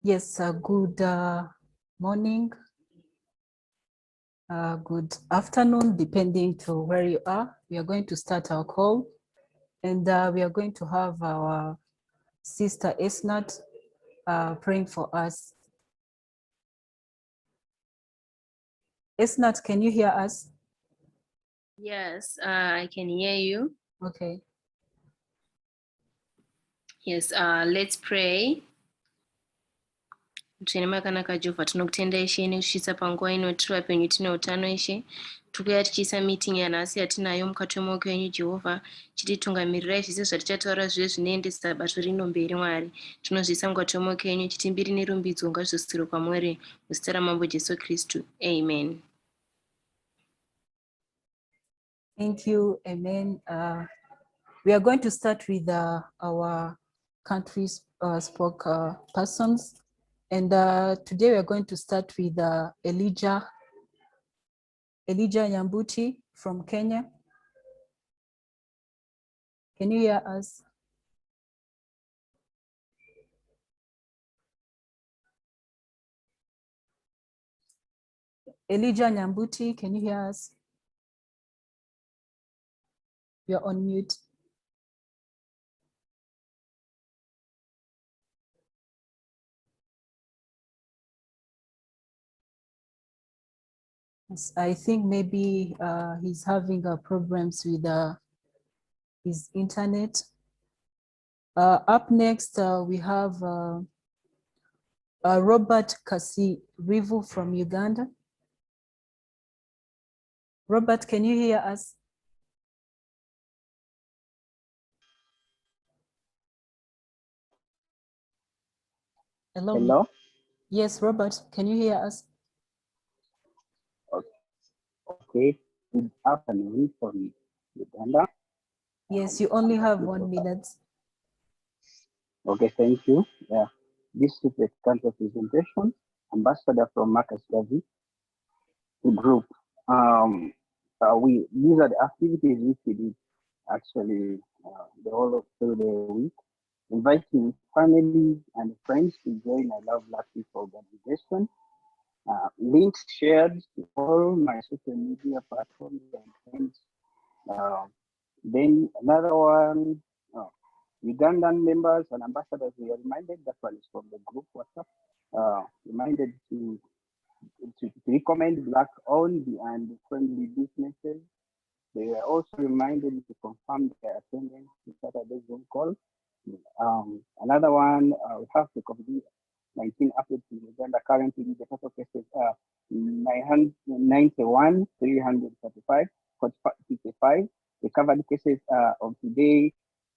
Yes, good morning, good afternoon, depending to where you are. We are going to start our call, and we are going to have our sister Esnat praying for us. Esnat, can you hear us? Yes, I can hear you. Okay. Yes, let's pray. Tine makanaka Jehovha tinokutenda ishe nekuchiisa panguva ino tiri vapenyu tine utano ishe tikuya tichiisa meeting yanhasi yatinayo mukati wemaoko enyu Jehovha chititungamirai zvese zvatichataura zvive zvinoendesa bato rino mberi Mwari tinozviisa mukati wemaoko enyu chiti mbiri nerumbidzo ngazvisosiro kwamuri muzita ramambo Jesu Kristu amen. Thank you. Amen. We are going to start with our country's spokespersons. And today we are going to start with Elijah Nyambuchi from Kenya. Can you hear us? Elijah Nyambuchi, can you hear us? You're on mute. Yes, I think maybe he's having problems with his internet. Up next, we have Robert Kasirivu from Uganda. Robert, can you hear us? Hello. Hello. Yes, Robert, can you hear us? Okay. Good afternoon from Uganda. Yes, you only have 1 minute. Okay, thank you. Yeah. This is the country presentation. Ambassador from Marcus Garvey group. These are the activities which we did actually the whole of the week, inviting family and friends to join I Love Black People organization. Links shared to all my social media platforms and friends. Then another one, Ugandan members and ambassadors were reminded, that one is from the group WhatsApp, reminded to recommend Black-owned and friendly businesses. They were also reminded to confirm their attendance to Saturday's Zoom call. Another one, we have the COVID-19 update in Uganda. Currently, the total cases are 991, 335, 55. The covered cases of today,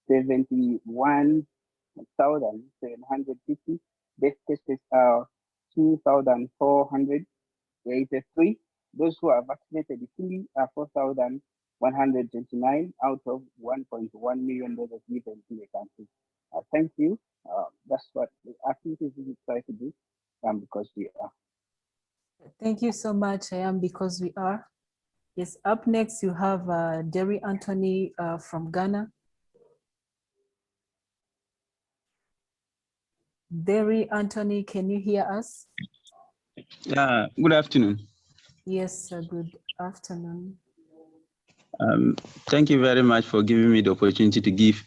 71,750. Death cases are 2,483. Those who are vaccinated fully are 4,129 out of 1.1 million doses given to the country. Thank you. That's what the activities we try to do because we are. Thank you so much. I am because we are. Yes, up next you have Derry Anthony from Ghana. Derry Anthony, can you hear us? Good afternoon. Yes, good afternoon. Thank you very much for giving me the opportunity to give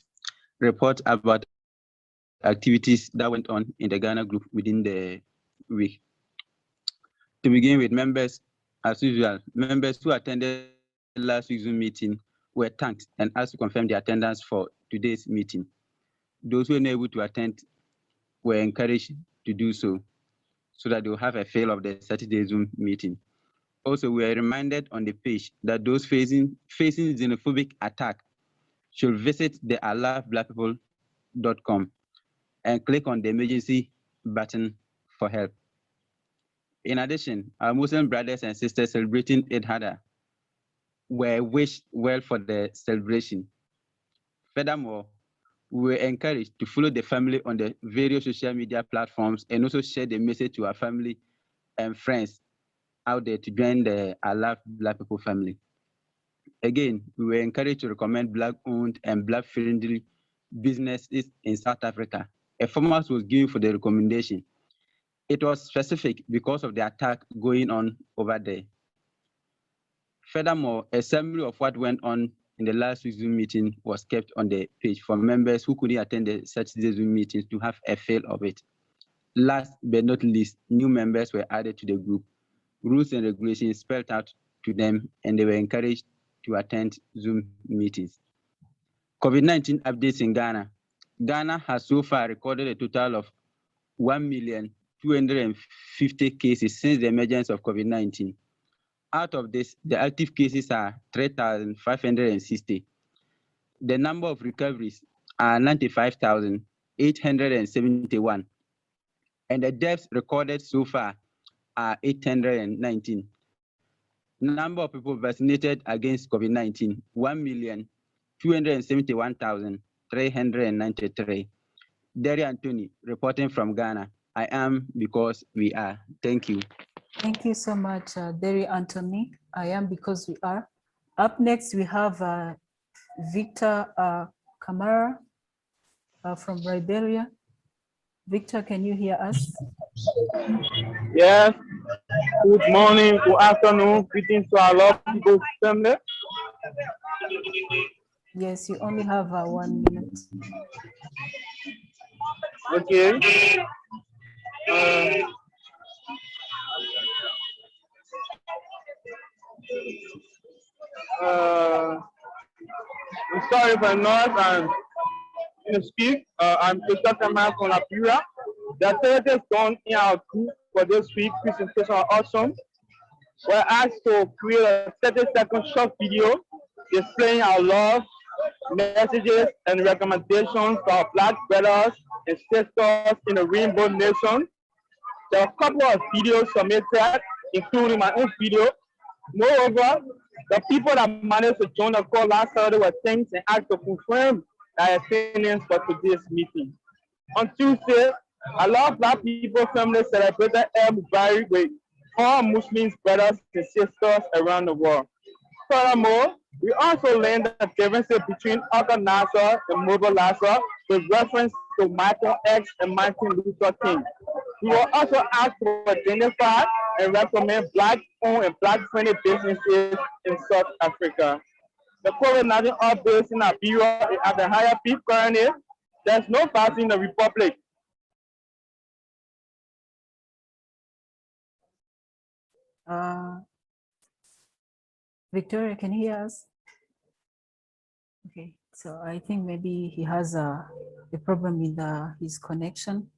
report about activities that went on in the Ghana group within the week. To begin with, members, as usual, members who attended last week's Zoom meeting were thanked and asked to confirm their attendance for today's meeting. Those who were not able to attend were encouraged to do so that they will have a feel of the Saturday Zoom meeting. Also, we are reminded on the page that those facing xenophobic attack should visit the iloveblackpeople.com and click on the emergency button for help. In addition, our Muslim brothers and sisters celebrating Eid al-Adha were wished well for the celebration. Furthermore, we were encouraged to follow the family on the various social media platforms and also share the message to our family and friends out there to join the I Love Black People family. Again, we were encouraged to recommend Black-owned and Black-friendly businesses in South Africa. A format was given for the recommendation. It was specific because of the attack going on over there. Furthermore, a summary of what went on in the last week's Zoom meeting was kept on the page for members who couldn't attend the Saturday Zoom meetings to have a feel of it. Last but not least, new members were added to the group. Rules and regulations spelled out to them, and they were encouraged to attend Zoom meetings. COVID-19 updates in Ghana. Ghana has so far recorded a total of 1,250 cases since the emergence of COVID-19. Out of this, the active cases are 3,560. The number of recoveries are 95,871. And the deaths recorded so far are 819. Number of people vaccinated against COVID-19, 1,271,393. Derry Anthony, reporting from Ghana. I am because we are. Thank you. Thank you so much, Derry Anthony. I am because we are. Up next, we have Victor Kamara from Liberia. Victor, can you hear us? Yes. Good morning, good afternoon, greetings to our Lord people family. Yes, you only have 1 minute. Okay. I'm sorry for noise and in speak. I'm Victor Kamara from Liberia. The activities done in our group for this week presentation are awesome. We're asked to create a 30-second short video displaying our love, messages, and recommendations for our Black brothers and sisters in the Rainbow Nation. There are a couple of videos submitted, including my own video. Moreover, the people that managed to join the call last Saturday were thanked and asked to confirm their attendance for today's meeting. On Tuesday, a lot of Black people families celebrated Eid Mubarak with all Muslims, brothers and sisters around the world. Furthermore, we also learned the differences between Uncle Nasser and Mobile Nasser with reference to Michael X and Martin Luther King. We were also asked to identify and recommend Black-owned and Black-friendly businesses in South Africa. The COVID-19 outbreaks in Liberia is at a higher peak currently. There's no vaccine in the Republic. Victoria, can you hear us? Okay, so I think maybe he has a problem with his connection.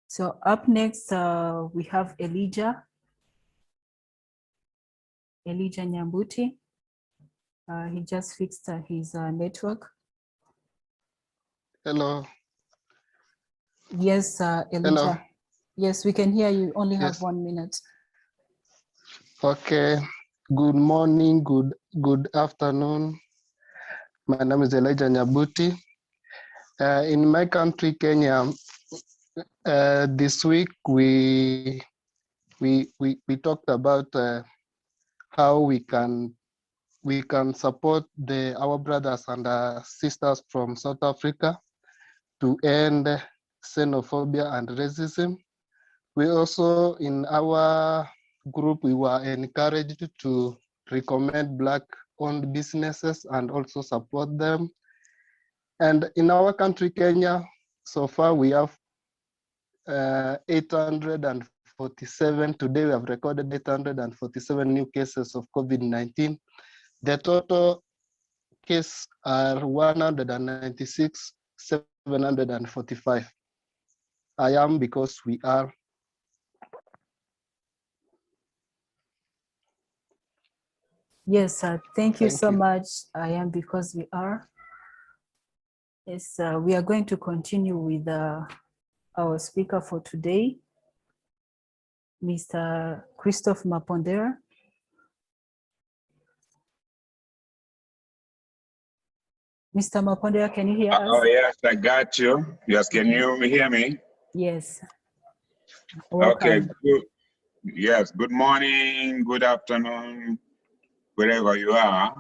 So up next, we have Elijah Nyambuti. He just fixed his network. Hello. Yes, Elijah. Hello. Yes, we can hear you. Only have Yes. 1 minute. Okay. Good morning. Good afternoon. My name is Elijah Nyabuti. In my country, Kenya, this week we talked about how we can support our brothers and sisters from South Africa to end xenophobia and racism. We also, in our group, we were encouraged to recommend Black-owned businesses and also support them. And in our country, Kenya, so far we have 847. Today we have recorded 847 new cases of COVID-19. The total cases are 196,745. I am because we are. Yes, thank you Thank so you. much. I am because we are. Yes, we are going to continue with our speaker for today, Mr. Christophe Mapondera. Mr. Mapondera, can you hear us? Oh, yes, I got you. Yes, can you hear me? Yes. Okay, Welcome. good. Yes, good morning, good afternoon, wherever you are.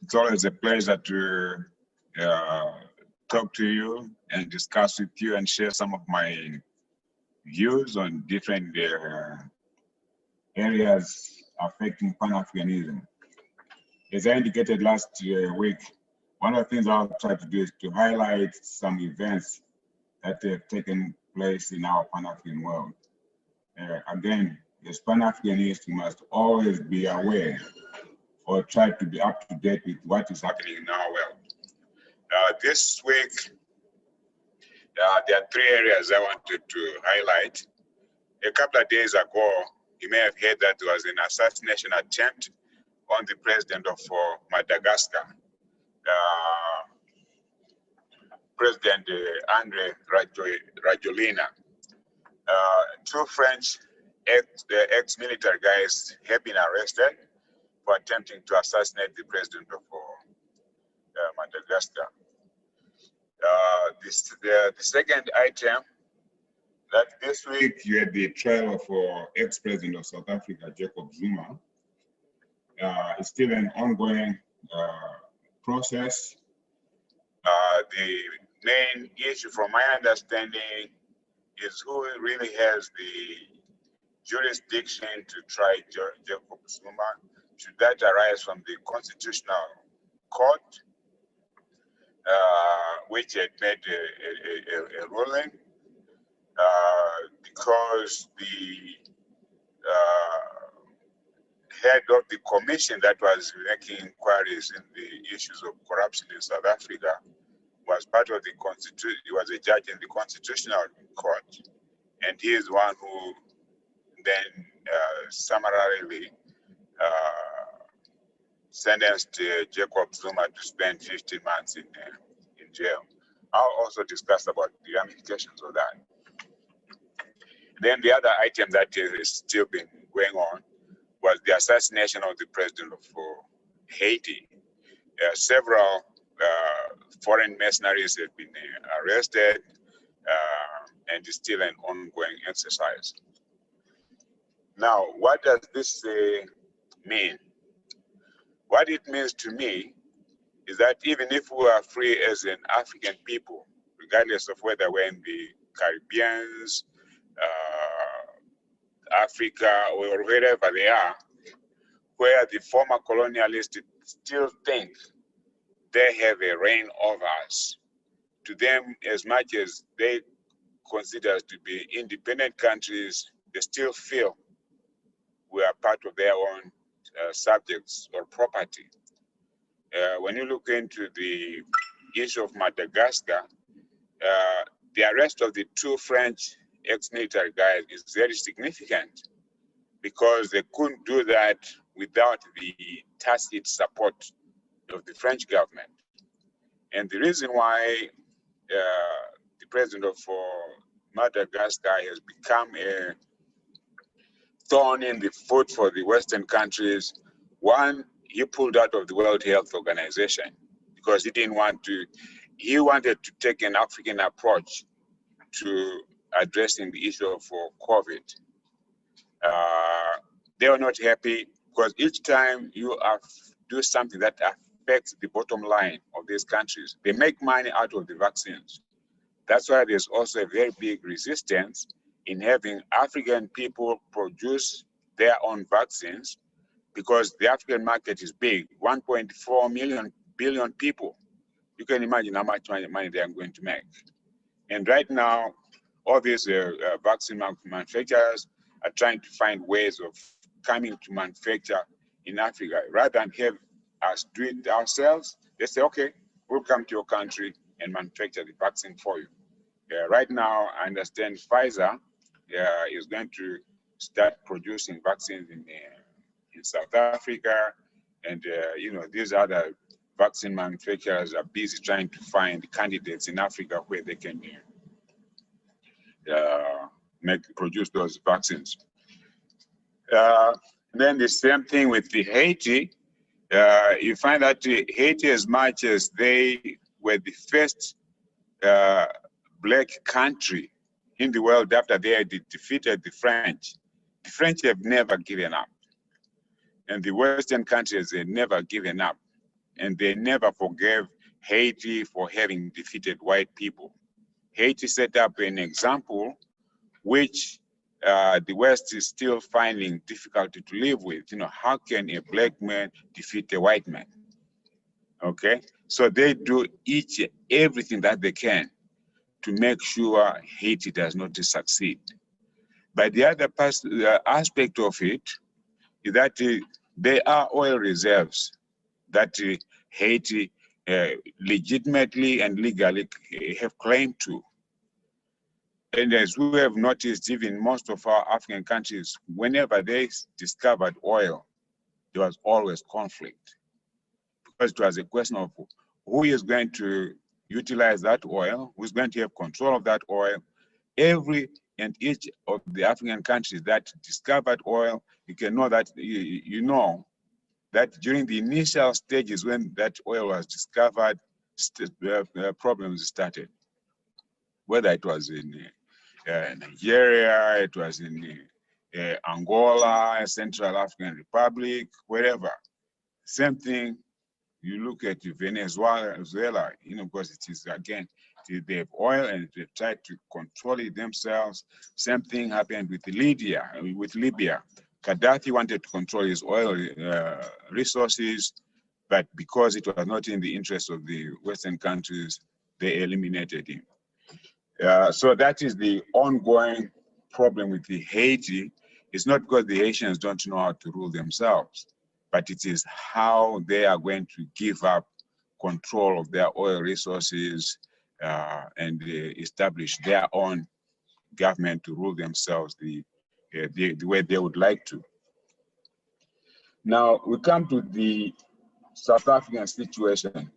It's always a pleasure to talk to you and discuss with you and share some of my views on different areas affecting Pan-Africanism. As I indicated last week, one of the things I'll try to do is to highlight some events that have taken place in our Pan-African world. Again, as Pan-Africanists, we must always be aware or try to be up to date with what is happening in our world. This week, there are three areas I wanted to highlight. A couple of days ago, you may have heard that there was an assassination attempt on the president of Madagascar, President André Rajoelina. Two French ex-military guys have been arrested for attempting to assassinate the president of Madagascar. The second item, that this week you had the trial of ex-president of South Africa, Jacob Zuma. It's still an ongoing process. The main issue, from my understanding, is who really has the jurisdiction to try Jacob Zuma. Should that arise from the Constitutional Court, which had made a ruling, because the head of the commission that was making inquiries in the issues of corruption in South Africa was part of the Constitution. He was a judge in the Constitutional Court, and he is one who then summarily sentenced Jacob Zuma to spend 15 months in jail. I'll also discuss about the ramifications of that. Then the other item that is still been going on was the assassination of the president of Haiti. Several foreign mercenaries have been arrested, and it's still an ongoing exercise. Now, what does this mean? What it means to me is that even if we are free as an African people, regardless of whether we're in the Caribbean, Africa, or wherever they are, where the former colonialists still think they have a reign over us, to them, as much as they consider us to be independent countries, they still feel we are part of their own subjects or property. When you look into the issue of Madagascar, the arrest of the two French ex-military guys is very significant, because they couldn't do that without the tacit support of the French government. And the reason why the president of Madagascar has become a thorn in the foot for the Western countries, one, he pulled out of the World Health Organization because he wanted to take an African approach to addressing the issue of COVID. They were not happy because each time you do something that affects the bottom line of these countries, they make money out of the vaccines. That's why there's also a very big resistance in having African people produce their own vaccines, because the African market is big, 1.4 billion people. You can imagine how much money they are going to make. And right now, all these vaccine manufacturers are trying to find ways of coming to manufacture in Africa. Rather than have us do it ourselves, they say, okay, we'll come to your country and manufacture the vaccine for you. Right now, I understand Pfizer is going to start producing vaccines in South Africa, and these other vaccine manufacturers are busy trying to find candidates in Africa where they can produce those vaccines. Then the same thing with the Haiti. You find that Haiti, as much as they were the first black country in the world after they had defeated the French have never given up. And the Western countries have never given up. And they never forgave Haiti for having defeated white people. Haiti set up an example which the West is still finding difficulty to live with. How can a black man defeat a white man? Okay, so they do everything that they can to make sure Haiti does not succeed. But the other aspect of it is that there are oil reserves that Haiti legitimately and legally have claim to. And as we have noticed, even most of our African countries, whenever they discovered oil, there was always conflict. Because it was a question of who is going to utilize that oil, who's going to have control of that oil. Every and each of the African countries that discovered oil, you can know that, you know that during the initial stages when that oil was discovered, problems started. Whether it was in Nigeria, it was in Angola, Central African Republic, wherever. Same thing, you look at Venezuela, because it is, again, they have oil and they try to control it themselves. Same thing happened with Libya. Gaddafi wanted to control his oil resources, but because it was not in the interest of the Western countries, they eliminated him. So that is the ongoing problem with the Haiti. It's not because the Haitians don't know how to rule themselves, but it is how they are going to give up control of their oil resources and establish their own government to rule themselves the way they would like to. Now we come to the South African situation.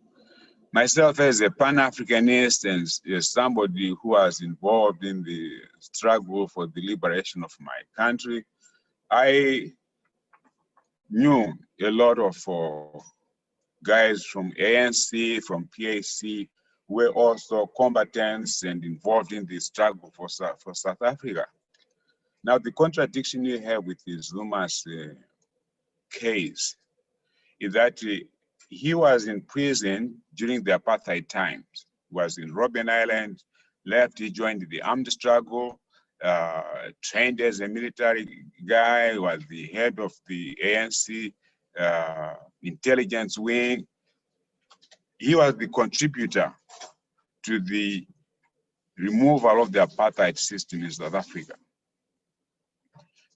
Myself as a Pan-Africanist and as somebody who was involved in the struggle for the liberation of my country, I knew a lot of guys from ANC, from PAC, who were also combatants and involved in the struggle for South Africa. Now, the contradiction you have with the Zuma's case is that he was in prison during the apartheid times. He was in Robben Island, left, he joined the armed struggle, trained as a military guy, was the head of the ANC intelligence wing. He was the contributor to the removal of the apartheid system in South Africa.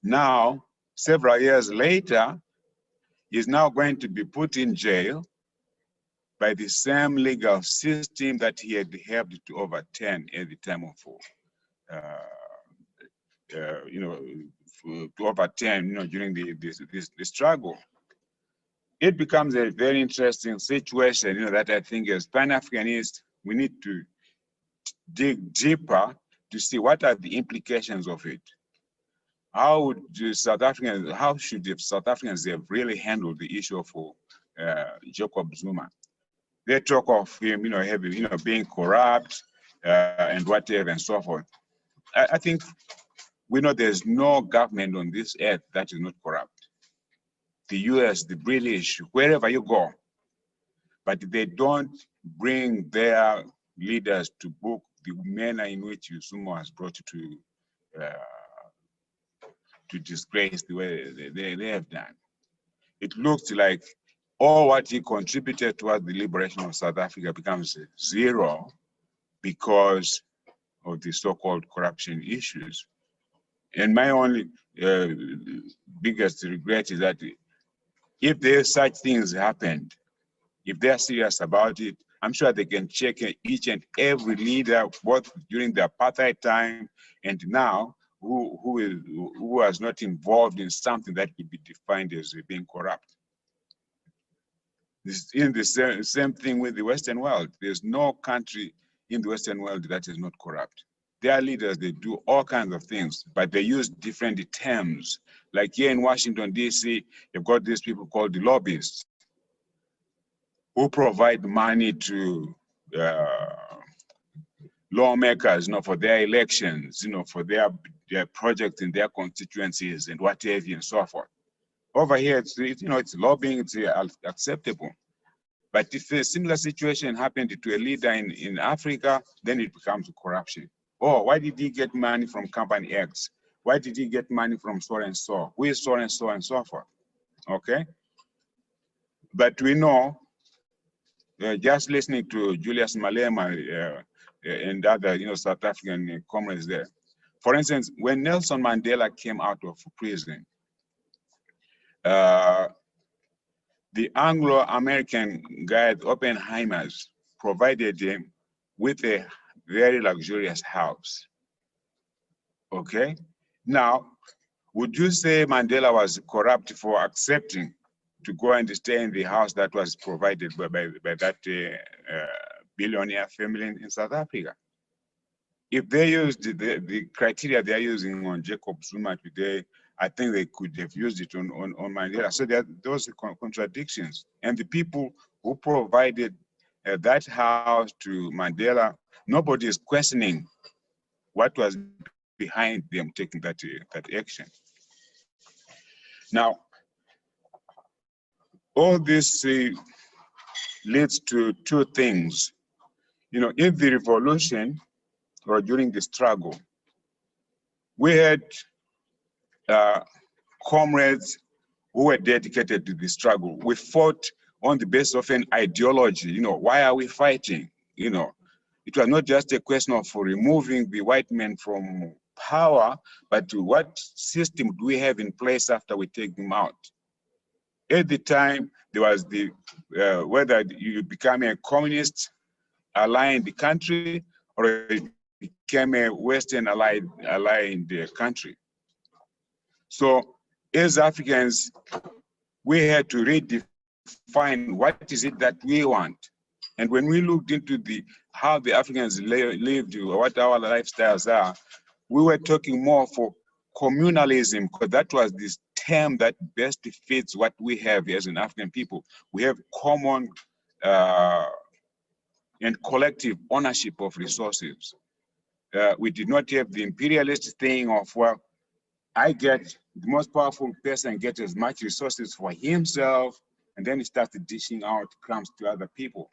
Now, several years later, he's now going to be put in jail by the same legal system that he had helped to overturn at the time of, to overturn, during the struggle. It becomes a very interesting situation, that I think as Pan-Africanists, we need to dig deeper to see what are the implications of it. How should the South Africans have really handled the issue of Jacob Zuma? They talk of him, being corrupt and whatever and so forth. I think we know there's no government on this earth that is not corrupt. The US, the British, wherever you go, but they don't bring their leaders to book the manner in which Zuma was brought to disgrace the way they have done. It looks like all what he contributed towards the liberation of South Africa becomes zero because of the so-called corruption issues. And my only biggest regret is that if there's such things happened, if they're serious about it, I'm sure they can check each and every leader, both during the apartheid time and now, who was not involved in something that could be defined as being corrupt. This in the same thing with the Western world. There's no country in the Western world that is not corrupt. Their leaders, they do all kinds of things, but they use different terms. Like here in Washington, DC, you've got these people called the lobbyists who provide money to lawmakers, for their elections, for their projects in their constituencies and what have you and so forth. Over here, it's lobbying, it's acceptable. But if a similar situation happened to a leader in Africa, then it becomes corruption. Oh, why did he get money from company X? Why did he get money from so and so? Who is so and so and so forth? Okay. But we know, just listening to Julius Malema and other, South African comrades there. For instance, when Nelson Mandela came out of prison, the Anglo-American guy, Oppenheimer's, provided him with a very luxurious house. Okay. Now, would you say Mandela was corrupt for accepting to go and stay in the house that was provided by that billionaire family in South Africa? If they used the criteria they're using on Jacob Zuma today, I think they could have used it on Mandela. So there are those contradictions. And the people who provided that house to Mandela, nobody is questioning what was behind them taking that action. Now, all this leads to two things. In the revolution or during the struggle, we had comrades who were dedicated to the struggle. We fought on the basis of an ideology. Why are we fighting? It was not just a question of removing the white men from power, but what system do we have in place after we take them out? At the time, there was the whether you become a communist ally in the country or became a Western ally in the country. So as Africans, we had to redefine what is it that we want. And when we looked into how the Africans lived, what our lifestyles are, we were talking more for communalism, because that was this term that best fits what we have as an African people. We have common and collective ownership of resources. We did not have the imperialist thing of, well, the most powerful person gets as much resources for himself, and then he starts dishing out crumbs to other people.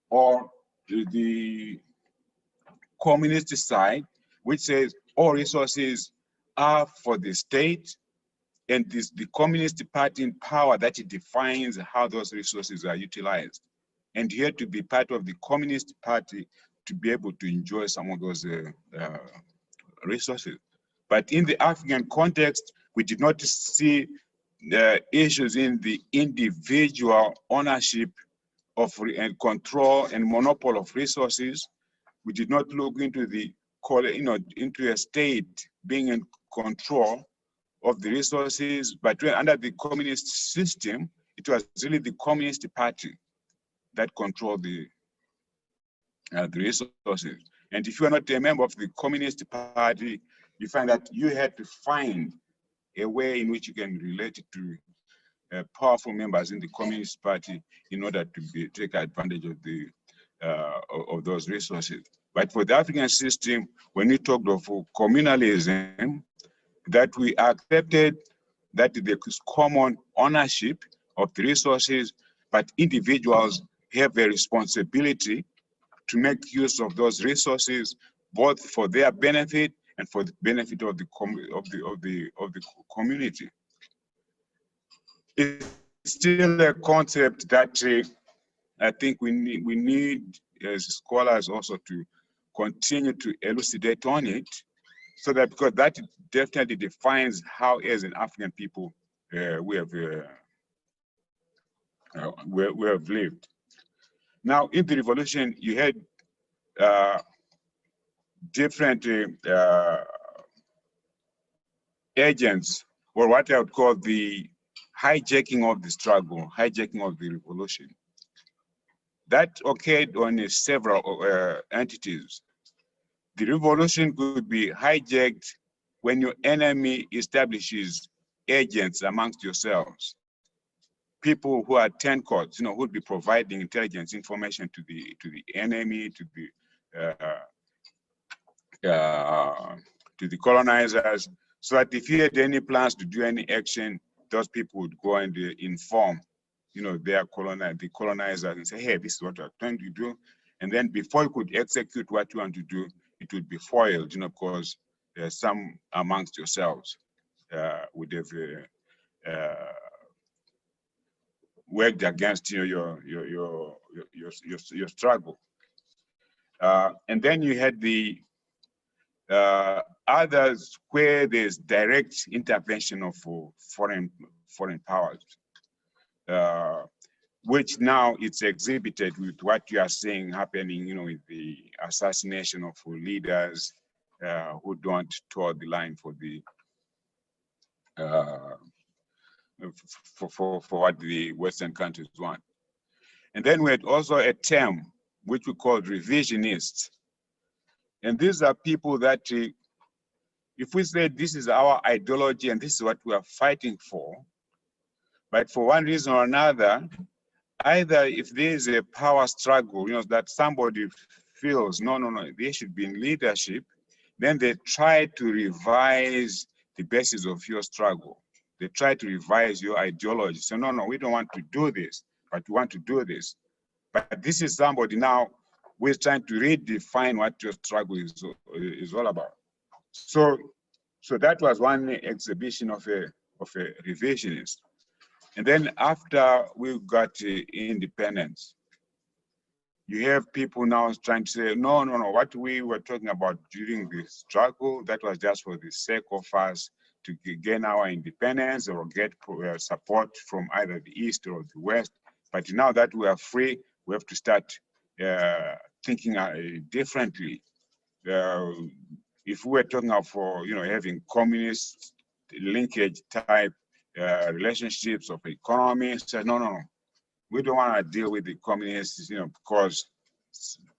Or the communist side, which says all resources are for the state, and the Communist Party in power that it defines how those resources are utilized. And you have to be part of the Communist Party to be able to enjoy some of those resources. But in the African context, we did not see issues in the individual ownership of and control and monopoly of resources. We did not look into into a state being in control of the resources. But under the communist system, it was really the Communist Party that controlled the resources. And if you are not a member of the Communist Party, you find that you had to find a way in which you can relate to powerful members in the Communist Party in order to take advantage of of those resources. But for the African system, when we talked of communalism, that we accepted that there is common ownership of the resources, but individuals have a responsibility to make use of those resources, both for their benefit and for the benefit of the community. It's still a concept that I think we need as scholars also to continue to elucidate on it, so that, because that definitely defines how, as an African people, we have lived. Now, in the revolution, you had different agents, or what I would call the hijacking of the struggle, hijacking of the revolution. That occurred on several entities. The revolution could be hijacked when your enemy establishes agents amongst yourselves. People who are turncoats, who would be providing intelligence information to the enemy, to the colonizers, so that if you had any plans to do any action, those people would go and inform, the colonizers, and say, hey, this is what we're trying to do. And then before you could execute what you want to do, it would be foiled, because some amongst yourselves would have worked against your struggle. And then you had the others where there's direct intervention of foreign powers, which now it's exhibited with what you are seeing happening, with the assassination of leaders who don't toe the line for the for what the Western countries want. And then we had also a term which we called revisionists. And these are people that, if we say this is our ideology and this is what we are fighting for, but for one reason or another, either if there is a power struggle, that somebody feels, no, they should be in leadership, then they try to revise the basis of your struggle. They try to revise your ideology. So no, we don't want to do this, but we want to do this. But this is somebody now who is trying to redefine what your struggle is all about. So that was one exhibition of a revisionist. And then after we got independence, you have people now trying to say, no, what we were talking about during the struggle, that was just for the sake of us to gain our independence or get support from either the East or the West. But now that we are free, we have to start thinking differently. If we were talking of having communist linkage type relationships of economy, said no, we don't want to deal with the communists, because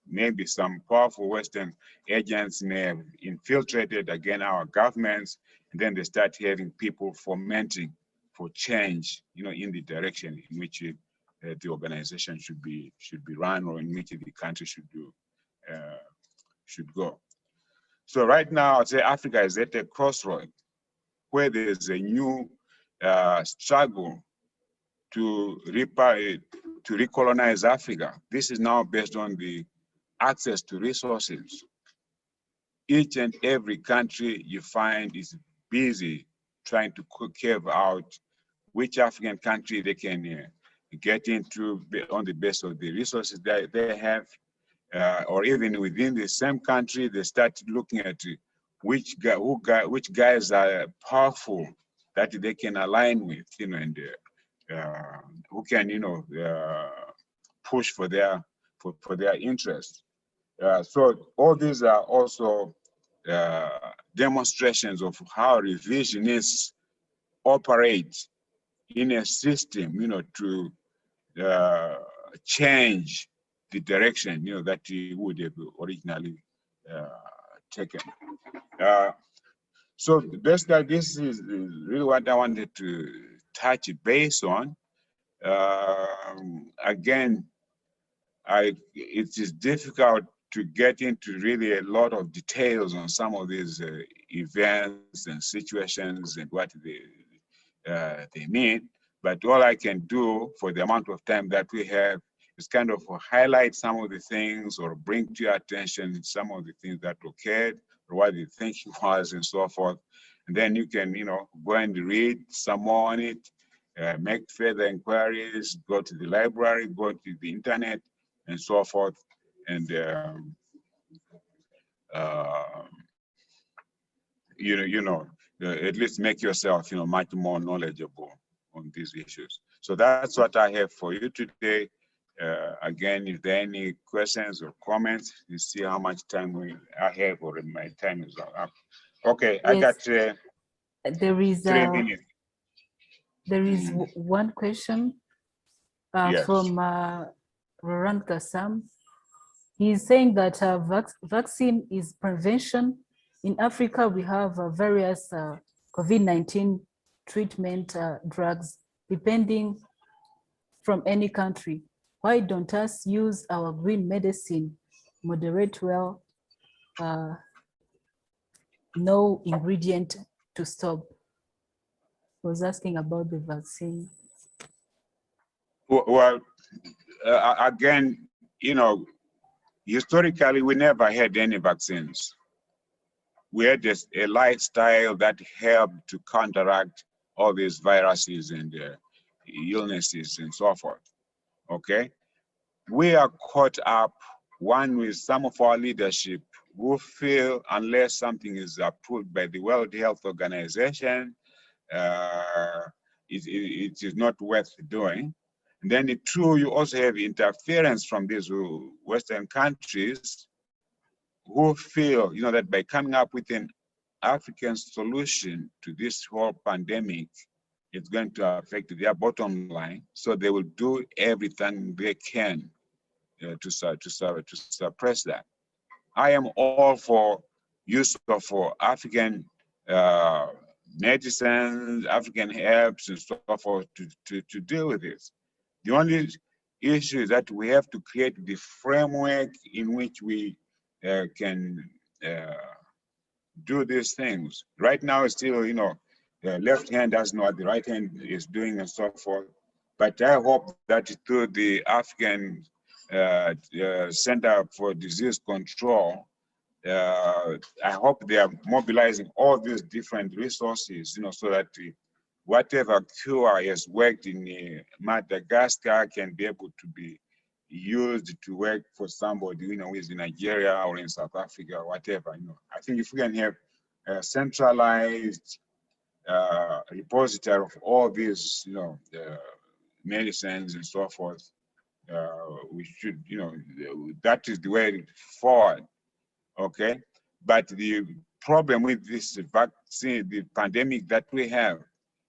maybe some powerful Western agents may have infiltrated again our governments, and then they start having people fomenting for change, in the direction in which the organization should be run, or in which the country should go. So right now, I'd say Africa is at a crossroad where there's a new struggle to recolonize Africa. This is now based on the access to resources. Each and every country you find is busy trying to carve out which African country they can get into on the basis of the resources that they have, or even within the same country, they start looking at which guys are powerful that they can align with, and who can, push for their interests. So all these are also demonstrations of how revisionists operate in a system, to change the direction, that he would have originally taken. So basically, this is really what I wanted to touch base on. Again, it is difficult to get into really a lot of details on some of these events and situations and what they mean. But all I can do for the amount of time that we have is kind of highlight some of the things or bring to your attention some of the things that occurred or what the thinking was and so forth. And then you can, go and read some more on it, make further inquiries, go to the library, go to the internet and so forth. And, at least make yourself, much more knowledgeable on these issues. So that's what I have for you today. Again, if there are any questions or comments, you see how much time I have, or my time is up. Okay, yes. I got there is 3 minutes. There is one question Yes. from Roland Kassam. He's saying that vaccine is prevention. In Africa, we have various COVID-19 treatment drugs, depending from any country. Why don't us use our green medicine, moderate well, no ingredient to stop? I was asking about the vaccine. Well, again, Historically, we never had any vaccines. We had a lifestyle that helped to counteract all these viruses and illnesses and so forth. Okay, we are caught up, one, with some of our leadership who feel unless something is approved by the World Health Organization, it is not worth doing. And then two, you also have interference from these Western countries who feel, that by coming up with an African solution to this whole pandemic, it's going to affect their bottom line. So they will do everything they can to suppress that. I am all for use of African medicines, African herbs, and so forth to deal with this. The only issue is that we have to create the framework in which we can do these things. Right now, still, the left hand doesn't know what the right hand is doing and so forth. But I hope that through the African Center for Disease Control, I hope they are mobilizing all these different resources, so that whatever cure has worked in Madagascar can be able to be used to work for somebody, who is in Nigeria or in South Africa or whatever. I think if we can have a centralized repository of all these, medicines and so forth, we should, that is the way forward. Okay, but the problem with this vaccine, the pandemic that we have,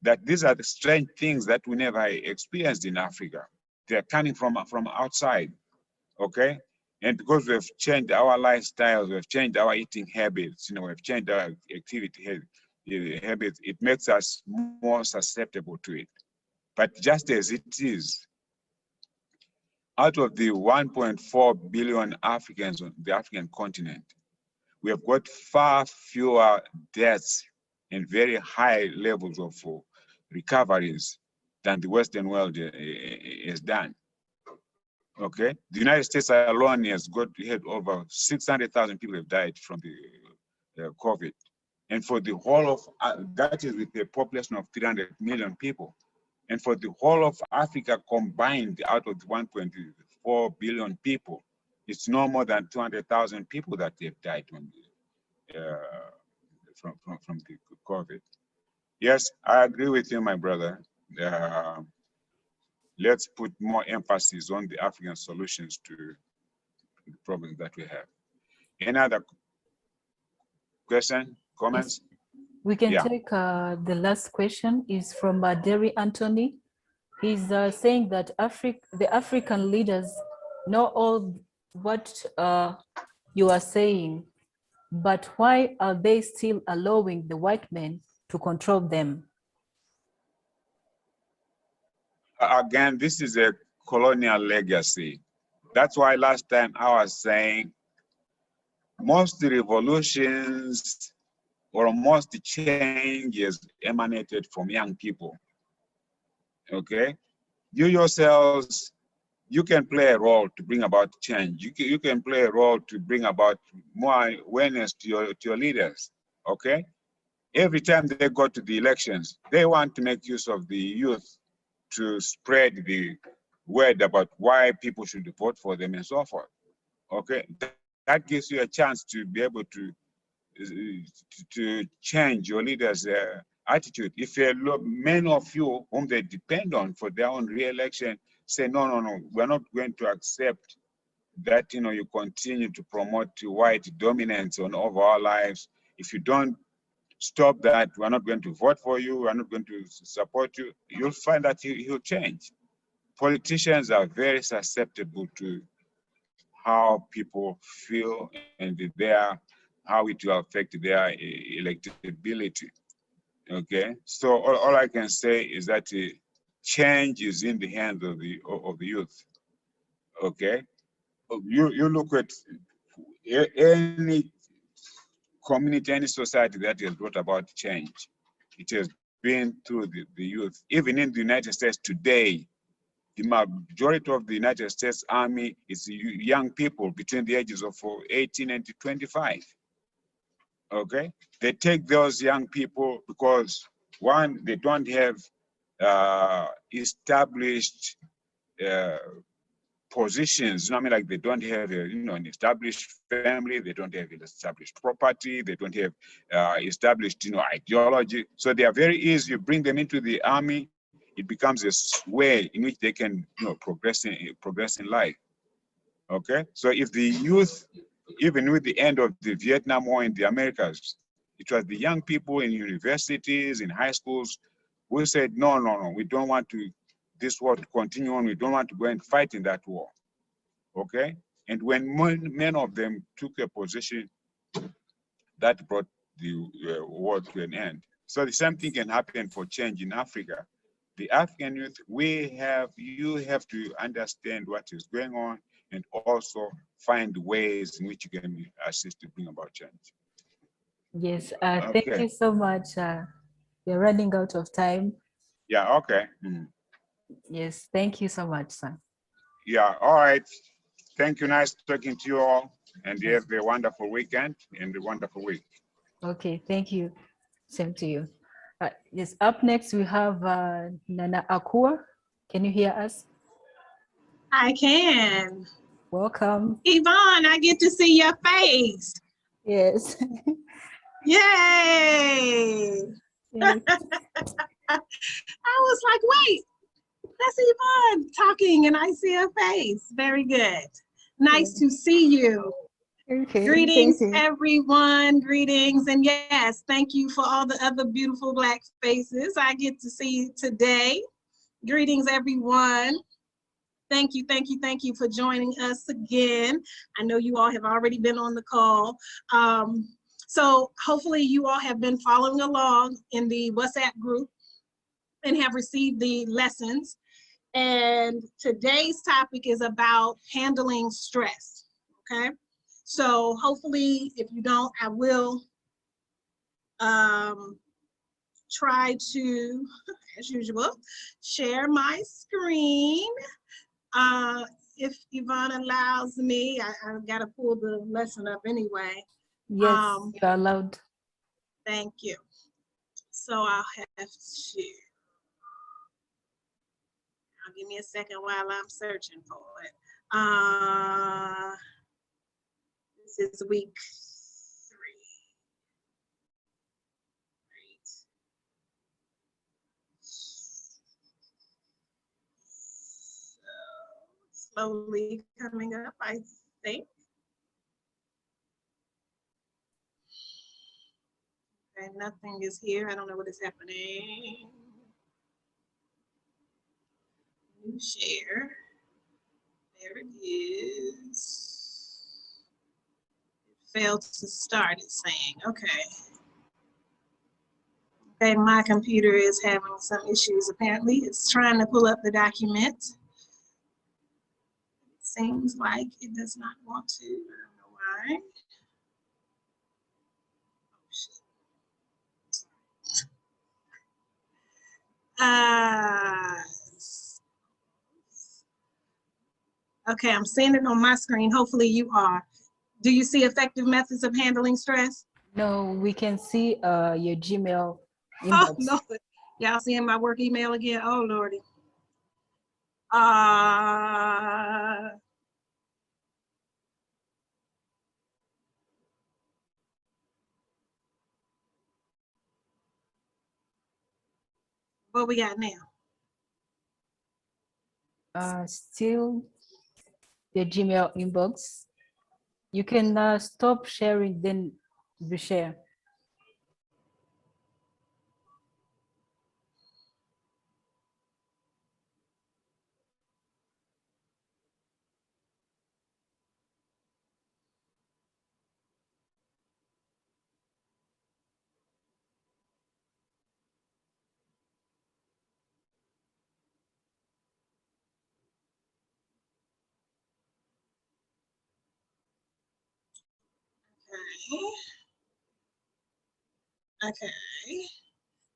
that these are the strange things that we never experienced in Africa. They're coming from outside, okay? And because we've changed our lifestyles, we've changed our eating habits, we've changed our activity habits, it makes us more susceptible to it. But just as it is, out of the 1.4 billion Africans on the African continent, we have got far fewer deaths and very high levels of recoveries than the Western world has done. Okay, the United States alone has had over 600,000 people have died from the COVID, and for the whole of that is with a population of 300 million people, and for the whole of Africa combined, out of the 1.4 billion people, it's no more than 200,000 people that have died from the COVID. Yes, I agree with you, my brother. Let's put more emphasis on the African solutions to the problems that we have. Any other question, comments? We can Yeah. take the last question is from Derry Anthony. He's saying that the African leaders know all what you are saying, but why are they still allowing the white men to control them? Again, this is a colonial legacy. That's why last time I was saying most revolutions or most changes emanated from young people. Okay? You yourselves, you can play a role to bring about change. You can play a role to bring about more awareness to your leaders. Okay? Every time they go to the elections, they want to make use of the youth to spread the word about why people should vote for them and so forth. Okay, that gives you a chance to be able to change your leaders' attitude. If many of you whom they depend on for their own re-election say, no, we're not going to accept that you continue to promote white dominance over our lives. If you don't stop that, we're not going to vote for you, we're not going to support you, you'll find that he'll change. Politicians are very susceptible to how people feel and how it will affect their electability. Okay, so all I can say is that change is in the hands of the youth. Okay, you look at any community, any society that has brought about change, it has been through the youth. Even in the United States today, the majority of the United States Army is young people between the ages of 18 and 25. Okay, they take those young people because one, they don't have established positions. I mean, like they don't have an established family, they don't have established property, they don't have established ideology. So they are very easy. You bring them into the army, it becomes a way in which they can progress in life. Okay, so if the youth, even with the end of the Vietnam War in the Americas, it was the young people in universities, in high schools, who said, no, we don't want this war to continue on. We don't want to go and fight in that war. Okay, and when many of them took a position, that brought the war to an end. So the same thing can happen for change in Africa. The African youth, you have to understand what is going on and also find ways in which you can assist to bring about change. Yes, thank Okay. you so much. We're running out of time. Yeah, okay. Yes, thank you so much, sir. Yeah, all right. Thank you. Nice talking to you all. And you have a wonderful weekend and a wonderful week. Okay, thank you. Same to you. Yes, up next we have Nana Akua. Can you hear us? I can. Welcome. Yvonne, I get to see your face. Yes. Yay! Yes. I was like, wait, that's Yvonne talking and I see her face. Very good. Nice to see you. Okay. Greetings, Thank you. everyone. Greetings. And yes, thank you for all the other beautiful Black faces I get to see today. Greetings, everyone. Thank you for joining us again. I know you all have already been on the call. So hopefully you all have been following along in the WhatsApp group and have received the lessons. And today's topic is about handling stress, okay? So hopefully, if you don't, I will try to, as usual, share my screen. If Yvonne allows me, I've got to pull the lesson up anyway. Yes, you're allowed. Thank you. So I'll have to, give me a second while I'm searching for it. This is week 3. Great. So slowly coming up, I think. Okay, nothing is here. I don't know what is happening. New share. There it is. It failed to start, it's saying. Okay. Okay, my computer is having some issues apparently. It's trying to pull up the document. It seems like it does not want to. I don't know why. Okay, I'm seeing it on my screen. Hopefully you are. Do you see effective methods of handling stress? No, we can see your Gmail Oh, inbox. no. Y'all seeing my work email again? Oh, Lordy. What we got now? Still the Gmail inbox. You can stop sharing, then reshare.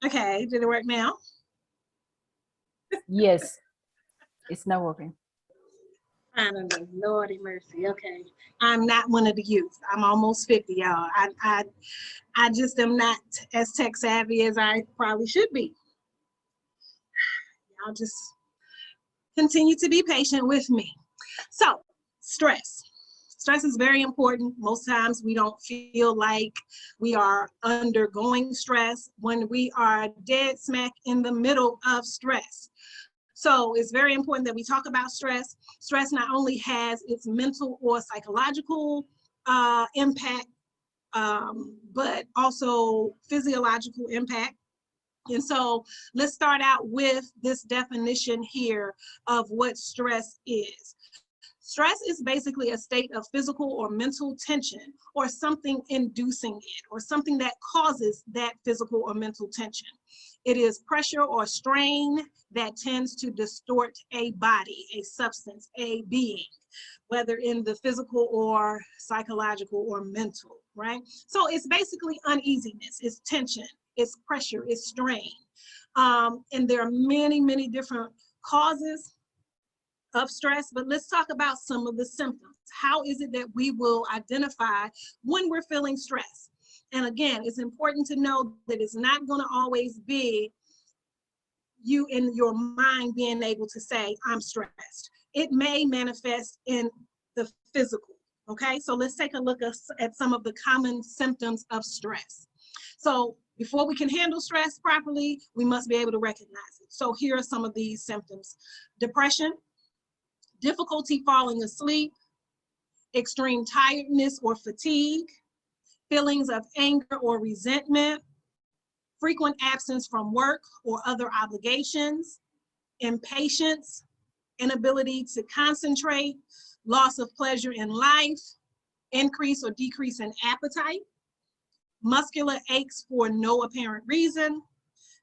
Okay, did it work now? Yes. It's not working. I don't know. Lordy mercy. Okay. I'm not one of the youth. I'm almost 50, y'all. I just am not as tech savvy as I probably should be. Y'all just continue to be patient with me. So, stress. Stress is very important. Most times we don't feel like we are undergoing stress when we are dead smack in the middle of stress. So it's very important that we talk about stress. Stress not only has its mental or psychological impact, but also physiological impact. And so let's start out with this definition here of what stress is. Stress is basically a state of physical or mental tension or something inducing it or something that causes that physical or mental tension. It is pressure or strain that tends to distort a body, a substance, a being, whether in the physical or psychological or mental, right? So it's basically uneasiness, it's tension, it's pressure, it's strain. And there are many, many different causes of stress, but let's talk about some of the symptoms. How is it that we will identify when we're feeling stress? And again, it's important to know that it's not going to always be you in your mind being able to say, I'm stressed. It may manifest in the physical, okay? So let's take a look at some of the common symptoms of stress. So before we can handle stress properly, we must be able to recognize it. So here are some of these symptoms. Depression, difficulty falling asleep, extreme tiredness or fatigue, feelings of anger or resentment, frequent absence from work or other obligations, impatience, inability to concentrate, loss of pleasure in life, increase or decrease in appetite, muscular aches for no apparent reason,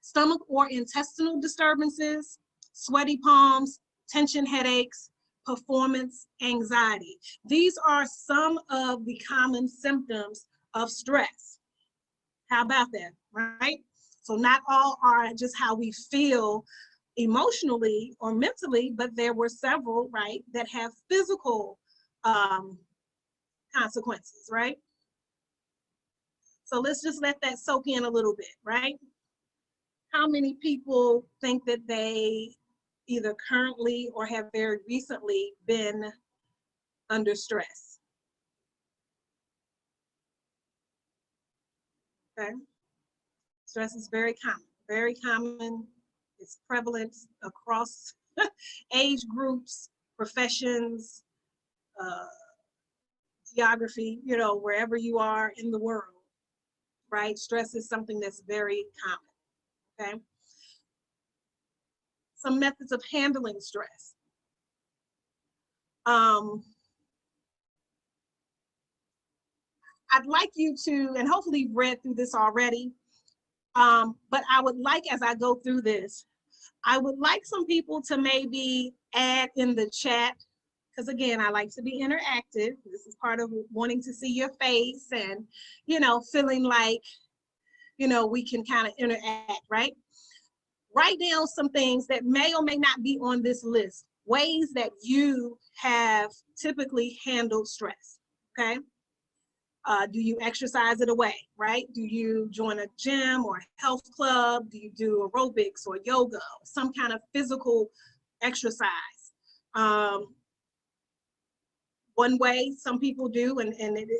stomach or intestinal disturbances, sweaty palms, tension headaches, performance anxiety. These are some of the common symptoms of stress. How about that, right? So not all are just how we feel emotionally or mentally, but there were several, right, that have physical consequences, right? So let's just let that soak in a little bit, right? How many people think that they either currently or have very recently been under stress? Okay. Stress is very common. It's prevalent across age groups, professions, geography, you know, wherever you are in the world, right? Stress is something that's very common, okay? Some methods of handling stress. I'd like you to, and hopefully you've read through this already, but I would like, as I go through this, I would like some people to maybe add in the chat, because again, I like to be interactive. This is part of wanting to see your face and, you know, feeling like, you know, we can kind of interact, right? Write down some things that may or may not be on this list, ways that you have typically handled stress, okay? Do you exercise it away, right? Do you join a gym or a health club? Do you do aerobics or yoga, or some kind of physical exercise? One way some people do, and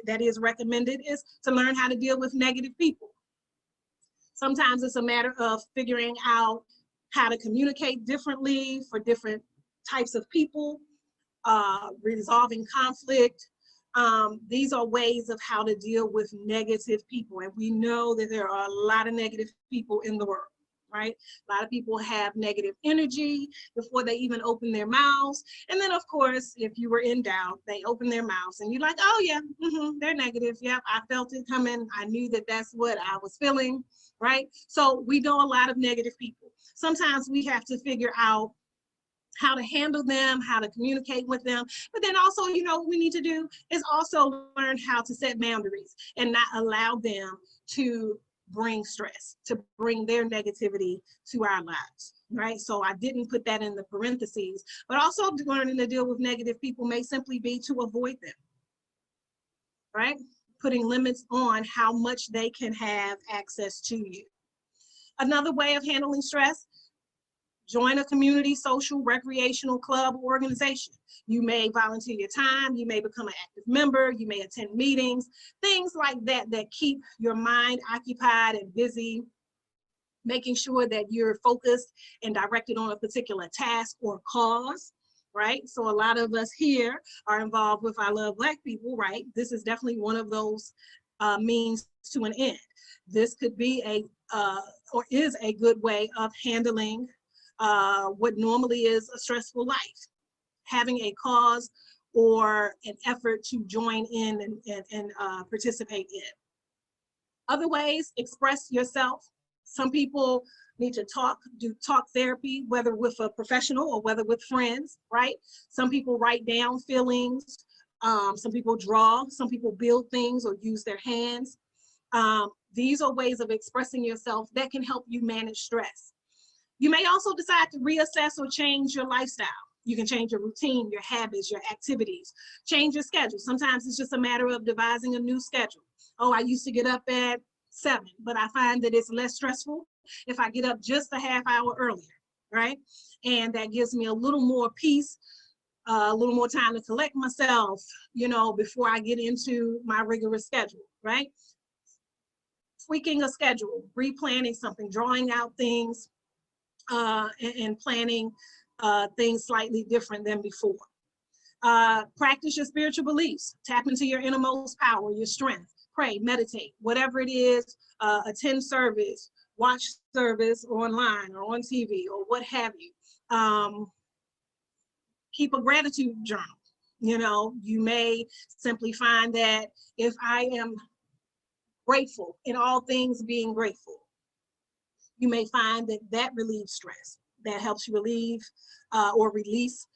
that is recommended, is to learn how to deal with negative people. Sometimes it's a matter of figuring out how to communicate differently for different types of people, resolving conflict. These are ways of how to deal with negative people. And we know that there are a lot of negative people in the world, right? A lot of people have negative energy before they even open their mouths. And then of course, if you were in doubt, they open their mouths and you're like, oh yeah, they're negative. Yep, I felt it coming. I knew that that's what I was feeling, right? So we know a lot of negative people. Sometimes we have to figure out how to handle them, how to communicate with them. But then also, you know, what we need to do is also learn how to set boundaries and not allow them to bring stress, to bring their negativity to our lives, right? So I didn't put that in the parentheses, but also learning to deal with negative people may simply be to avoid them, right? Putting limits on how much they can have access to you. Another way of handling stress, join a community, social, recreational club or organization. You may volunteer your time, you may become an active member, you may attend meetings, things like that that keep your mind occupied and busy, making sure that you're focused and directed on a particular task or cause, right? So a lot of us here are involved with I Love Black People, right? This is definitely one of those means to an end. This could be or is a good way of handling what normally is a stressful life, having a cause or an effort to join in and participate in. Other ways, express yourself. Some people need to do talk therapy, whether with a professional or whether with friends, right? Some people write down feelings. Some people draw, some people build things or use their hands. These are ways of expressing yourself that can help you manage stress. You may also decide to reassess or change your lifestyle. You can change your routine, your habits, your activities, change your schedule. Sometimes it's just a matter of devising a new schedule. Oh, I used to get up at 7, but I find that it's less stressful if I get up just a half hour earlier, right? And that gives me a little more peace, a little more time to collect myself, you know, before I get into my rigorous schedule, right? Tweaking a schedule, replanning something, drawing out things, and planning things slightly different than before. Practice your spiritual beliefs, tap into your innermost power, your strength, pray, meditate, whatever it is, attend service, watch service online or on TV or what have you. Keep a gratitude journal. You know, you may simply find that if I am grateful in all things being grateful, you may find that that relieves stress. That helps you relieve or release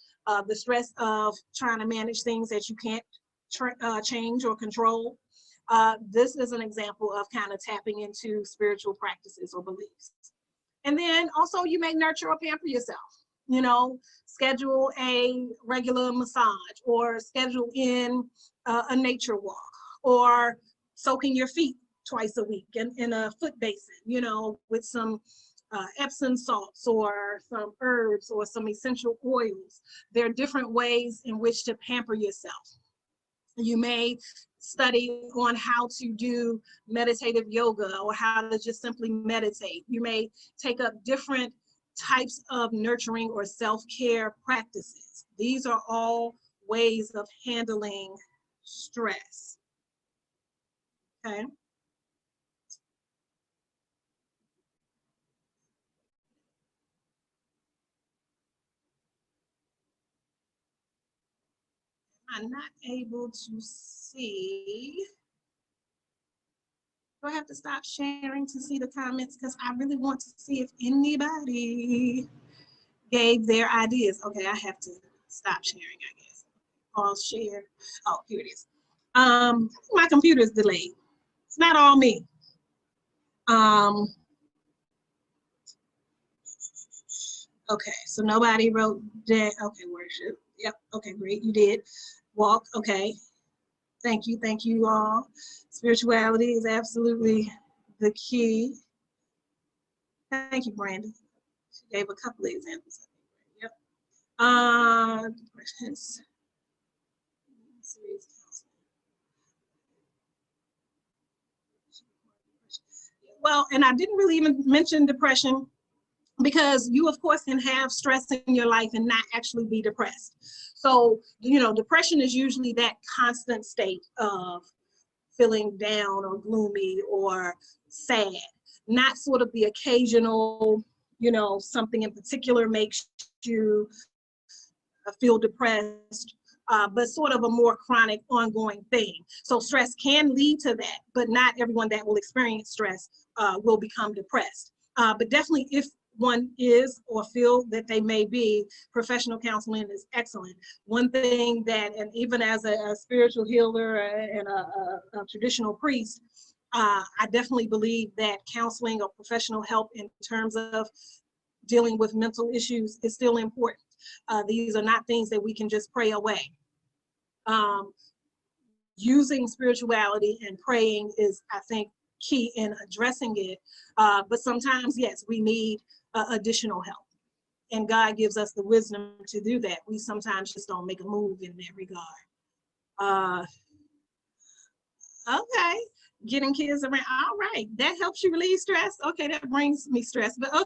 the stress of trying to manage things that you can't change or control. This is an example of kind of tapping into spiritual practices or beliefs. And then also you may nurture or pamper yourself. You know, schedule a regular massage or schedule in a nature walk or soaking your feet twice a week in a foot basin, you know, with some Epsom salts or some herbs or some essential oils. There are different ways in which to pamper yourself. You may study on how to do meditative yoga or how to just simply meditate. You may take up different types of nurturing or self-care practices. These are all ways of handling stress. Okay. I'm not able to see. Do I have to stop sharing to see the comments? Because I really want to see if anybody gave their ideas. Okay, I have to stop sharing, I guess. Pause share. Oh, here it is. My computer is delayed. It's not all me. Okay, so nobody wrote that. Okay, worship. Yep, okay, great, you did. Walk, okay. Thank you all. Spirituality is absolutely the key. Thank you, Brandon. She gave a couple of examples. Yep. Questions. Well, and I didn't really even mention depression, because you, of course, can have stress in your life and not actually be depressed. So, you know, depression is usually that constant state of feeling down or gloomy or sad, not sort of the occasional, you know, something in particular makes you feel depressed, but sort of a more chronic, ongoing thing. So stress can lead to that, but not everyone that will experience stress will become depressed. But definitely if one is or feel that they may be, professional counseling is excellent. One thing that, and even as a spiritual healer and a traditional priest, I definitely believe that counseling or professional help in terms of dealing with mental issues is still important. These are not things that we can just pray away. Using spirituality and praying is, I think, key in addressing it. But sometimes, yes, we need additional help. And God gives us the wisdom to do that. We sometimes just don't make a move in that regard. Okay, getting kids around. All right, that helps you relieve stress. Okay, that brings me stress, but okay.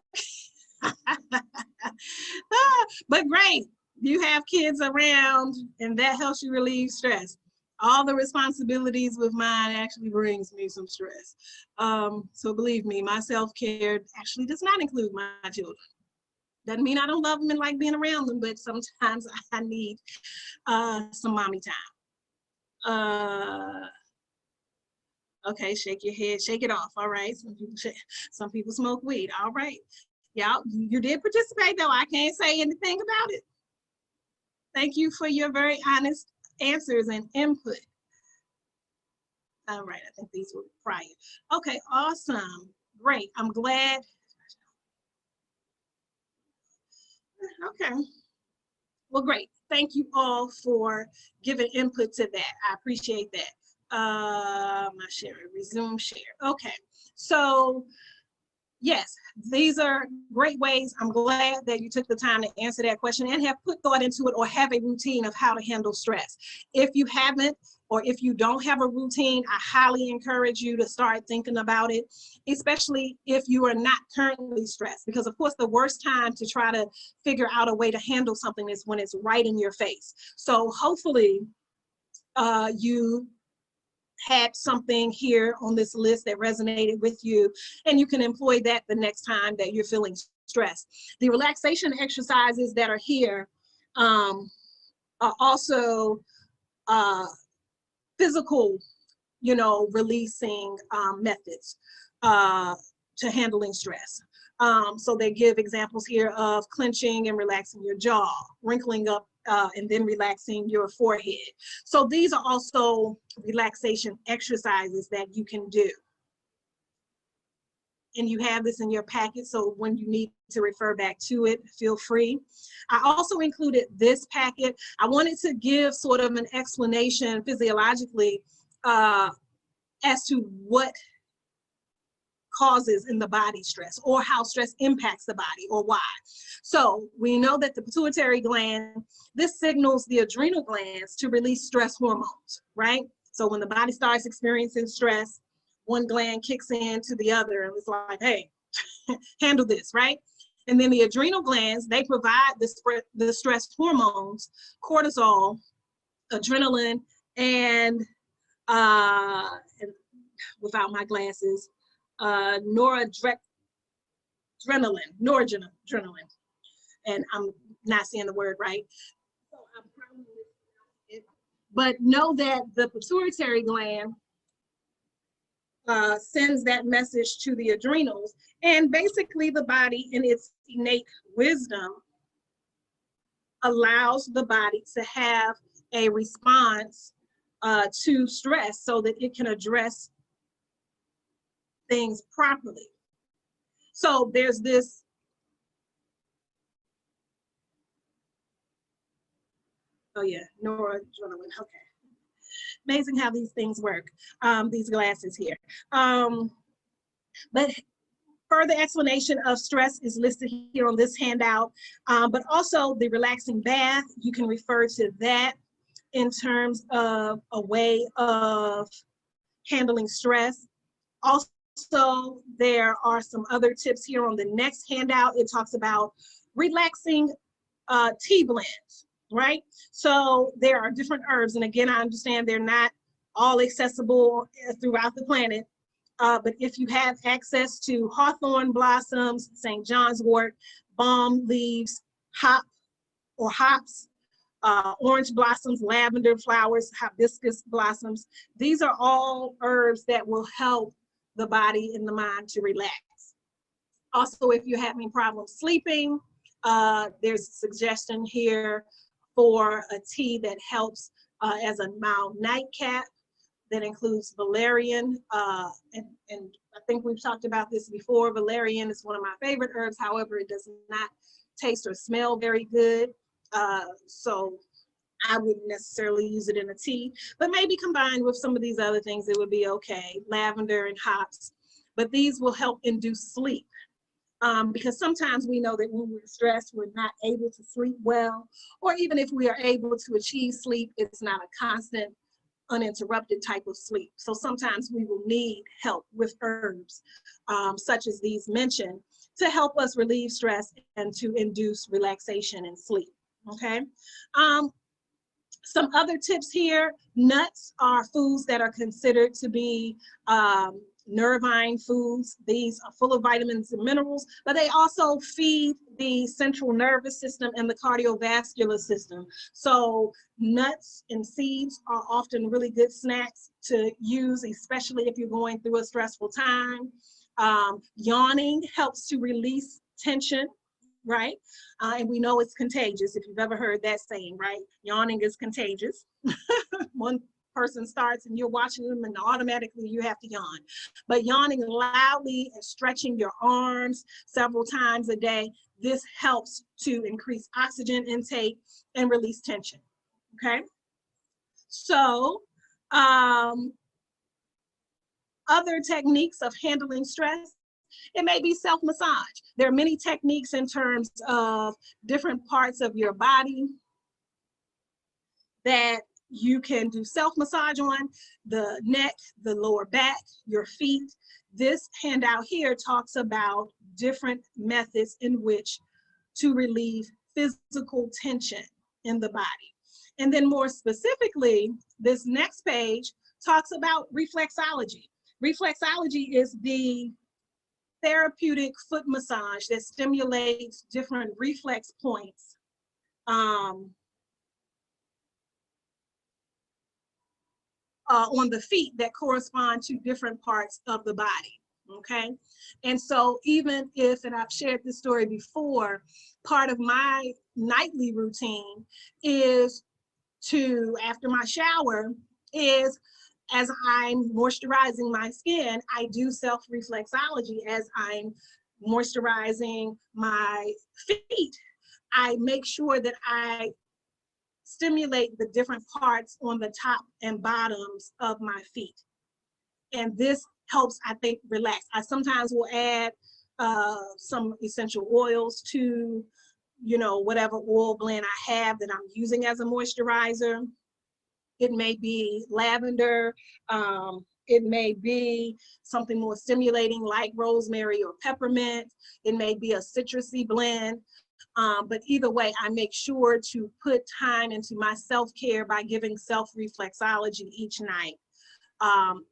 But great, you have kids around and that helps you relieve stress. All the responsibilities with mine actually brings me some stress. So believe me, my self-care actually does not include my children. Doesn't mean I don't love them and like being around them, but sometimes I need some mommy time. Okay, shake your head, shake it off. All right, some people smoke weed. All right, y'all, you did participate though. I can't say anything about it. Thank you for your very honest answers and input. All right, I think these were prior. Okay, awesome, great. I'm glad. Okay, well, great. Thank you all for giving input to that. I appreciate that. My share, resume share. Okay, so yes, these are great ways. I'm glad that you took the time to answer that question and have put thought into it or have a routine of how to handle stress. If you haven't, or if you don't have a routine, I highly encourage you to start thinking about it, especially if you are not currently stressed. Because of course, the worst time to try to figure out a way to handle something is when it's right in your face. So hopefully you had something here on this list that resonated with you, and you can employ that the next time that you're feeling stressed. The relaxation exercises that are here are also physical, releasing methods to handling stress. So they give examples here of clenching and relaxing your jaw, wrinkling up and then relaxing your forehead. So these are also relaxation exercises that you can do. And you have this in your packet, so when you need to refer back to it, feel free. I also included this packet. I wanted to give sort of an explanation physiologically as to what causes in the body stress, or how stress impacts the body, or why. So we know that the pituitary gland, this signals the adrenal glands to release stress hormones, right? So when the body starts experiencing stress, one gland kicks in to the other and it's like, hey, handle this, right? And then the adrenal glands, they provide the stress hormones, cortisol, adrenaline, and without my glasses, noradrenaline, and I'm not saying the word right. So I'm probably mispronouncing it. But know that the pituitary gland sends that message to the adrenals, and basically the body in its innate wisdom allows the body to have a response to stress so that it can address things properly. So there's this noradrenaline. Okay. Amazing how these things work, these glasses here. But further explanation of stress is listed here on this handout, but also the relaxing bath, you can refer to that in terms of a way of handling stress. Also, there are some other tips here on the next handout. It talks about relaxing tea blends, right? So there are different herbs, and again, I understand they're not all accessible throughout the planet, but if you have access to hawthorn blossoms, St. John's wort, balm leaves, hops, orange blossoms, lavender flowers, hibiscus blossoms, these are all herbs that will help the body and the mind to relax. Also, if you're having problems sleeping, there's a suggestion here for a tea that helps as a mild nightcap that includes valerian, and I think we've talked about this before. Valerian is one of my favorite herbs. However, it does not taste or smell very good. So I wouldn't necessarily use it in a tea, but maybe combined with some of these other things, it would be okay. Lavender and hops, but these will help induce sleep. Because sometimes we know that when we're stressed, we're not able to sleep well, or even if we are able to achieve sleep, it's not a constant, uninterrupted type of sleep. So sometimes we will need help with herbs, such as these mentioned, to help us relieve stress and to induce relaxation and sleep, okay? Some other tips here: nuts are foods that are considered to be nervine foods. These are full of vitamins and minerals, but they also feed the central nervous system and the cardiovascular system. So nuts and seeds are often really good snacks to use, especially if you're going through a stressful time. Yawning helps to release tension, right? And we know it's contagious, if you've ever heard that saying, right? Yawning is contagious. One person starts and you're watching them and automatically you have to yawn. But yawning loudly and stretching your arms several times a day, this helps to increase oxygen intake and release tension, okay? So, other techniques of handling stress, it may be self-massage. There are many techniques in terms of different parts of your body that you can do self-massage on: the neck, the lower back, your feet. This handout here talks about different methods in which to relieve physical tension in the body. And then more specifically, this next page talks about reflexology. Reflexology is the therapeutic foot massage that stimulates different reflex points on the feet that correspond to different parts of the body, okay? And so even if, and I've shared this story before, part of my nightly routine is to, after my shower, is as I'm moisturizing my skin, I do self-reflexology. As I'm moisturizing my feet, I make sure that I stimulate the different parts on the top and bottoms of my feet. And this helps, I think, relax. I sometimes will add some essential oils to, you know, whatever oil blend I have that I'm using as a moisturizer. It may be lavender, it may be something more stimulating like rosemary or peppermint. It may be a citrusy blend. But either way, I make sure to put time into my self-care by giving self-reflexology each night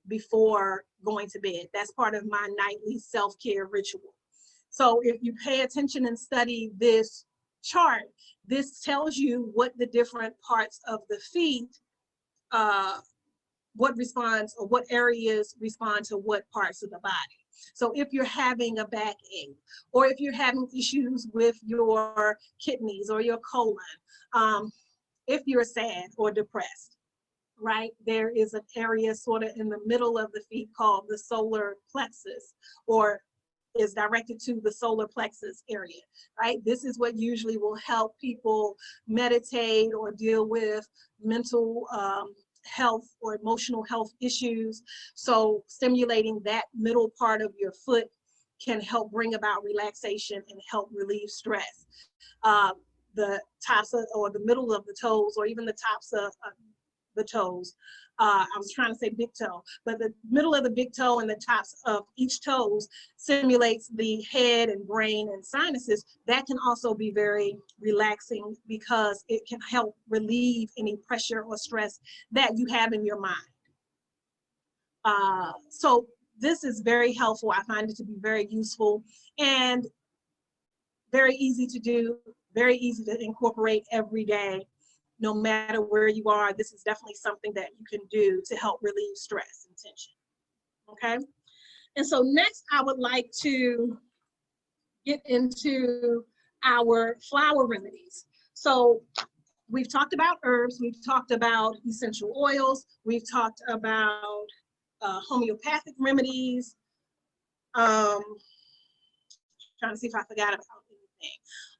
before going to bed. That's part of my nightly self-care ritual. So if you pay attention and study this chart, this tells you what the different parts of the feet, what responds or what areas respond to what parts of the body. So if you're having a backache, or if you're having issues with your kidneys or your colon, if you're sad or depressed, right? There is an area sort of in the middle of the feet called the solar plexus, or is directed to the solar plexus area, right? This is what usually will help people meditate or deal with mental health or emotional health issues. So stimulating that middle part of your foot can help bring about relaxation and help relieve stress. The tops of, or the middle of the toes, or even the tops of the toes. I was trying to say big toe, but the middle of the big toe and the tops of each toes stimulates the head and brain and sinuses. That can also be very relaxing because it can help relieve any pressure or stress that you have in your mind. So this is very helpful. I find it to be very useful and very easy to do, very easy to incorporate every day. No matter where you are, this is definitely something that you can do to help relieve stress and tension, okay? And so next, I would like to get into our flower remedies. So we've talked about herbs, we've talked about essential oils, we've talked about homeopathic remedies. Trying to see if I forgot about anything.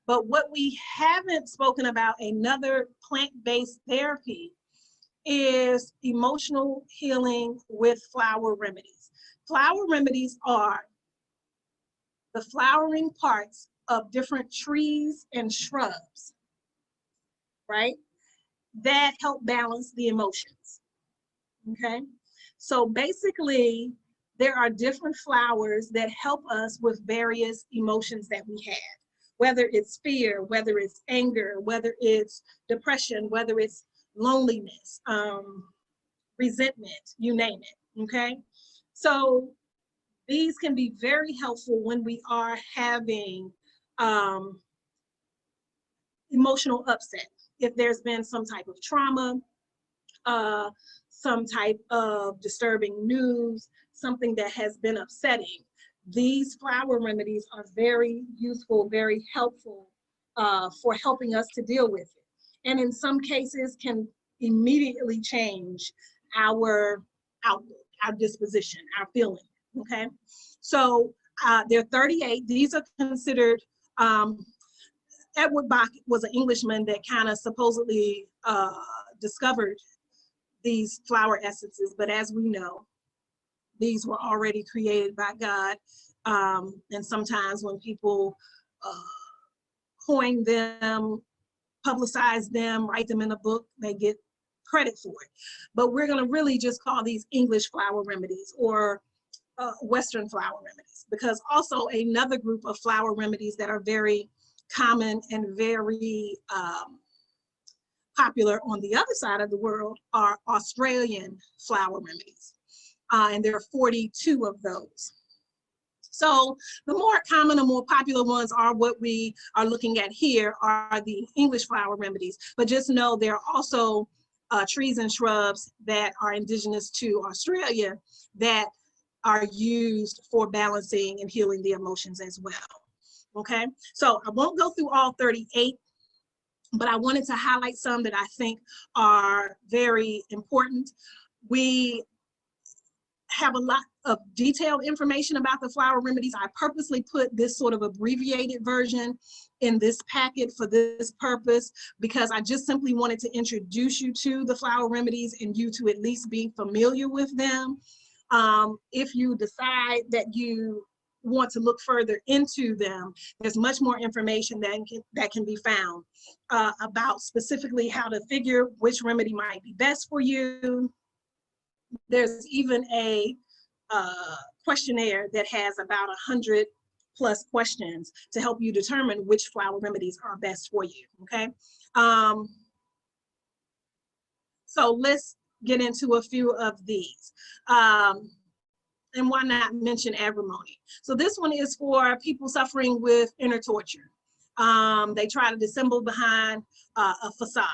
But what we haven't spoken about, another plant-based therapy, is emotional healing with flower remedies. Flower remedies are the flowering parts of different trees and shrubs, right? That help balance the emotions, okay? So basically, there are different flowers that help us with various emotions that we have, whether it's fear, whether it's anger, whether it's depression, whether it's loneliness, resentment, you name it, okay? So these can be very helpful when we are having emotional upset. If there's been some type of trauma, some type of disturbing news, something that has been upsetting, these flower remedies are very useful, very helpful for helping us to deal with it. And in some cases can immediately change our outlook, our disposition, our feeling, okay? So there are 38, these are considered, Edward Bach was an Englishman that kind of supposedly discovered these flower essences, but as we know, these were already created by God. And sometimes when people coin them, publicize them, write them in a book, they get credit for it. But we're gonna really just call these English flower remedies or Western flower remedies, because also another group of flower remedies that are very common and very popular on the other side of the world are Australian flower remedies. And there are 42 of those. So the more common and more popular ones are what we are looking at here are the English flower remedies. But just know there are also trees and shrubs that are indigenous to Australia that are used for balancing and healing the emotions as well. Okay, so I won't go through all 38, but I wanted to highlight some that I think are very important. We have a lot of detailed information about the flower remedies. I purposely put this sort of abbreviated version in this packet for this purpose, because I just simply wanted to introduce you to the flower remedies and you to at least be familiar with them. If you decide that you want to look further into them, there's much more information that can be found about specifically how to figure which remedy might be best for you. There's even a questionnaire that has about 100+ questions to help you determine which flower remedies are best for you, okay? So let's get into a few of these. And why not mention agrimony? So this one is for people suffering with inner torture. They try to dissemble behind a facade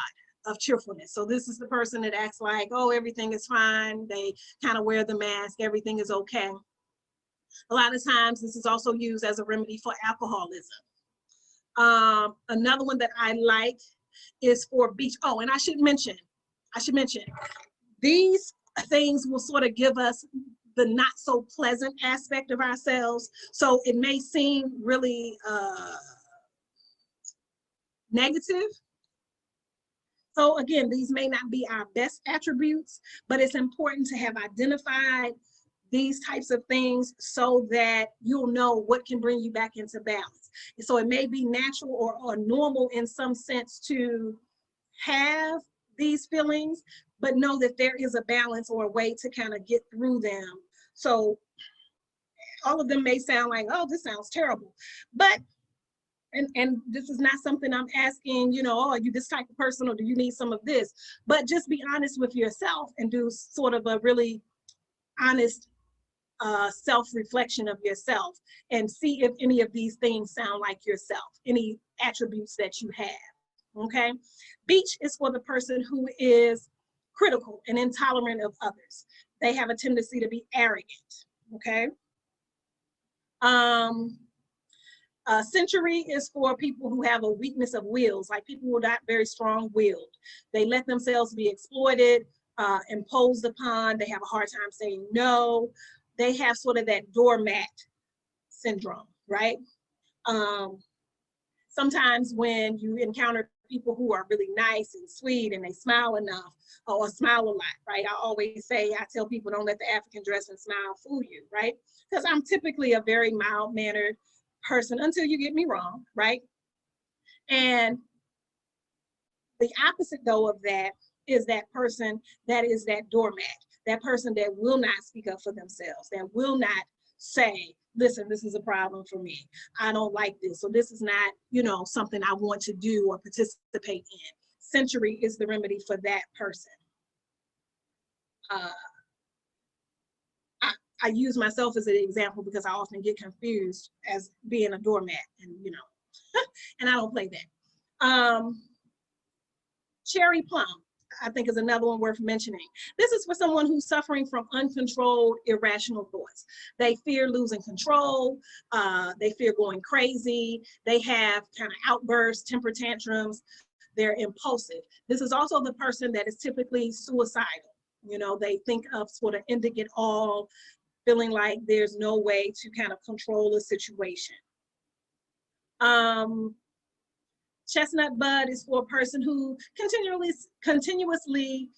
of cheerfulness. So this is the person that acts like, oh, everything is fine. They kind of wear the mask, everything is okay. A lot of times this is also used as a remedy for alcoholism. Another one that I like is for beach. Oh, and I should mention, these things will sort of give us the not so pleasant aspect of ourselves. So it may seem really negative. So again, these may not be our best attributes, but it's important to have identified these types of things so that you'll know what can bring you back into balance. So it may be natural or normal in some sense to have these feelings, but know that there is a balance or a way to kind of get through them. So all of them may sound like, oh, this sounds terrible, but and this is not something I'm asking, you know, oh, are you this type of person or do you need some of this? But just be honest with yourself and do sort of a really honest self-reflection of yourself and see if any of these things sound like yourself, any attributes that you have, okay? Beach is for the person who is critical and intolerant of others. They have a tendency to be arrogant, okay? Century is for people who have a weakness of wills, like people who are not very strong-willed. They let themselves be exploited, imposed upon. They have a hard time saying no. They have sort of that doormat syndrome, right? Sometimes when you encounter people who are really nice and sweet and they smile enough or smile a lot, right? I always say, I tell people, don't let the African dress and smile fool you, right? Because I'm typically a very mild-mannered person until you get me wrong, right? And the opposite though of that is that person that is that doormat, that person that will not speak up for themselves, that will not say, listen, this is a problem for me. I don't like this. So this is not, you know, something I want to do or participate in. Century is the remedy for that person. I use myself as an example because I often get confused as being a doormat, and you know, and I don't play that. Cherry plum, I think, is another one worth mentioning. This is for someone who's suffering from uncontrolled, irrational thoughts. They fear losing control. They fear going crazy. They have kind of outbursts, temper tantrums. They're impulsive. This is also the person that is typically suicidal. You know, they think of sort of ending it all, feeling like there's no way to kind of control a situation. Chestnut bud is for a person who continuously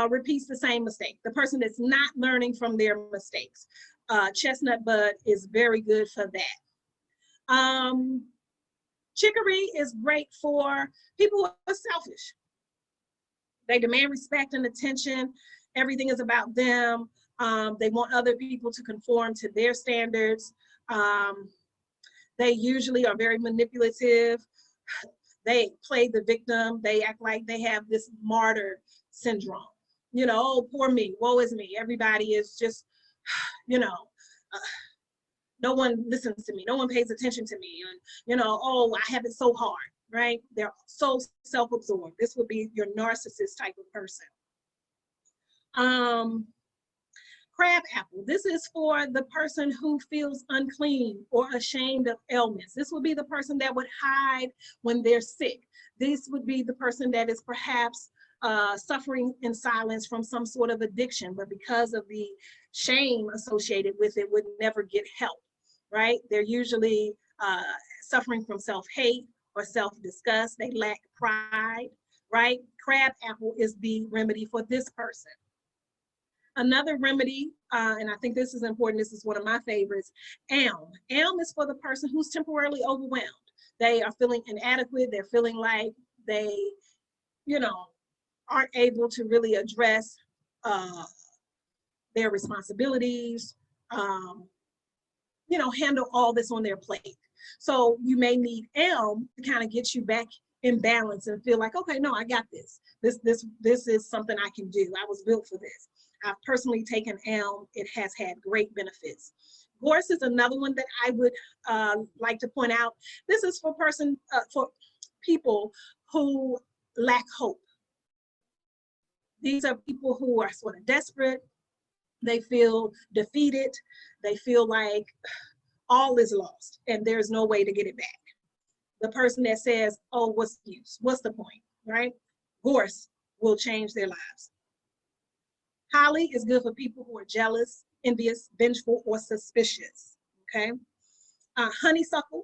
repeats the same mistake, the person that's not learning from their mistakes. Chestnut bud is very good for that. Chicory is great for people who are selfish. They demand respect and attention. Everything is about them. They want other people to conform to their standards. They usually are very manipulative. They play the victim. They act like they have this martyr syndrome. You know, oh, poor me, woe is me. Everybody is just, you know, no one listens to me. No one pays attention to me. And, you know, oh, I have it so hard, right? They're so self-absorbed. This would be your narcissist type of person. Crab apple. This is for the person who feels unclean or ashamed of ailments. This would be the person that would hide when they're sick. This would be the person that is perhaps suffering in silence from some sort of addiction, but because of the shame associated with it would never get help, right? They're usually suffering from self-hate or self-disgust. They lack pride, right? Crab apple is the remedy for this person. Another remedy, and I think this is important, this is one of my favorites, elm. Elm is for the person who's temporarily overwhelmed. They are feeling inadequate. They're feeling like they, you know, aren't able to really address their responsibilities, you know, handle all this on their plate. So you may need elm to kind of get you back in balance and feel like, okay, no, I got this. This is something I can do. I was built for this. I've personally taken elm. It has had great benefits. Gorse is another one that I would like to point out. This is for people who lack hope. These are people who are sort of desperate. They feel defeated. They feel like all is lost and there's no way to get it back. The person that says, oh, what's the use? What's the point, right? Gorse will change their lives. Holly is good for people who are jealous, envious, vengeful, or suspicious, okay? Honeysuckle.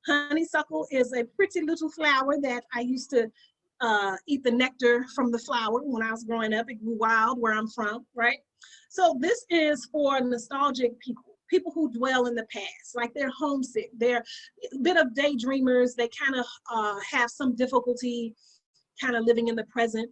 Honeysuckle is a pretty little flower that I used to eat the nectar from the flower when I was growing up. It grew wild where I'm from, right? So this is for nostalgic people who dwell in the past, like they're homesick, they're a bit of daydreamers, they kind of have some difficulty kind of living in the present.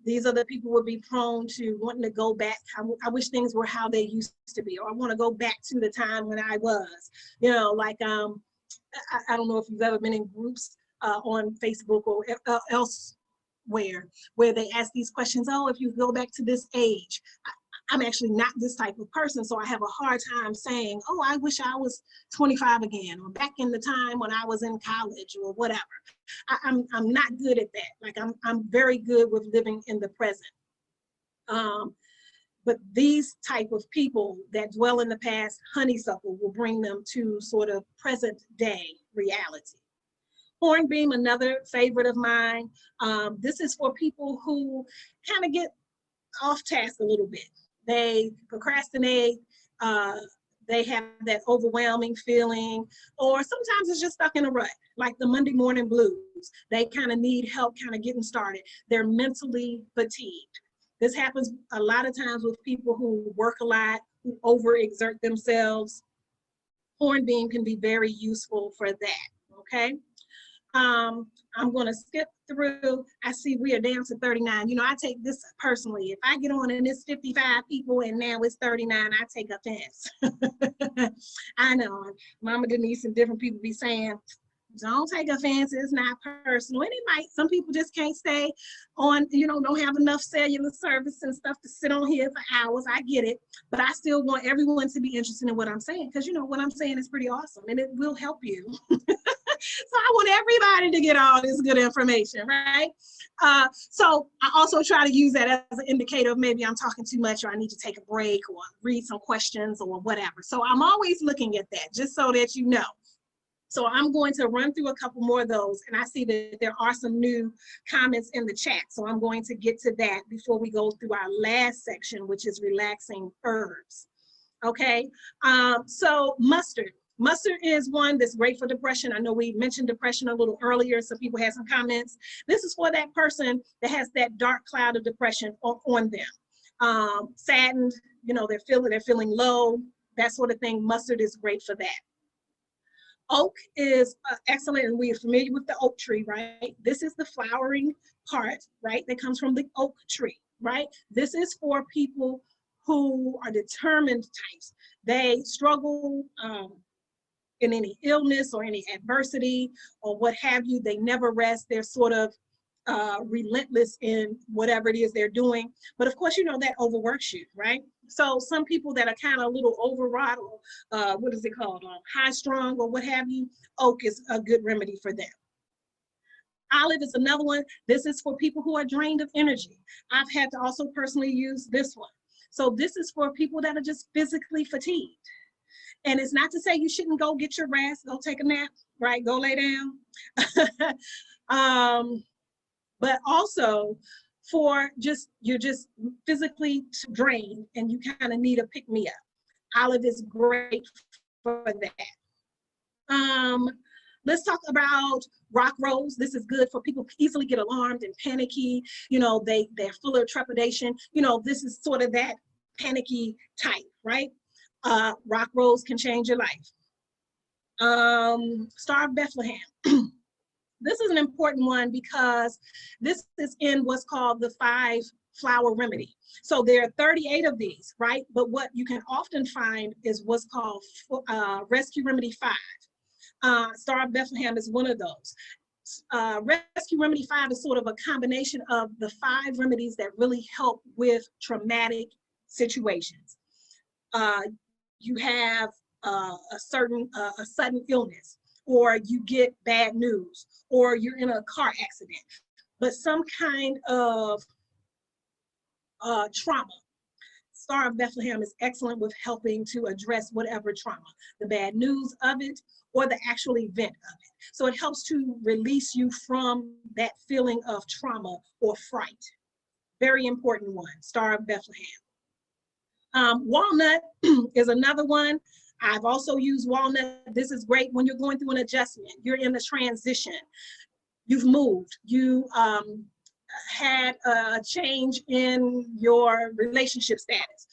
These other people would be prone to wanting to go back. I wish things were how they used to be, or I want to go back to the time when I was, you know, like, I don't know if you've ever been in groups on Facebook or elsewhere where they ask these questions. Oh, if you go back to this age, I'm actually not this type of person. So I have a hard time saying, oh, I wish I was 25 again, or back in the time when I was in college or whatever. I'm not good at that. Like I'm very good with living in the present. But these type of people that dwell in the past, honeysuckle will bring them to sort of present day reality. Hornbeam, another favorite of mine. This is for people who kind of get off task a little bit. They procrastinate, they have that overwhelming feeling, or sometimes it's just stuck in a rut, like the Monday morning blues. They kind of need help kind of getting started. They're mentally fatigued. This happens a lot of times with people who work a lot, who overexert themselves. Hornbeam can be very useful for that, okay? I'm going to skip through. I see we are down to 39. You know, I take this personally. If I get on and it's 55 people and now it's 39, I take offense. I know Mama Denise and different people be saying, don't take offense, it's not personal. And it might, some people just can't stay on, you know, don't have enough cellular service and stuff to sit on here for hours. I get it, but I still want everyone to be interested in what I'm saying, because you know what I'm saying is pretty awesome and it will help you. So I want everybody to get all this good information, right? So I also try to use that as an indicator of maybe I'm talking too much or I need to take a break or read some questions or whatever. So I'm always looking at that just so that you know. So I'm going to run through a couple more of those, and I see that there are some new comments in the chat. So I'm going to get to that before we go through our last section, which is relaxing herbs. Okay, so mustard. Mustard is one that's great for depression. I know we mentioned depression a little earlier, so people had some comments. This is for that person that has that dark cloud of depression on them. Saddened, you know, they're feeling low, that sort of thing. Mustard is great for that. Oak is excellent, and we are familiar with the oak tree, right? This is the flowering part, right, that comes from the oak tree, right? This is for people who are determined types. They struggle in any illness or any adversity or what have you. They never rest. They're sort of relentless in whatever it is they're doing. But of course, you know, that overworks you, right? So some people that are kind of a little overwrought or what is it called, high strung or what have you, oak is a good remedy for them. Olive is another one. This is for people who are drained of energy. I've had to also personally use this one. So this is for people that are just physically fatigued. And it's not to say you shouldn't go get your rest, go take a nap, right? Go lay down. But also for you're just physically drained and you kind of need a pick-me-up. Olive is great for that. Let's talk about rock rose. This is good for people who easily get alarmed and panicky. You know, they're full of trepidation. You know, this is sort of that panicky type, right? Rock rose can change your life. Star of Bethlehem. This is an important one because this is in what's called the 5-flower remedy. So there are 38 of these, right? But what you can often find is what's called Rescue Remedy 5. Star of Bethlehem is one of those. Rescue Remedy 5 is sort of a combination of the 5 remedies that really help with traumatic situations. You have a sudden illness, or you get bad news, or you're in a car accident, but some kind of trauma. Star of Bethlehem is excellent with helping to address whatever trauma, the bad news of it, or the actual event of it. So it helps to release you from that feeling of trauma or fright. Very important one, Star of Bethlehem. Walnut is another one. I've also used walnut. This is great when you're going through an adjustment. You're in a transition. You've moved. You had a change in your relationship status.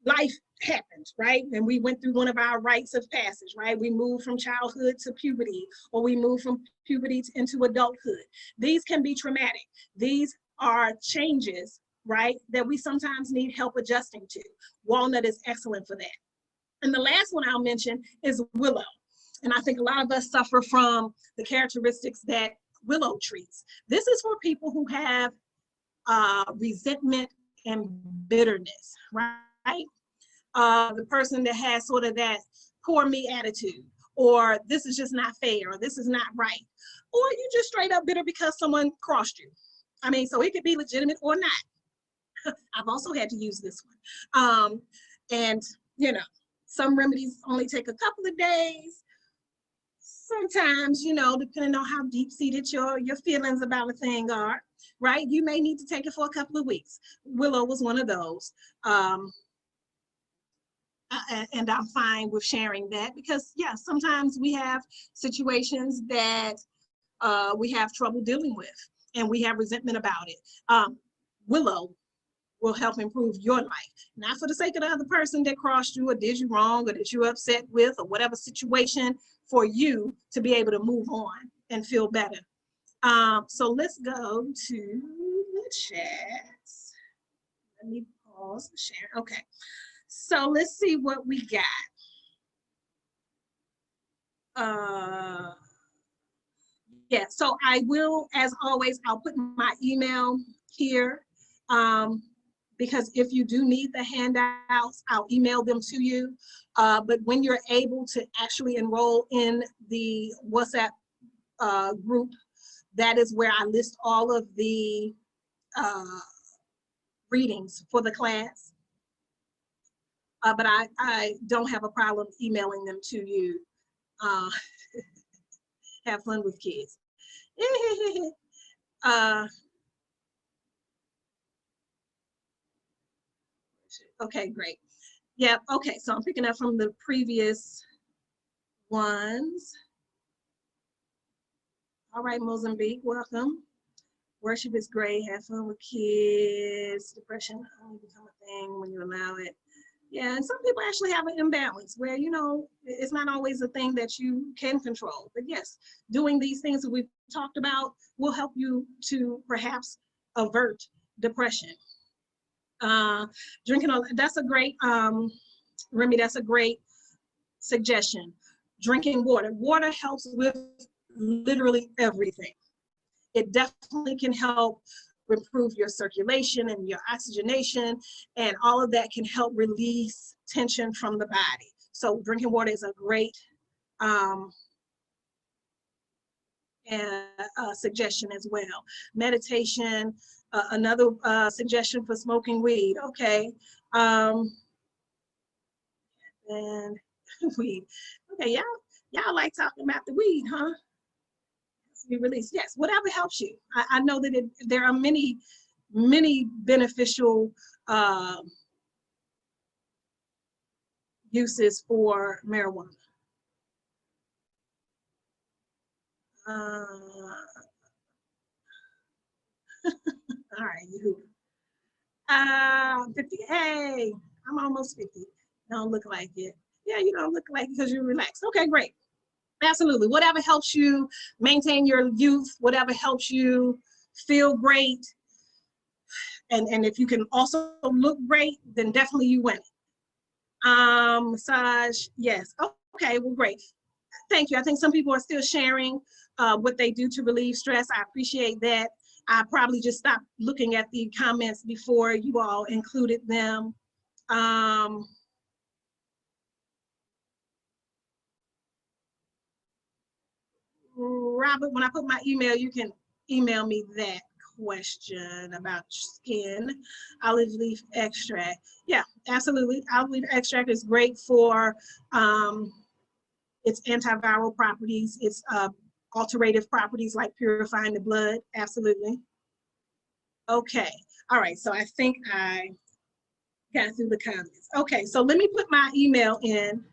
Life happened, right? And we went through one of our rites of passage, right? We moved from childhood to puberty, or we moved from puberty into adulthood. These can be traumatic. These are changes, right, that we sometimes need help adjusting to. Walnut is excellent for that. And the last one I'll mention is willow. And I think a lot of us suffer from the characteristics that willow treats. This is for people who have resentment and bitterness, right? The person that has sort of that poor me attitude, or this is just not fair, or this is not right. Or you just straight up bitter because someone crossed you. I mean, so it could be legitimate or not. I've also had to use this one. And, you know, some remedies only take a couple of days. Sometimes, you know, depending on how deep-seated your feelings about a thing are, right? You may need to take it for a couple of weeks. Willow was one of those. And I'm fine with sharing that because, yeah, sometimes we have situations that we have trouble dealing with and we have resentment about it. Willow will help improve your life, not for the sake of the other person that crossed you or did you wrong or that you're upset with or whatever situation, for you to be able to move on and feel better. So let's go to the chats. Let me pause and share. Okay, so let's see what we got. Yeah, so I will, as always, I'll put my email here. Because if you do need the handouts, I'll email them to you. But when you're able to actually enroll in the WhatsApp group, that is where I list all of the readings for the class. But I don't have a problem emailing them to you. Have fun with kids. Okay, great. Yeah, okay, so I'm picking up from the previous ones. All right, Mozambique, welcome. Worship is great, have fun with kids. Depression only become a thing when you allow it. Yeah, and some people actually have an imbalance where, you know, it's not always a thing that you can control. But yes, doing these things that we've talked about will help you to perhaps avert depression. Drinking, that's a great, Remy, that's a great suggestion. Drinking water. Water helps with literally everything. It definitely can help improve your circulation and your oxygenation, and all of that can help release tension from the body. So drinking water is a great suggestion as well. Meditation, another suggestion for smoking weed. Okay. And weed. Okay, y'all like talking about the weed, huh? Be released. Yes, whatever helps you. I know that there are many beneficial uses for marijuana. All right, you. 50. Hey, I'm almost 50. Don't look like it. Yeah, you don't look like it because you're relaxed. Okay, great. Absolutely. Whatever helps you maintain your youth, whatever helps you feel great. And if you can also look great, then definitely you win. Massage, yes. Okay, well, great. Thank you. I think some people are still sharing what they do to relieve stress. I appreciate that. I probably just stopped looking at the comments before you all included them. Robert, when I put my email, you can email me that question about skin. Olive leaf extract. Yeah, absolutely. Olive leaf extract is great for its antiviral properties, its alterative properties like purifying the blood. Absolutely. Okay. All right. So I think I got through the comments. Okay. So let me put my email in,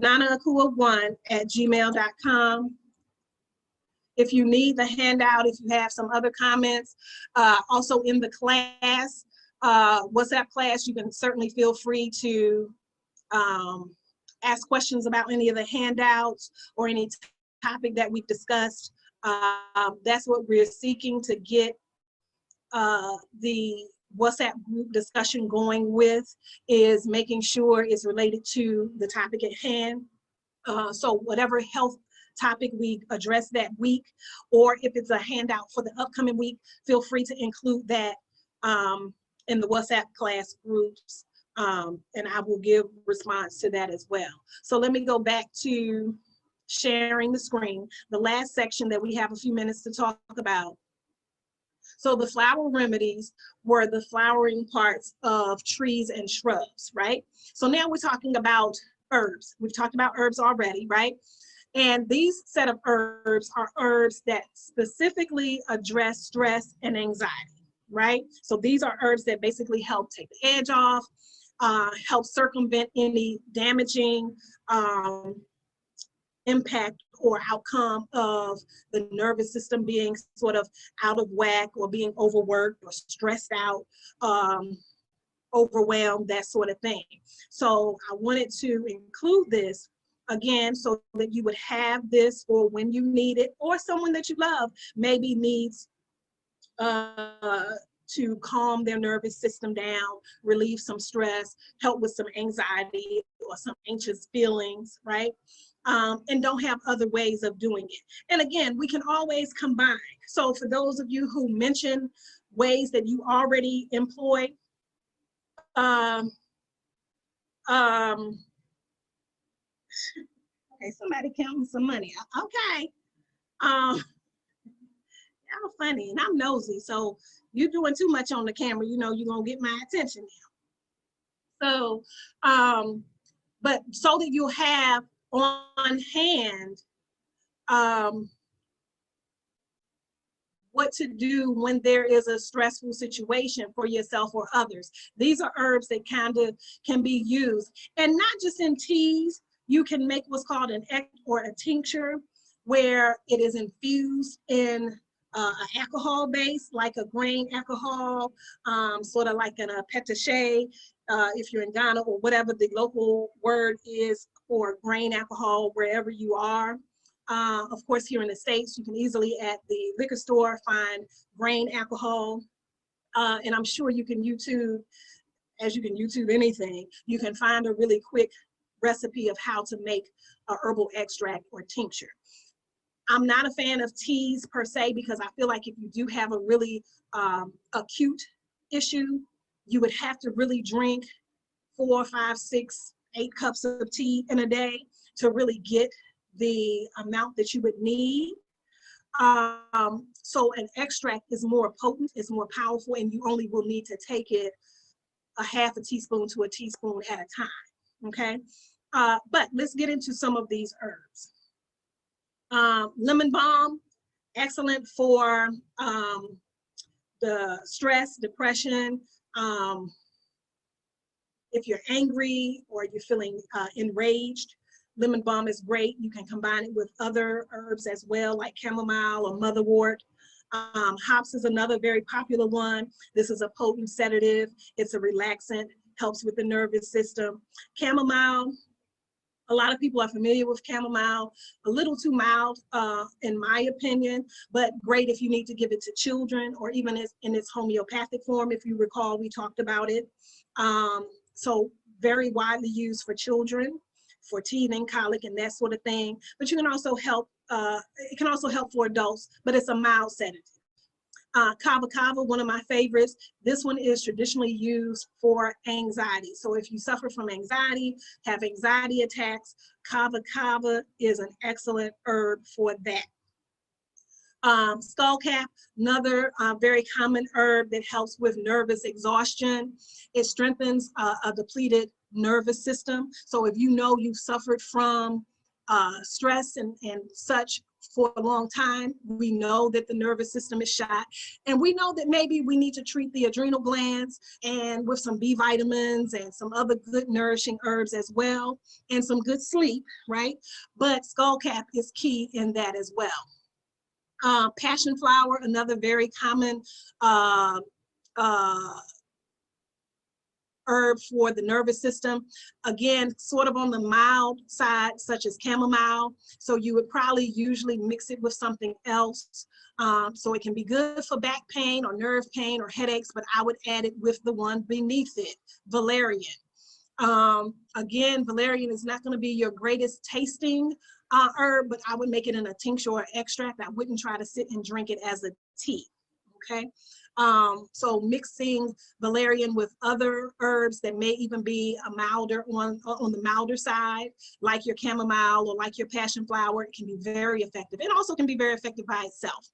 nanaakua1@gmail.com. If you need the handout, if you have some other comments, also in the class, WhatsApp class, you can certainly feel free to ask questions about any of the handouts or any topic that we've discussed. That's what we're seeking to get the WhatsApp group discussion going with, is making sure it's related to the topic at hand. So whatever health topic we address that week, or if it's a handout for the upcoming week, feel free to include that in the WhatsApp class groups, and I will give response to that as well. So let me go back to sharing the screen. The last section that we have a few minutes to talk about So the flower remedies were the flowering parts of trees and shrubs, right? So now we're talking about herbs. We've talked about herbs already, right? And these set of herbs are herbs that specifically address stress and anxiety, right? So these are herbs that basically help take the edge off, help circumvent any damaging impact or outcome of the nervous system being sort of out of whack or being overworked or stressed out, overwhelmed, that sort of thing. So I wanted to include this again so that you would have this for when you need it, or someone that you love maybe needs to calm their nervous system down, relieve some stress, help with some anxiety or some anxious feelings, right? And don't have other ways of doing it. And again, we can always combine. So for those of you who mention ways that you already employ, okay, somebody counting some money. Okay. Y'all funny, and I'm nosy, so you're doing too much on the camera, you know you're gonna get my attention now. So, but so that you'll have on hand what to do when there is a stressful situation for yourself or others. These are herbs that kind of can be used, and not just in teas. You can make what's called an or a tincture, where it is infused in an alcohol base, like a grain alcohol, sort of like a petache, if you're in Ghana, or whatever the local word is for grain alcohol, wherever you are. Of course, here in the States, you can easily at the liquor store find grain alcohol. And I'm sure you can YouTube, as you can YouTube anything, you can find a really quick recipe of how to make a herbal extract or tincture. I'm not a fan of teas per se, because I feel like if you do have a really acute issue, you would have to really drink 4, 5, 6, 8 cups of tea in a day to really get the amount that you would need. So an extract is more potent, it's more powerful, and you only will need to take it a half a teaspoon to a teaspoon at a time, okay? But let's get into some of these herbs. Lemon balm, excellent for the stress, depression. If you're angry or you're feeling enraged, lemon balm is great. You can combine it with other herbs as well, like chamomile or motherwort. Hops is another very popular one. This is a potent sedative. It's a relaxant, helps with the nervous system. Chamomile, a lot of people are familiar with chamomile, a little too mild in my opinion, but great if you need to give it to children, or even in its homeopathic form. If you recall, we talked about it. So very widely used for children, for teething, colic, and that sort of thing. But you can also help, it can also help for adults, but it's a mild sedative. Kava kava, one of my favorites. This one is traditionally used for anxiety. So if you suffer from anxiety, have anxiety attacks, kava kava is an excellent herb for that. Skullcap, another very common herb that helps with nervous exhaustion. It strengthens a depleted nervous system. So if you know you've suffered from stress and such for a long time, we know that the nervous system is shot, and we know that maybe we need to treat the adrenal glands and with some B vitamins and some other good nourishing herbs as well, and some good sleep, right? But skullcap is key in that as well. Passion flower, another very common herb for the nervous system. Again, sort of on the mild side, such as chamomile. So you would probably usually mix it with something else. So it can be good for back pain or nerve pain or headaches, but I would add it with the one beneath it, valerian. Again, valerian is not going to be your greatest tasting herb, but I would make it in a tincture or extract. I wouldn't try to sit and drink it as a tea, okay? So mixing valerian with other herbs that may even be a milder on the milder side, like your chamomile or like your passion flower, it can be very effective. It also can be very effective by itself.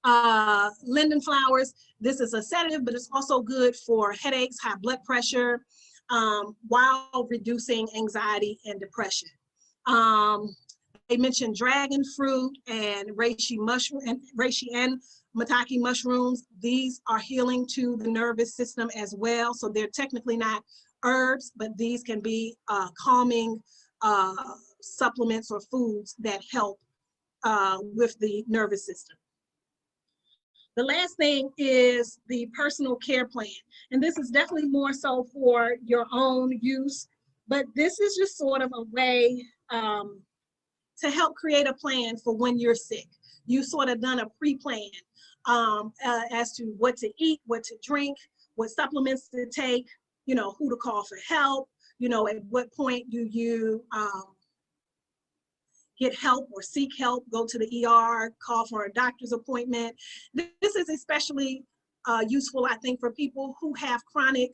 Linden flowers, this is a sedative, but it's also good for headaches, high blood pressure, while reducing anxiety and depression. They mentioned dragon fruit and reishi mushroom and reishi and maitake mushrooms. These are healing to the nervous system as well. So they're technically not herbs, but these can be calming supplements or foods that help with the nervous system. The last thing is the personal care plan. And this is definitely more so for your own use, but this is just sort of a way to help create a plan for when you're sick. You sort of done a pre-plan as to what to eat, what to drink, what supplements to take, you know, who to call for help, you know, at what point do you get help or seek help, go to the ER, call for a doctor's appointment. This is especially useful, I think, for people who have chronic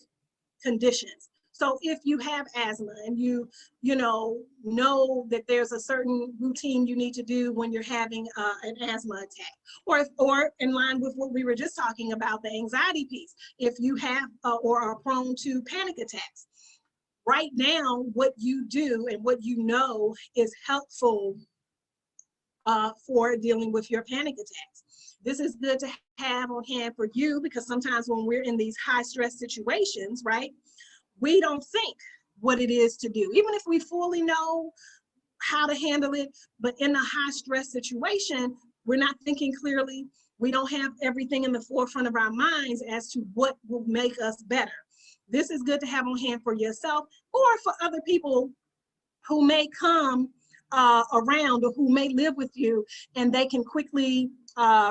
conditions. So if you have asthma and you know that there's a certain routine you need to do when you're having an asthma attack, or in line with what we were just talking about, the anxiety piece, if you have or are prone to panic attacks, write down what you do and what you know is helpful for dealing with your panic attacks. This is good to have on hand for you, because sometimes when we're in these high stress situations, right, we don't think what it is to do, even if we fully know how to handle it. But in a high stress situation, we're not thinking clearly. We don't have everything in the forefront of our minds as to what will make us better. This is good to have on hand for yourself or for other people who may come around or who may live with you, and they can quickly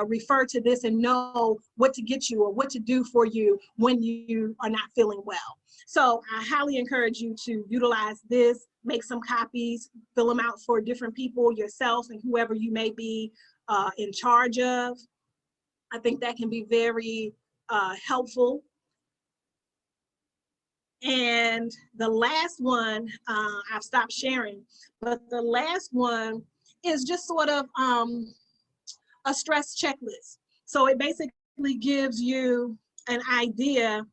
refer to this and know what to get you or what to do for you when you are not feeling well. So I highly encourage you to utilize this, make some copies, fill them out for different people, yourself and whoever you may be in charge of. I think that can be very helpful. And the last one, I've stopped sharing, but the last one is just sort of a stress checklist. So it basically gives you an idea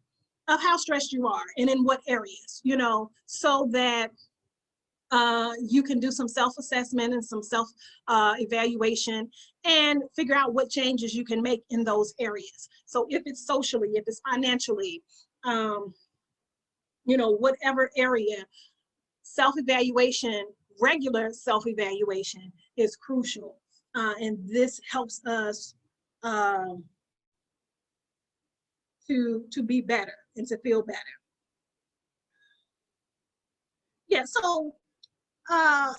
of how stressed you are and in what areas, you know, so that you can do some self-assessment and some self-evaluation and figure out what changes you can make in those areas. So if it's socially, if it's financially, you know, whatever area, self-evaluation, regular self-evaluation is crucial. And this helps us to be better and to feel better. Yeah, so I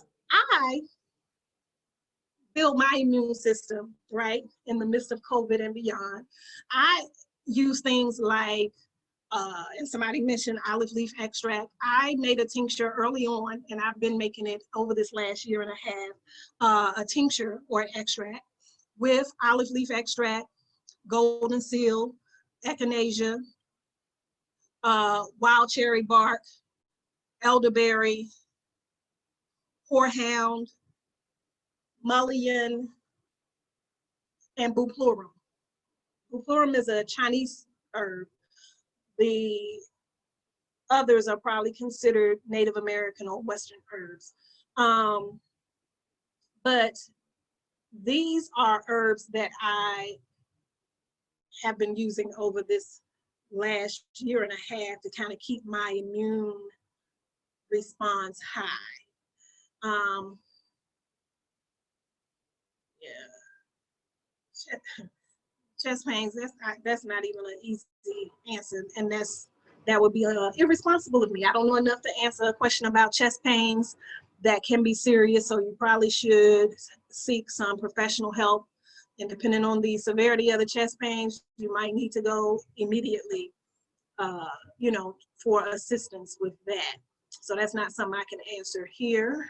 build my immune system, right, in the midst of COVID and beyond. I use things like, and somebody mentioned olive leaf extract. I made a tincture early on, and I've been making it over this last year and a half, a tincture or extract with olive leaf extract, golden seal, echinacea, wild cherry bark, elderberry, horehound, mullein, and bupleurum. Bupleurum is a Chinese herb. The others are probably considered Native American or Western herbs. But these are herbs that I have been using over this last year and a half to kind of keep my immune response high. Yeah, chest pains, that's not even an easy answer, and that would be irresponsible of me. I don't know enough to answer a question about chest pains that can be serious, so you probably should seek some professional help. And depending on the severity of the chest pains, you might need to go immediately, you know, for assistance with that. So that's not something I can answer here.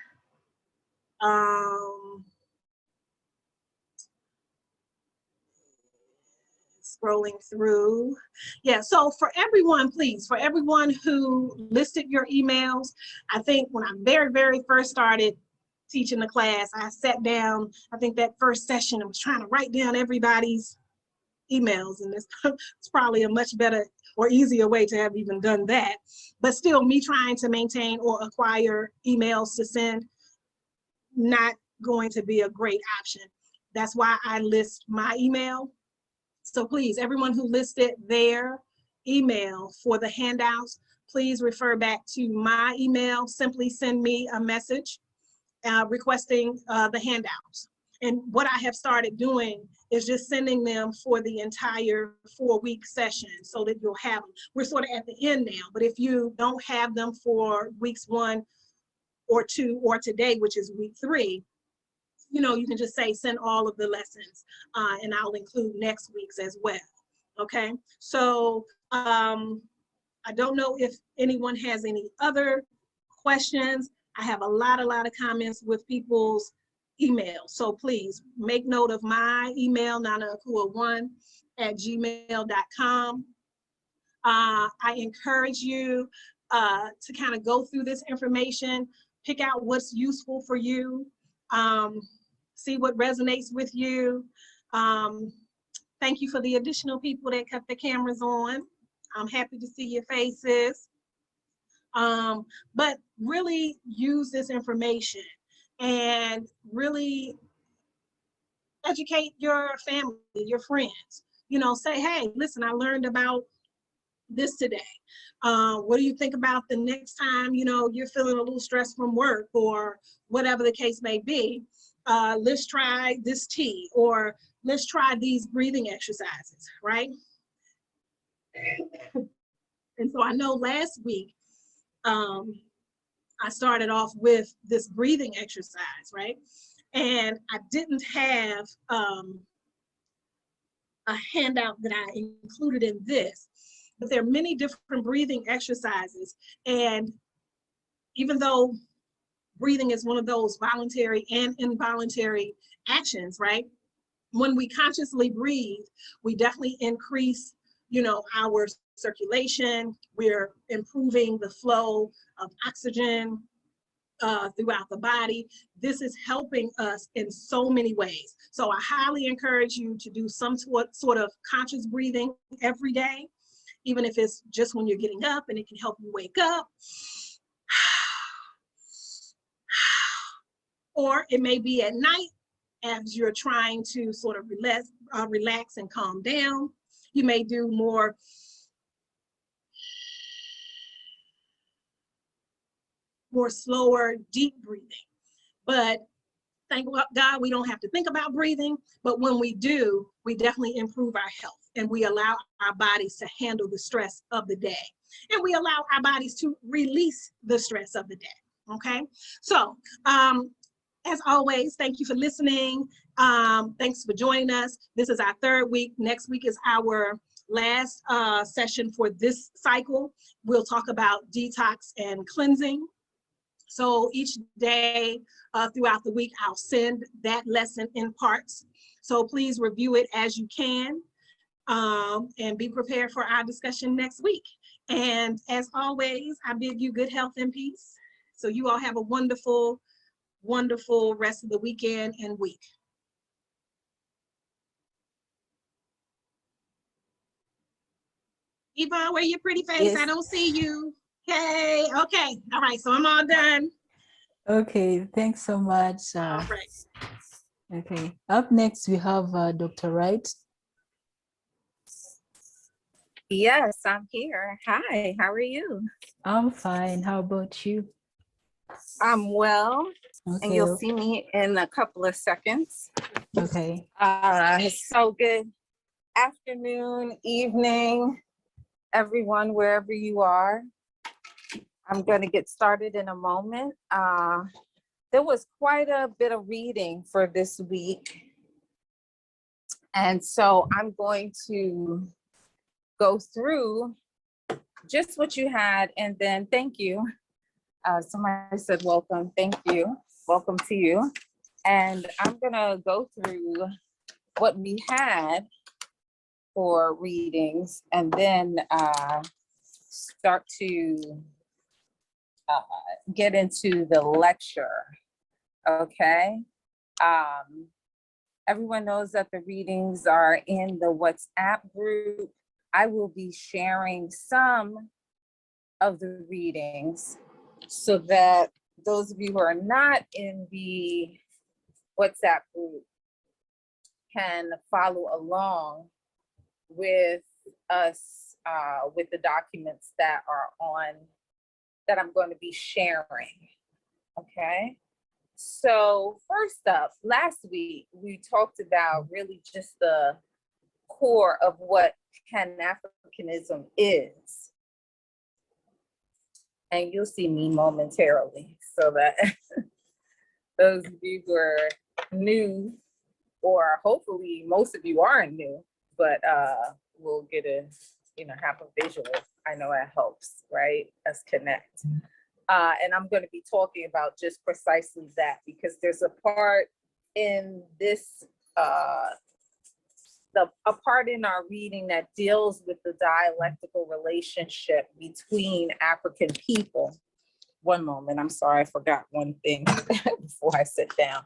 Scrolling through. Yeah, so for everyone, please, for everyone who listed your emails, I think when I very first started teaching the class, I sat down, I think that first session, I was trying to write down everybody's emails, and it's probably a much better or easier way to have even done that. But still, me trying to maintain or acquire emails to send, not going to be a great option. That's why I list my email. So please, everyone who listed their email for the handouts, please refer back to my email. Simply send me a message requesting the handouts. And what I have started doing is just sending them for the entire 4-week session so that you'll have them. We're sort of at the end now, but if you don't have them for weeks 1 or 2 or today, which is week 3, you know, you can just say send all of the lessons and I'll include next week's as well. Okay, so I don't know if anyone has any other questions. I have a lot of comments with people's emails. So please make note of my email, nanaakua1@gmail.com. I encourage you to kind of go through this information, pick out what's useful for you, see what resonates with you. Thank you for the additional people that kept the cameras on. I'm happy to see your faces. But really use this information and really educate your family, your friends. You know, say, hey, listen, I learned about this today. What do you think about the next time, you know, you're feeling a little stressed from work or whatever the case may be? Let's try this tea, or let's try these breathing exercises, right? And so I know last week, I started off with this breathing exercise, right? And I didn't have a handout that I included in this, but there are many different breathing exercises. And even though breathing is one of those voluntary and involuntary actions, right? When we consciously breathe, we definitely increase, you know, our circulation. We're improving the flow of oxygen throughout the body. This is helping us in so many ways. So I highly encourage you to do some sort of conscious breathing every day, even if it's just when you're getting up, and it can help you wake up. Or it may be at night as you're trying to sort of relax and calm down. You may do more slower, deep breathing. But thank God we don't have to think about breathing, but when we do, we definitely improve our health, and we allow our bodies to handle the stress of the day. And we allow our bodies to release the stress of the day, okay? So, as always, thank you for listening. Thanks for joining us. This is our 3rd week. Next week is our last session for this cycle. We'll talk about detox and cleansing. So each day throughout the week, I'll send that lesson in parts. So please review it as you can and be prepared for our discussion next week. And as always, I bid you good health and peace. So you all have a wonderful, wonderful rest of the weekend and week. Yvonne, where your pretty face? Yes. I don't see you. Hey, okay. All right, so I'm all done. Okay, thanks so much. All right. Okay, up next we have Dr. Wright. Yes, I'm here. Hi, how are you? I'm fine. How about you? I'm well, and Okay. you'll see me in a couple of seconds. Okay. So good afternoon, evening, everyone, wherever you are. I'm going to get started in a moment. There was quite a bit of reading for this week, and so I'm going to go through just what you had, and then thank you. Somebody said welcome, thank you, welcome to you. And I'm gonna go through what we had for readings, and then start to get into the lecture, okay? Everyone knows that the readings are in the WhatsApp group. I will be sharing some of the readings so that those of you who are not in the WhatsApp group can follow along with us with the documents that are on, that I'm going to be sharing, okay? So first up, last week, we talked about really just the core of what Pan-Africanism is. And you'll see me momentarily, so that those of you who are new, or hopefully most of you aren't new, but we'll get a, have a visual. I know that helps, right? Us connect. And I'm going to be talking about just precisely that, because there's a part in this, a part in our reading that deals with the dialectical relationship between African people. One moment, I'm sorry, I forgot one thing before I sit down.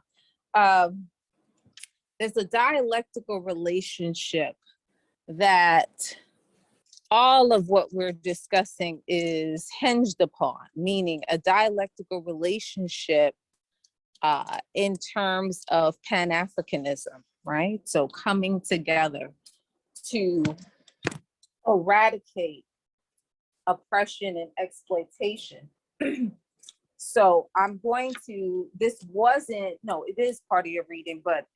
There's a dialectical relationship that all of what we're discussing is hinged upon, meaning a dialectical relationship in terms of Pan-Africanism, right? So coming together to eradicate oppression and exploitation. So I'm going to, this wasn't, no, it is part of your reading, but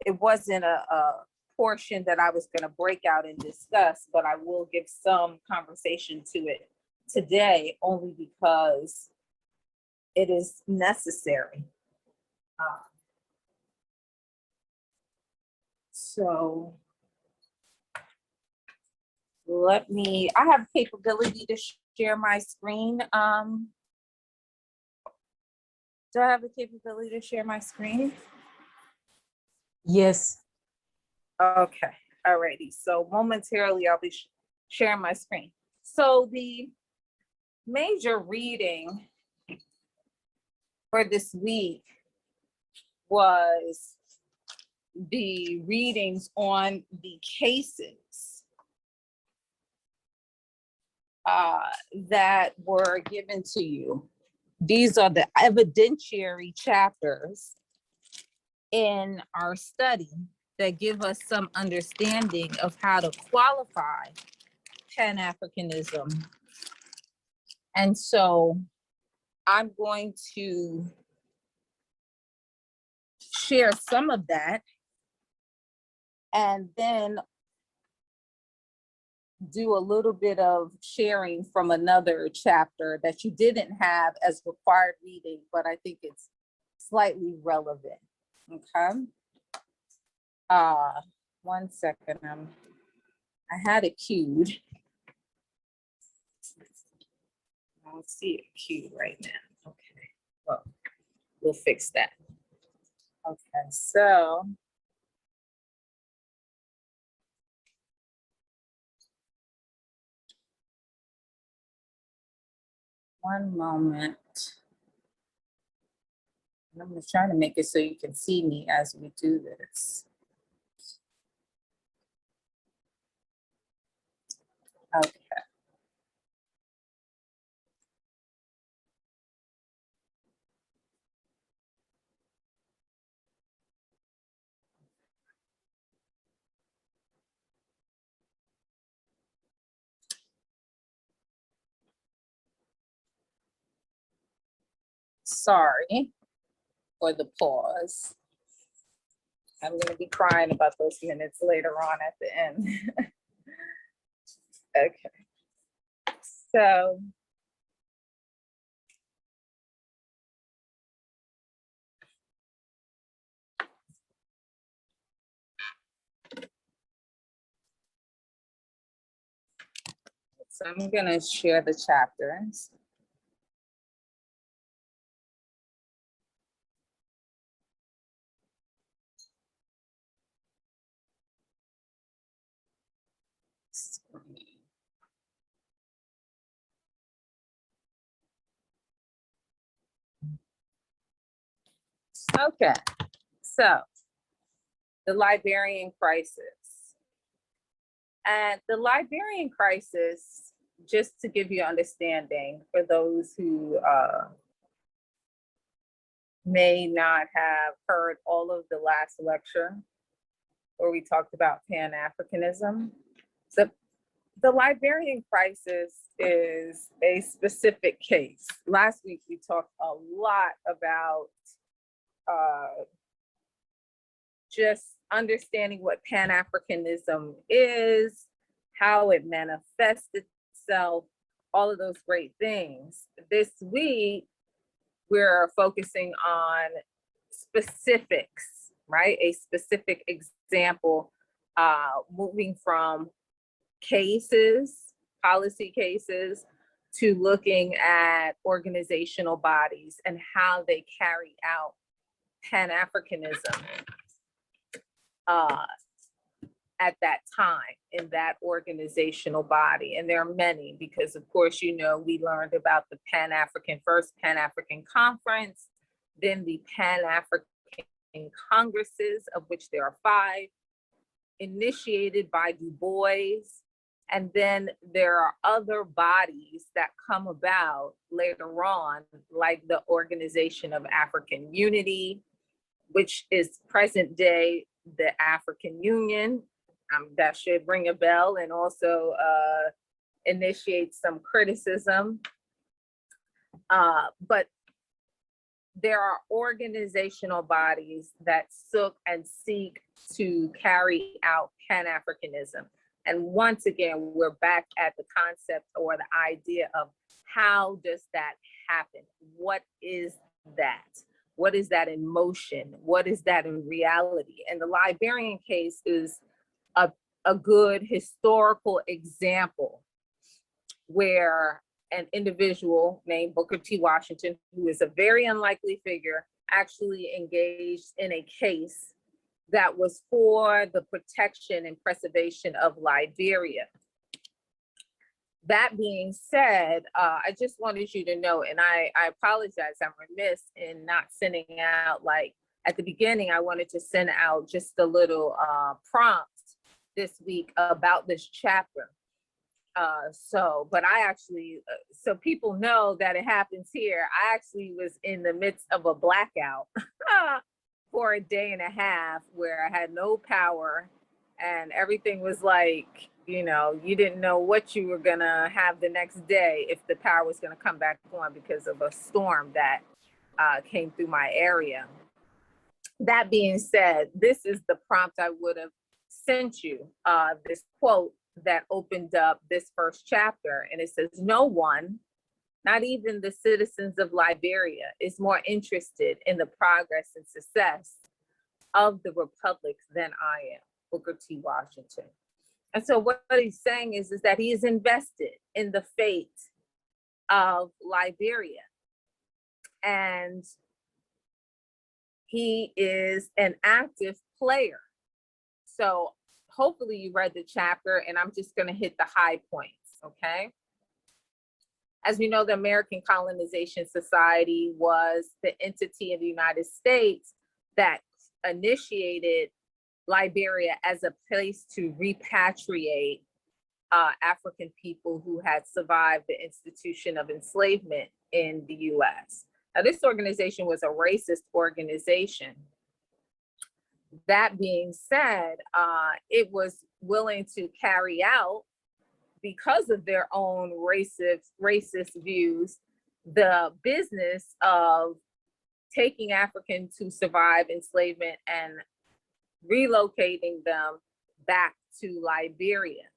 it wasn't a portion that I was going to break out and discuss, but I will give some conversation to it today, only because it is necessary. So let me, I have capability to share my screen. Do I have the capability to share my screen? Yes. Okay, alrighty. So momentarily I'll be sharing my screen. So the major reading for this week was the readings on the cases that were given to you. These are the evidentiary chapters in our study that give us some understanding of how to qualify Pan-Africanism. And so I'm going to share some of that and then do a little bit of sharing from another chapter that you didn't have as required reading, but I think it's slightly relevant, okay? 1 second, I had it queued. I don't see it queued right now, okay. Well, we'll fix that. Okay, so. One moment. I'm just trying to make it so you can see me as we do this. Okay. Sorry for the pause. I'm going to be crying about those minutes later on at the end. Okay. So. So I'm going to share the chapters. Okay, so the Liberian crisis. And the Liberian crisis, just to give you understanding for those who may not have heard all of the last lecture where we talked about Pan-Africanism. So the Liberian crisis is a specific case. Last week, we talked a lot about just understanding what Pan-Africanism is, how it manifests itself, all of those great things. This week, we're focusing on specifics, right? A specific example, moving from cases, policy cases, to looking at organizational bodies and how they carry out Pan-Africanism at that time in that organizational body. And there are many, because of course, you know, we learned about the first Pan-African Conference, then the Pan-African Congresses, of which there are 5, initiated by Du Bois. And then there are other bodies that come about later on, like the Organization of African Unity, which is present day the African Union. That should ring a bell, and also initiate some criticism. But there are organizational bodies that seek to carry out Pan-Africanism. And once again, we're back at the concept or the idea of how does that happen? What is that? What is that in motion? What is that in reality? And the Liberian case is a good historical example where an individual named Booker T. Washington, who is a very unlikely figure, actually engaged in a case that was for the protection and preservation of Liberia. That being said, I just wanted you to know, and I apologize, I'm remiss in not sending out, like at the beginning, I wanted to send out just a little prompt this week about this chapter. But I actually, so people know that it happens here, I actually was in the midst of a blackout for a day and a half where I had no power and everything was like, you know, you didn't know what you were gonna have the next day if the power was gonna come back on because of a storm that came through my area. That being said, this is the prompt I would have sent you, this quote that opened up this first chapter. And it says, "No one, not even the citizens of Liberia, is more interested in the progress and success of the republic than I am." Booker T. Washington. And so what he's saying is that he is invested in the fate of Liberia. And he is an active player. So hopefully you read the chapter, and I'm just going to hit the high points, okay? As we know, the American Colonization Society was the entity in the United States that initiated Liberia as a place to repatriate African people who had survived the institution of enslavement in the US. Now, this organization was a racist organization. That being said, it was willing to carry out, because of their own racist views, the business of taking Africans who survived enslavement and relocating them back to Liberia.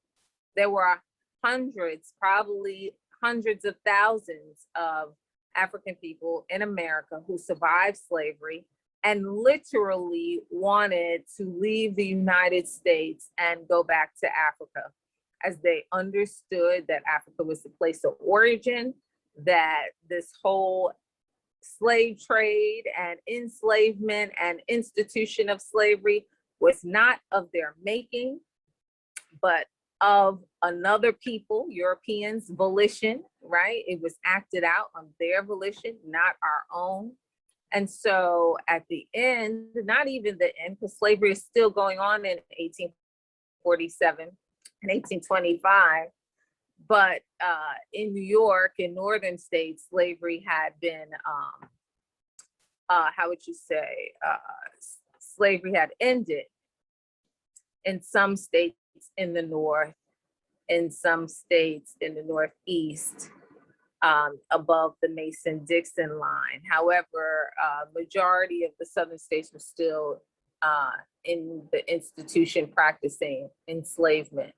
There were hundreds, probably hundreds of thousands of African people in America who survived slavery and literally wanted to leave the United States and go back to Africa, as they understood that Africa was the place of origin, that this whole slave trade and enslavement and institution of slavery was not of their making, but of another people, Europeans' volition, right? It was acted out on their volition, not our own. And so at the end, not even the end, because slavery is still going on in 1847 and 1825, but in New York, in northern states, slavery had been, how would you say, slavery had ended in some states in the north, in some states in the northeast, above the Mason-Dixon line. However, majority of the southern states were still in the institution practicing enslavement,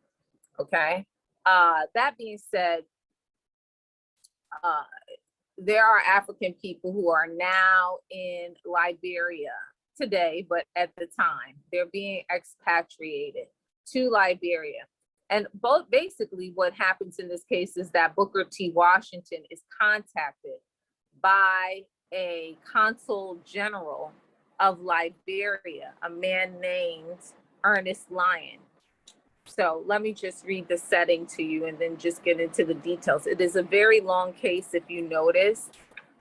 okay? That being said, there are African people who are now in Liberia today, but at the time, they're being expatriated to Liberia. And both basically what happens in this case is that Booker T. Washington is contacted by a consul general of Liberia, a man named Ernest Lyon. So let me just read the setting to you and then just get into the details. It is a very long case, if you notice,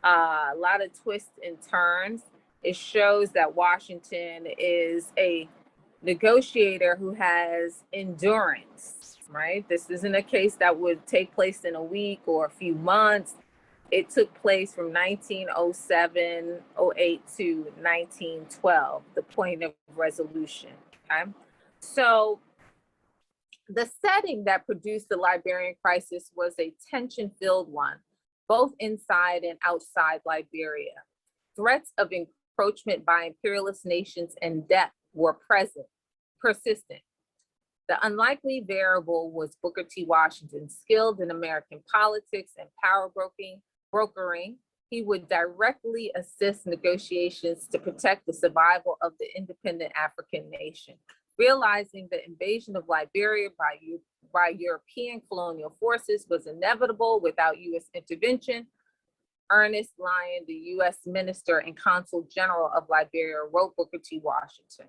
a lot of twists and turns. It shows that Washington is a negotiator who has endurance, right? This isn't a case that would take place in a week or a few months. It took place from 1907, 08 to 1912, the point of resolution, okay? So the setting that produced the Liberian crisis was a tension-filled one, both inside and outside Liberia. Threats of encroachment by imperialist nations and death were persistent. The unlikely variable was Booker T. Washington, skilled in American politics and power brokering. He would directly assist negotiations to protect the survival of the independent African nation. Realizing the invasion of Liberia by European colonial forces was inevitable without U.S. intervention, Ernest Lyon, the U.S. Minister and Consul General of Liberia, wrote Booker T. Washington.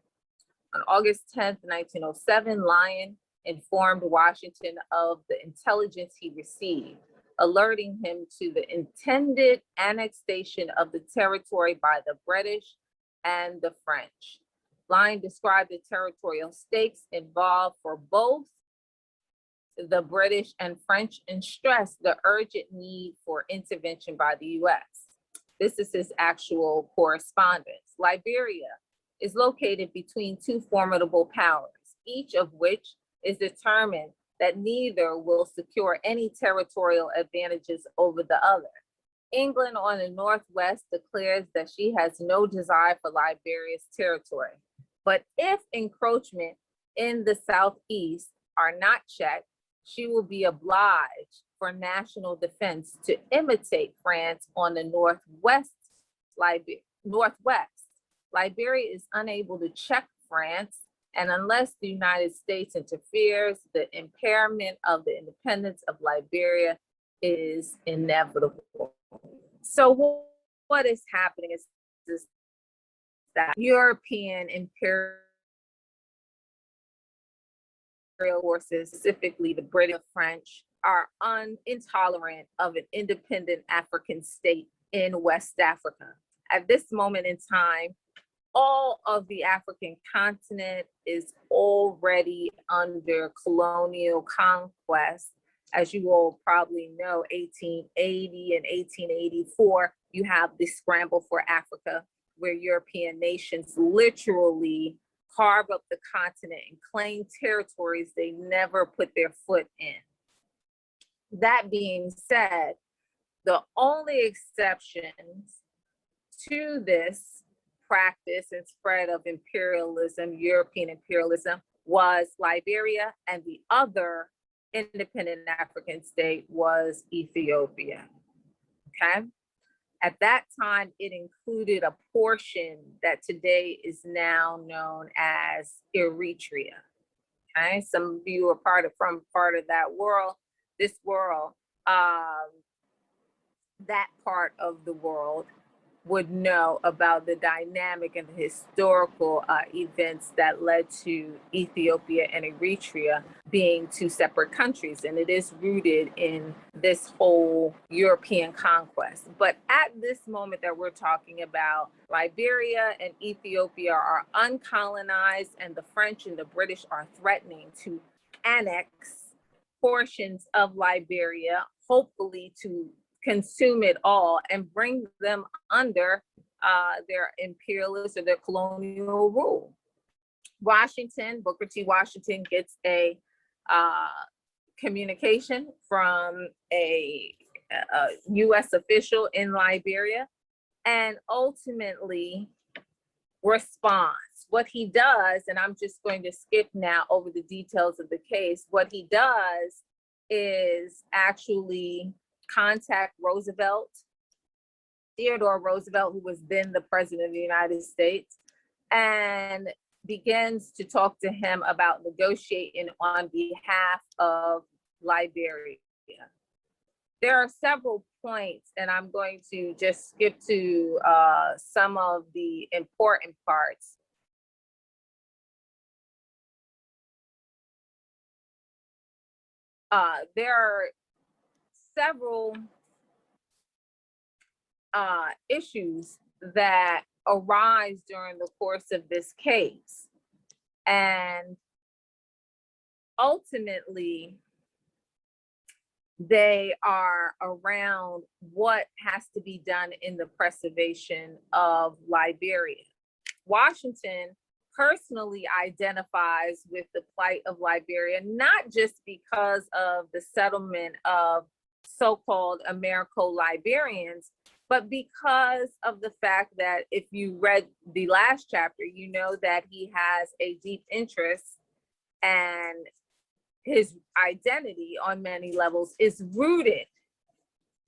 On August 10th, 1907, Lyon informed Washington of the intelligence he received, alerting him to the intended annexation of the territory by the British and the French. Lyon described the territorial stakes involved for both the British and French and stressed the urgent need for intervention by the US. This is his actual correspondence. Liberia is located between two formidable powers, each of which is determined that neither will secure any territorial advantages over the other. England on the Northwest declares that she has no desire for Liberia's territory. But if encroachment in the Southeast are not checked, she will be obliged for national defense to imitate France on the Northwest. Liberia is unable to check France, and unless the United States interferes, the impairment of the independence of Liberia is inevitable. So what is happening is that European imperial forces, specifically the British and French, are intolerant of an independent African state in West Africa. At this moment in time, all of the African continent is already under colonial conquest. As you all probably know, 1880 and 1884, you have the scramble for Africa, where European nations literally carve up the continent and claim territories they never put their foot in. That being said, the only exceptions to this practice and spread of imperialism, European imperialism, was Liberia, and the other independent African state was Ethiopia, okay? At that time, it included a portion that today is now known as Eritrea, okay? Some of you are from part of that world, this world, that part of the world would know about the dynamic and the historical events that led to Ethiopia and Eritrea being two separate countries. And it is rooted in this whole European conquest. But at this moment that we're talking about, Liberia and Ethiopia are uncolonized, and the French and the British are threatening to annex portions of Liberia, hopefully to consume it all and bring them under their imperialist or their colonial rule. Washington, Booker T. Washington gets a communication from a U.S. official in Liberia and ultimately responds. What he does, and I'm just going to skip now over the details of the case, what he does is actually contact Roosevelt, Theodore Roosevelt, who was then the president of the United States, and begins to talk to him about negotiating on behalf of Liberia. There are several points, and I'm going to just skip to some of the important parts. There are several issues that arise during the course of this case. And ultimately, they are around what has to be done in the preservation of Liberia. Washington personally identifies with the plight of Liberia, not just because of the settlement of so-called Americo-Liberians, but because of the fact that if you read the last chapter, you know that he has a deep interest, and his identity on many levels is rooted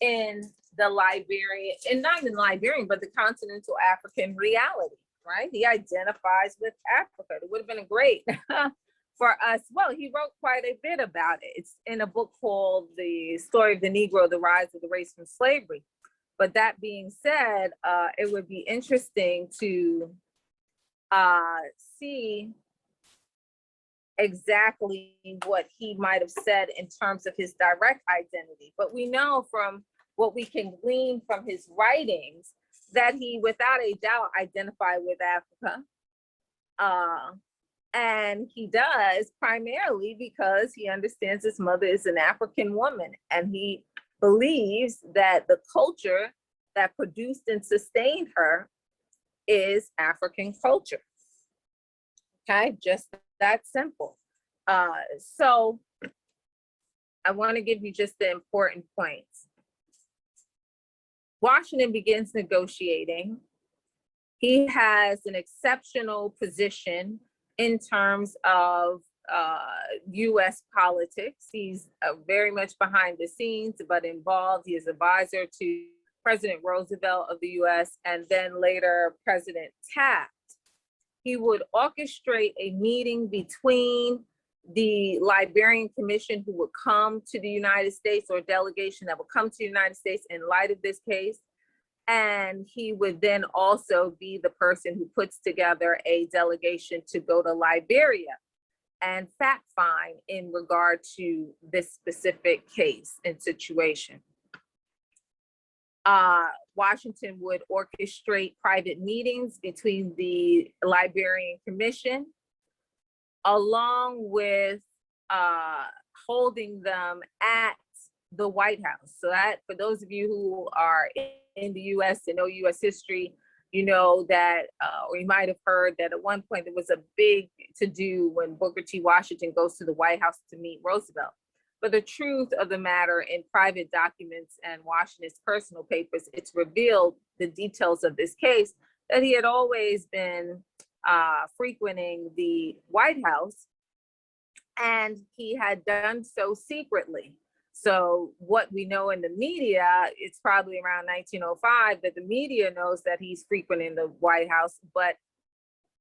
in the Liberian, and not in Liberian, but the continental African reality, right? He identifies with Africa. It would have been great for us. Well, he wrote quite a bit about it. It's in a book called The Story of the Negro, The Rise of the Race from Slavery. But that being said, it would be interesting to see exactly what he might have said in terms of his direct identity. But we know from what we can glean from his writings that he, without a doubt, identified with Africa. And he does primarily because he understands his mother is an African woman, and he believes that the culture that produced and sustained her is African culture. Okay, just that simple. So I want to give you just the important points. Washington begins negotiating. He has an exceptional position in terms of US politics. He's very much behind the scenes, but involved. He is advisor to President Roosevelt of the US and then later President Taft. He would orchestrate a meeting between the Liberian Commission who would come to the United States, or a delegation that would come to the United States in light of this case. And he would then also be the person who puts together a delegation to go to Liberia and fact find in regard to this specific case and situation. Washington would orchestrate private meetings between the Liberian Commission, along with holding them at the White House. So that, for those of you who are in the US and know US history, you know that, or you might have heard that at one point there was a big to-do when Booker T. Washington goes to the White House to meet Roosevelt. But the truth of the matter, in private documents and Washington's personal papers, it's revealed the details of this case, that he had always been frequenting the White House, and he had done so secretly. So what we know in the media, it's probably around 1905 that the media knows that he's frequenting the White House, but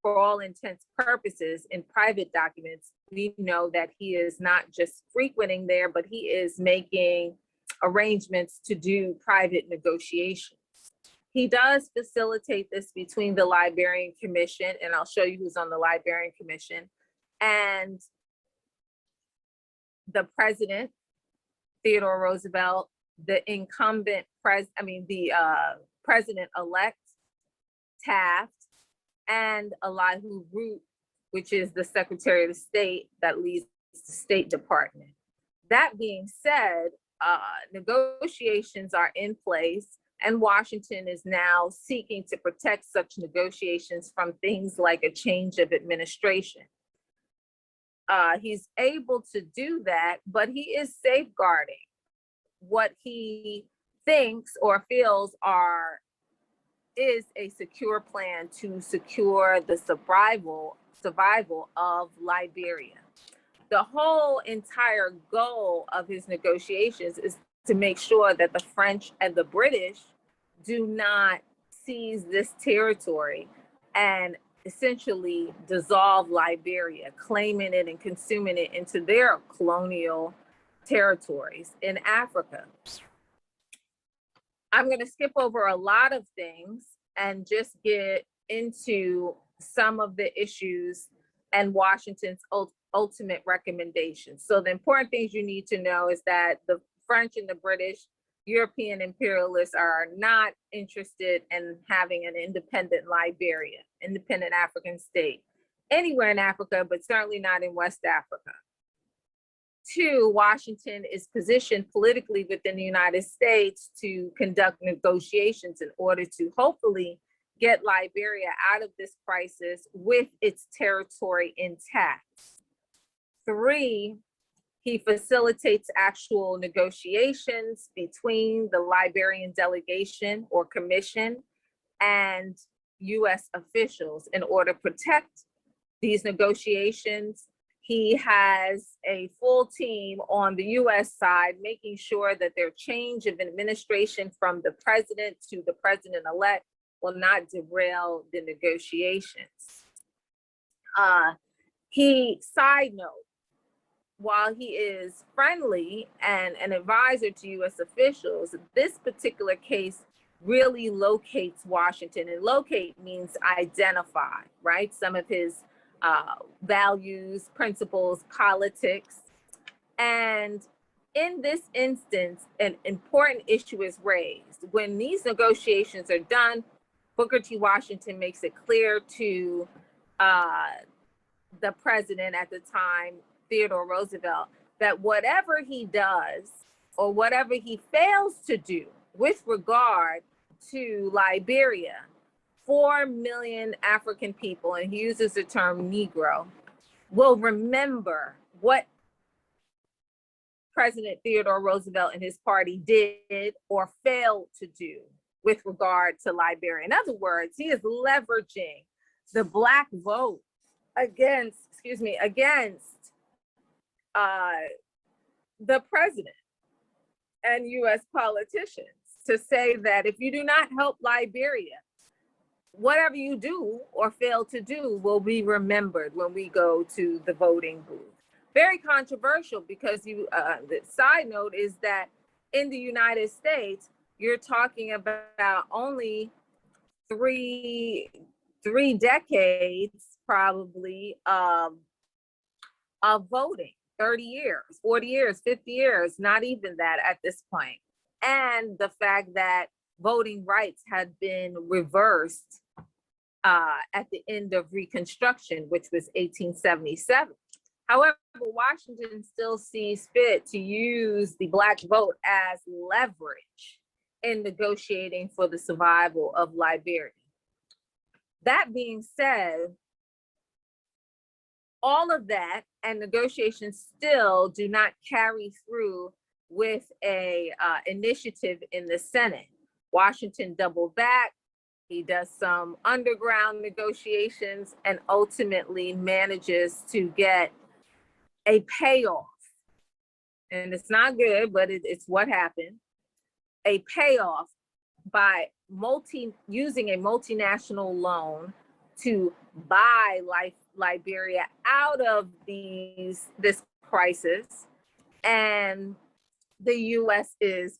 for all intents and purposes, in private documents, we know that he is not just frequenting there, but he is making arrangements to do private negotiations. He does facilitate this between the Liberian Commission, and I'll show you who's on the Liberian Commission, and the president Theodore Roosevelt, the incumbent president-elect Taft, and Elihu Root, which is the Secretary of State that leads the State Department. That being said, negotiations are in place, and Washington is now seeking to protect such negotiations from things like a change of administration. He's able to do that, but he is safeguarding what he thinks or feels is a secure plan to secure the survival of Liberia. The whole entire goal of his negotiations is to make sure that the French and the British do not seize this territory and essentially dissolve Liberia, claiming it and consuming it into their colonial territories in Africa. I'm going to skip over a lot of things and just get into some of the issues and Washington's ultimate recommendations. So the important things you need to know is that the French and the British, European imperialists are not interested in having an independent Liberia, independent African state, anywhere in Africa, but certainly not in West Africa. 2, Washington is positioned politically within the United States to conduct negotiations in order to hopefully get Liberia out of this crisis with its territory intact. 3, he facilitates actual negotiations between the Liberian delegation or commission and US officials in order to protect these negotiations. He has a full team on the US side, making sure that their change of administration from the president to the president-elect will not derail the negotiations. Side note, while he is friendly and an advisor to US officials, this particular case really locates Washington, and locate means identify, right? Some of his values, principles, politics. And in this instance, an important issue is raised. When these negotiations are done, Booker T. Washington makes it clear to the president at the time, Theodore Roosevelt, that whatever he does or whatever he fails to do with regard to Liberia, 4 million African people, and he uses the term Negro, will remember what President Theodore Roosevelt and his party did or failed to do with regard to Liberia. In other words, he is leveraging the Black vote against the president and US politicians to say that if you do not help Liberia, whatever you do or fail to do will be remembered when we go to the voting booth. Very controversial, because the side note is that in the United States, you're talking about only three decades probably of voting, 30 years, 40 years, 50 years, not even that at this point. And the fact that voting rights had been reversed at the end of Reconstruction, which was 1877. However, Washington still sees fit to use the Black vote as leverage in negotiating for the survival of Liberia. That being said, all of that and negotiations still do not carry through with a initiative in the Senate. Washington doubled back. He does some underground negotiations and ultimately manages to get a payoff. And it's not good, but it's what happened. A payoff by using a multinational loan to buy Liberia out of this crisis, and the US is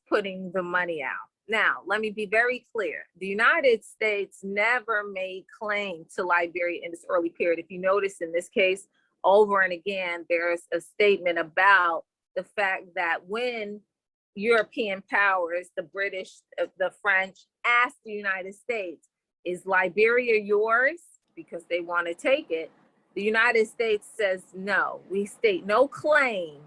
putting the money out. Now, let me be very clear. The United States never made claim to Liberia in this early period. If you notice in this case, over and again, there's a statement about the fact that when European powers, the British, the French, asked the United States, is Liberia yours? Because they want to take it. The United States says no. We state no claim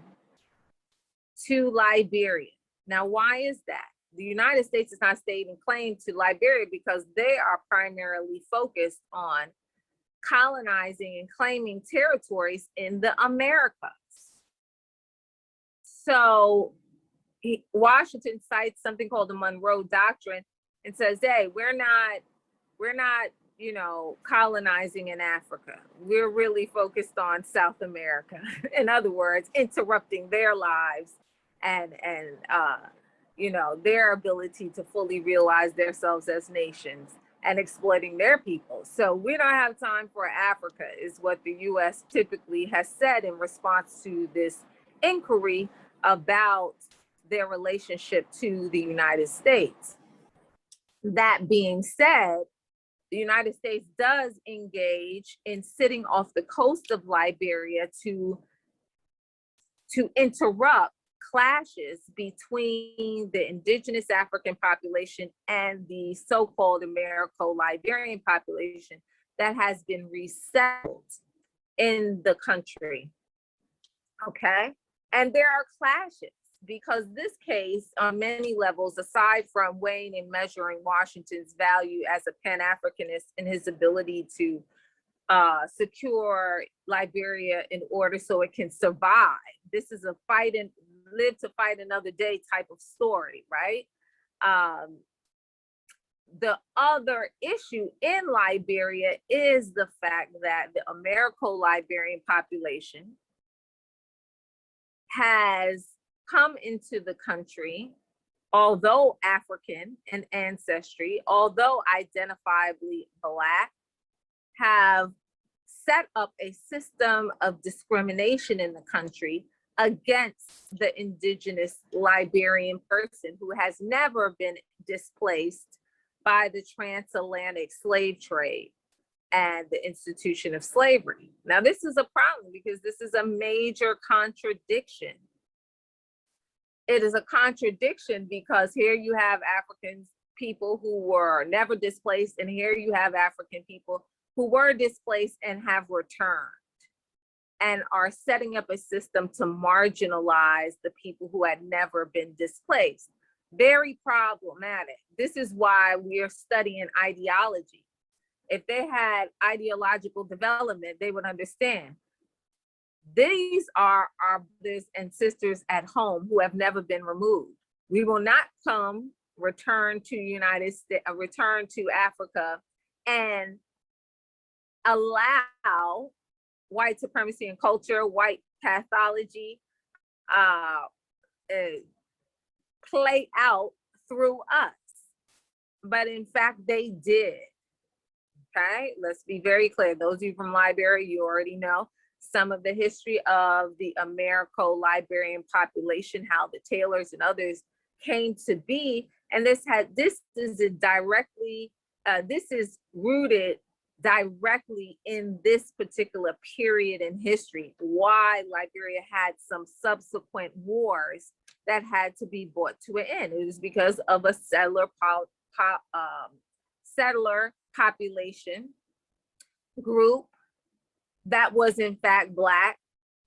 to Liberia. Now, why is that? The United States is not stating claim to Liberia because they are primarily focused on colonizing and claiming territories in the Americas. So Washington cites something called the Monroe Doctrine and says, hey, we're not, you know, colonizing in Africa. We're really focused on South America. In other words, interrupting their lives and you know, their ability to fully realize themselves as nations and exploiting their people. So we don't have time for Africa, is what the US typically has said in response to this inquiry about their relationship to the United States. That being said, the United States does engage in sitting off the coast of Liberia to interrupt clashes between the indigenous African population and the so-called Americo-Liberian population that has been resettled in the country. Okay, and there are clashes because this case on many levels, aside from weighing and measuring Washington's value as a Pan-Africanist and his ability to secure Liberia in order so it can survive. This is a fight and live to fight another day type of story, right? The other issue in Liberia is the fact that the Americo-Liberian population has come into the country, although African in ancestry, although identifiably Black, have set up a system of discrimination in the country against the indigenous Liberian person who has never been displaced by the transatlantic slave trade and the institution of slavery. Now, this is a problem because this is a major contradiction. It is a contradiction because here you have African people who were never displaced, and here you have African people who were displaced and have returned and are setting up a system to marginalize the people who had never been displaced. Very problematic. This is why we are studying ideology. If they had ideological development, they would understand. These are our brothers and sisters at home who have never been removed. We will not return to United States, return to Africa and allow white supremacy and culture, white pathology, play out through us. But in fact, they did. Okay, let's be very clear. Those of you from Liberia, you already know some of the history of the Americo-Liberian population, how the Taylors and others came to be. And this is rooted directly in this particular period in history, why Liberia had some subsequent wars that had to be brought to an end. It was because of a settler population group that was in fact Black,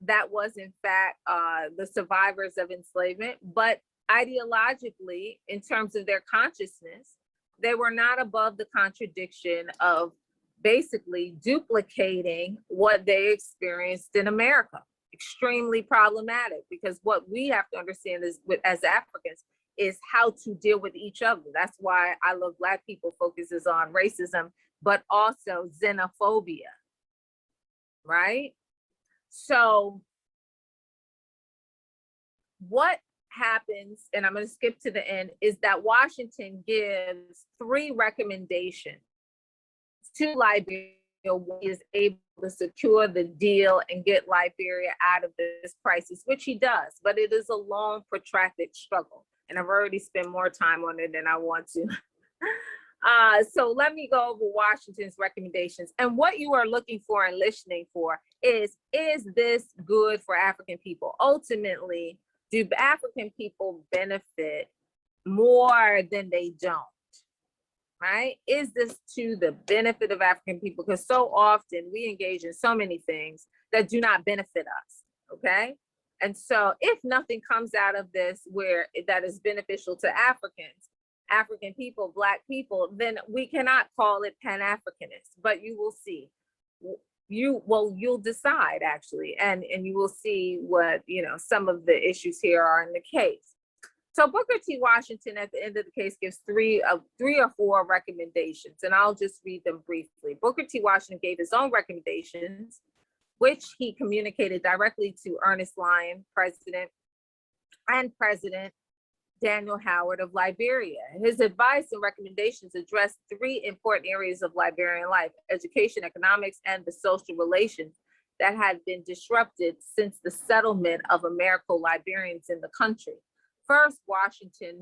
that was in fact the survivors of enslavement, but ideologically, in terms of their consciousness, they were not above the contradiction of basically duplicating what they experienced in America. Extremely problematic, because what we have to understand is, as Africans, is how to deal with each other. That's why I Love Black People focuses on racism, but also xenophobia, right? So what happens, and I'm going to skip to the end, is that Washington gives 3 recommendations to Liberia. One is able to secure the deal and get Liberia out of this crisis, which he does, but it is a long, protracted struggle. And I've already spent more time on it than I want to. So let me go over Washington's recommendations. And what you are looking for and listening for is this good for African people? Ultimately, do African people benefit more than they don't? Right? Is this to the benefit of African people? Because so often we engage in so many things that do not benefit us. Okay. And so if nothing comes out of this where that is beneficial to Africans, African people, Black people, then we cannot call it Pan-Africanist, but you will see. You'll decide actually, and you will see what, some of the issues here are in the case. So Booker T. Washington at the end of the case gives three or four recommendations, and I'll just read them briefly. Booker T. Washington gave his own recommendations, which he communicated directly to Ernest Lyon, President Daniel Howard of Liberia. His advice and recommendations addressed three important areas of Liberian life: education, economics, and the social relations that had been disrupted since the settlement of Americo-Liberians in the country. First, Washington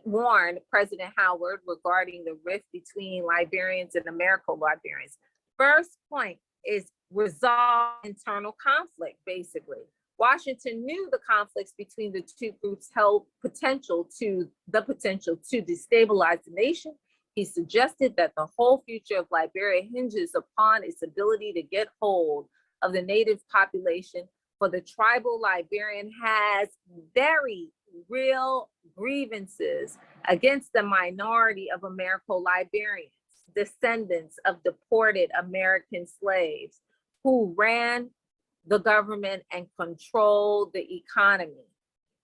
warned President Howard regarding the rift between Liberians and Americo-Liberians. First point is resolve internal conflict, basically. Washington knew the conflicts between the two groups held the potential to destabilize the nation. He suggested that the whole future of Liberia hinges upon its ability to get hold of the native population, for the tribal Liberian has very real grievances against the minority of Americo-Liberians, descendants of deported American slaves who ran the government and controlled the economy.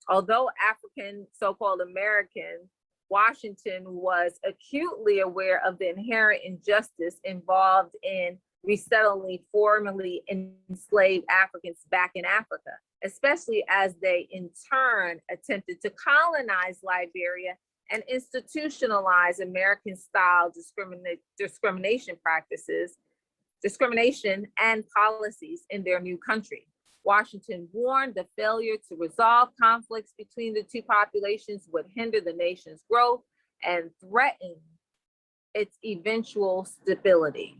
Although African, so-called American, Washington was acutely aware of the inherent injustice involved in resettling formerly enslaved Africans back in Africa, especially as they in turn attempted to colonize Liberia and institutionalize American-style discrimination and policies in their new country. Washington warned the failure to resolve conflicts between the two populations would hinder the nation's growth and threaten its eventual stability.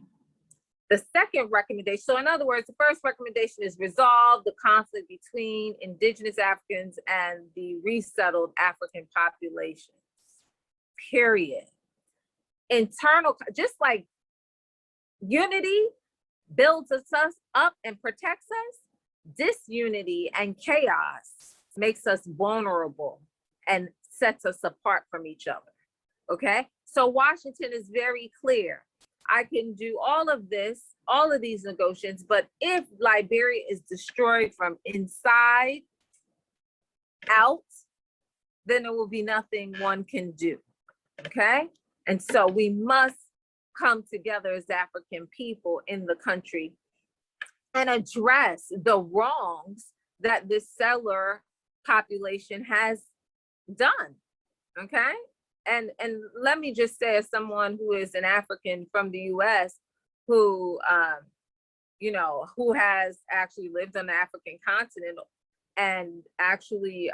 The second recommendation, so in other words, the first recommendation is resolve the conflict between indigenous Africans and the resettled African populations, period. Internal, just like unity builds us up and protects us, disunity and chaos makes us vulnerable and sets us apart from each other, okay? So Washington is very clear. I can do all of these negotiations, but if Liberia is destroyed from inside out, then there will be nothing one can do, okay? And so we must come together as African people in the country and address the wrongs that this settler population has done, okay? And let me just say, as someone who is an African from the US, who has actually lived on the African continent and actually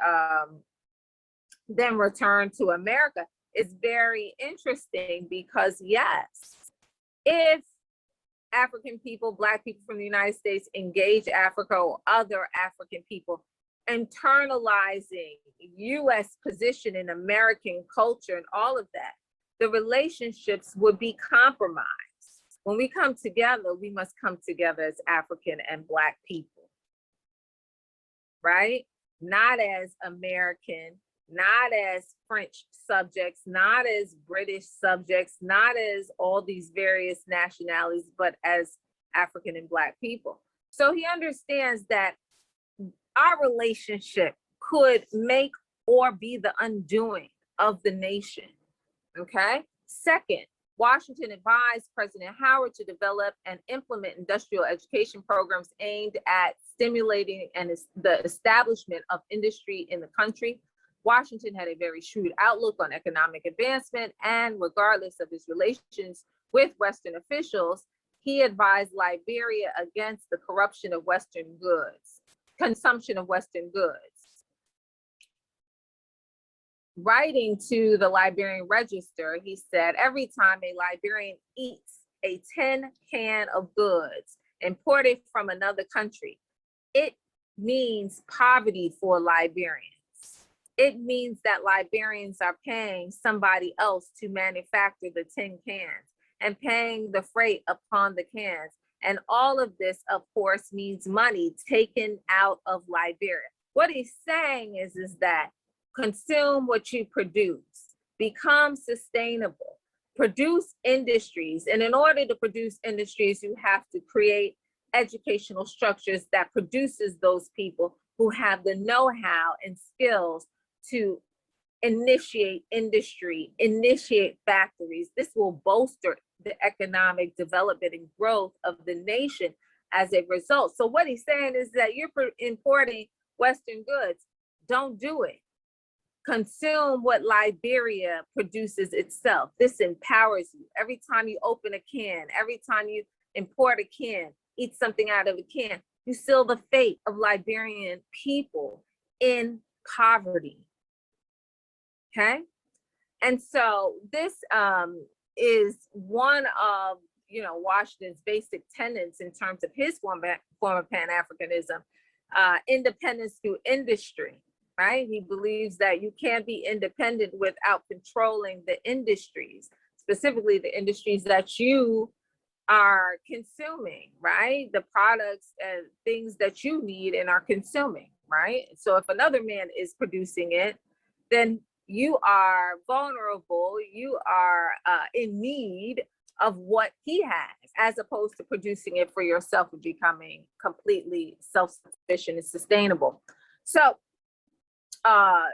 then returned to America, it's very interesting because yes, if African people, Black people from the United States engage Africa or other African people, internalizing US position in American culture and all of that, the relationships would be compromised. When we come together, we must come together as African and Black people, right? Not as American, not as French subjects, not as British subjects, not as all these various nationalities, but as African and Black people. So he understands that our relationship could make or be the undoing of the nation, okay? Second, Washington advised President Howard to develop and implement industrial education programs aimed at stimulating and the establishment of industry in the country. Washington had a very shrewd outlook on economic advancement, and regardless of his relations with Western officials, he advised Liberia against the corruption of Western goods, consumption of Western goods. Writing to the Liberian Register, he said, every time a Liberian eats a tin can of goods imported from another country, it means poverty for Liberians. it means that Liberians are paying somebody else to manufacture the tin cans and paying the freight upon the cans. And all of this, of course, means money taken out of Liberia. What he's saying is that consume what you produce, become sustainable, produce industries. And in order to produce industries, you have to create educational structures that produces those people who have the know-how and skills to initiate industry, initiate factories. This will bolster the economic development and growth of the nation as a result. So what he's saying is that you're importing Western goods. Don't do it. Consume what Liberia produces itself. This empowers you. Every time you open a can, every time you import a can, eat something out of a can, you seal the fate of Liberian people in poverty. Okay? And so this is one of, Washington's basic tenets in terms of his form of Pan-Africanism, independence through industry, right? He believes that you can't be independent without controlling the industries, specifically the industries that you are consuming, right? The products and things that you need and are consuming, right? So if another man is producing it, then you are vulnerable, you are in need of what he has, as opposed to producing it for yourself and becoming completely self-sufficient and sustainable. So, all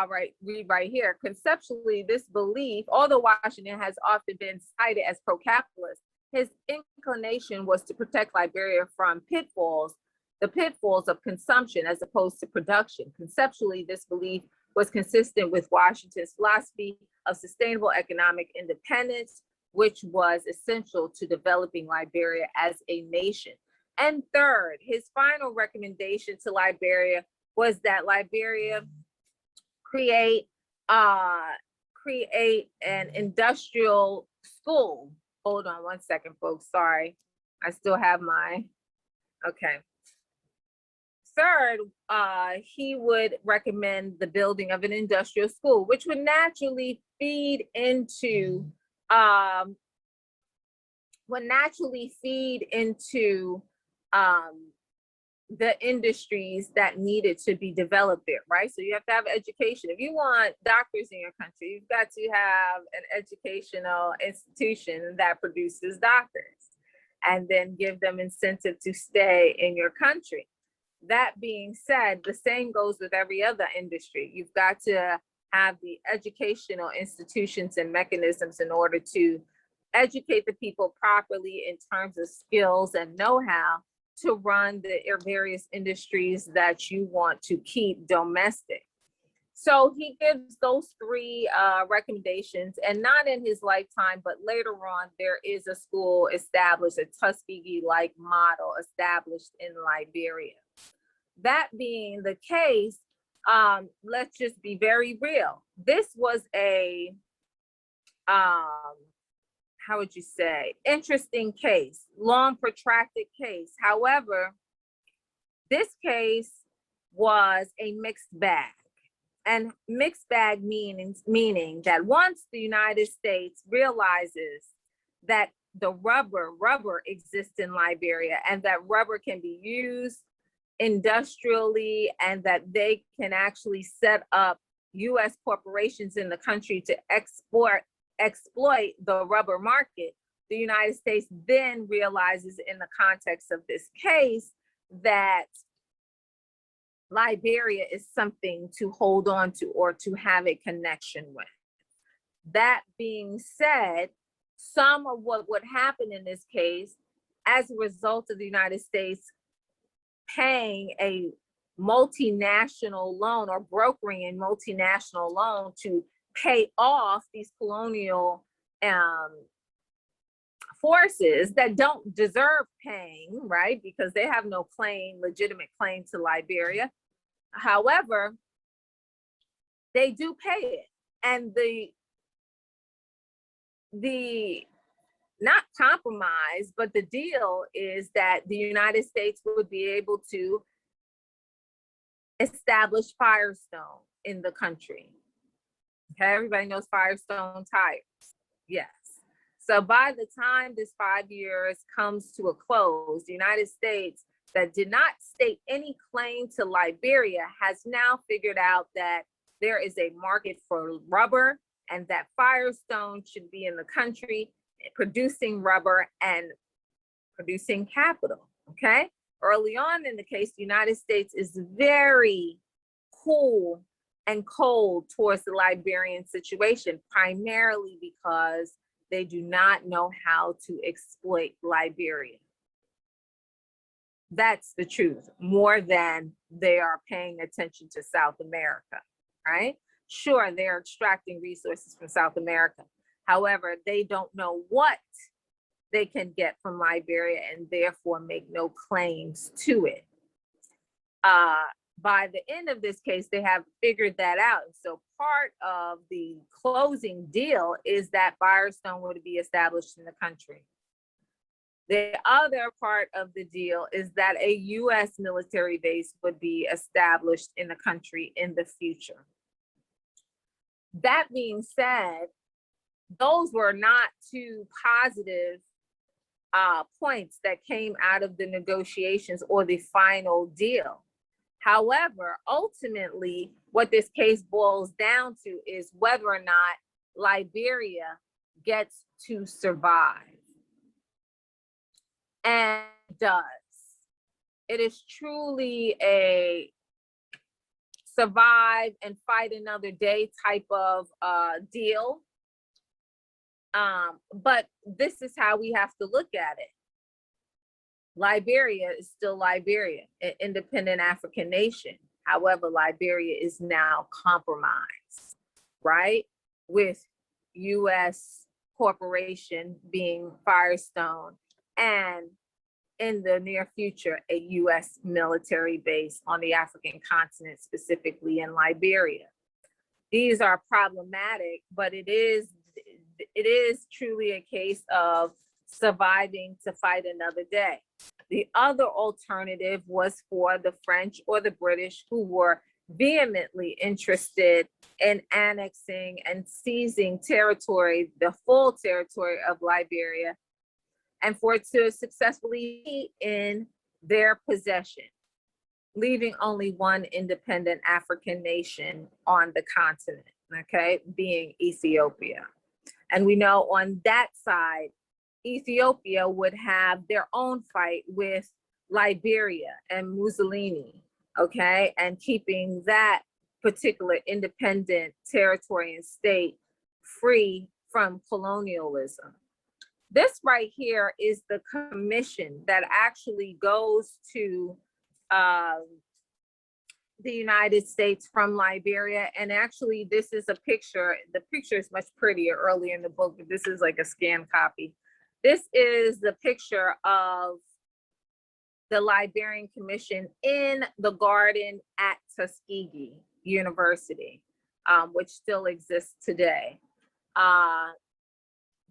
right, read right here. Conceptually, this belief, although Washington has often been cited as pro-capitalist, his inclination was to protect Liberia from the pitfalls of consumption as opposed to production. Conceptually, this belief was consistent with Washington's philosophy of sustainable economic independence, which was essential to developing Liberia as a nation. And third, his final recommendation to Liberia was that Liberia create an industrial school. Hold on one second, folks. Sorry, I still have okay. Third, he would recommend the building of an industrial school, which would naturally feed into the industries that needed to be developed there, right? So you have to have education. If you want doctors in your country, you've got to have an educational institution that produces doctors and then give them incentive to stay in your country. That being said, the same goes with every other industry. You've got to have the educational institutions and mechanisms in order to educate the people properly in terms of skills and know-how to run the various industries that you want to keep domestic. So he gives those three recommendations, and not in his lifetime, but later on, there is a school established, a Tuskegee-like model established in Liberia. That being the case, let's just be very real. This was a, how would you say, interesting case, long protracted case. However, this case was a mixed bag. And mixed bag meaning that once the United States realizes that the rubber exists in Liberia and that rubber can be used industrially and that they can actually set up US corporations in the country to exploit the rubber market, the United States then realizes in the context of this case that Liberia is something to hold on to or to have a connection with. That being said, some of what would happen in this case as a result of the United States paying a multinational loan or brokering a multinational loan to pay off these colonial forces that don't deserve paying, right? Because they have no legitimate claim to Liberia. However, they do pay it. And the not compromise, but the deal is that the United States would be able to establish Firestone in the country. Okay, everybody knows Firestone tires. Yes. So by the time this 5 years comes to a close, the United States that did not state any claim to Liberia has now figured out that there is a market for rubber and that Firestone should be in the country producing rubber and producing capital, okay? Early on in the case, the United States is very cool and cold towards the Liberian situation, primarily because they do not know how to exploit Liberia. That's the truth, more than they are paying attention to South America, right? Sure, they're extracting resources from South America. However, they don't know what they can get from Liberia and therefore make no claims to it. By the end of this case, they have figured that out. So part of the closing deal is that Firestone would be established in the country. The other part of the deal is that a US military base would be established in the country in the future. That being said, those were not two positive points that came out of the negotiations or the final deal. However, ultimately, what this case boils down to is whether or not Liberia gets to survive. And it does. It is truly a survive and fight another day type of deal. But this is how we have to look at it. Liberia is still Liberia, an independent African nation. However, Liberia is now compromised, right? With US corporation being Firestone, and in the near future, a US military base on the African continent, specifically in Liberia. These are problematic, but it is truly a case of surviving to fight another day. The other alternative was for the French or the British, who were vehemently interested in annexing and seizing territory, the full territory of Liberia, and for it to successfully be in their possession, leaving only one independent African nation on the continent, okay, being Ethiopia. And we know on that side, Ethiopia would have their own fight with Liberia and Mussolini, okay, and keeping that particular independent territory and state free from colonialism. This right here is the commission that actually goes to the United States from Liberia. And actually, this is a picture. The picture is much prettier earlier in the book, but this is like a scan copy. This is the picture of the Liberian Commission in the garden at Tuskegee University, which still exists today.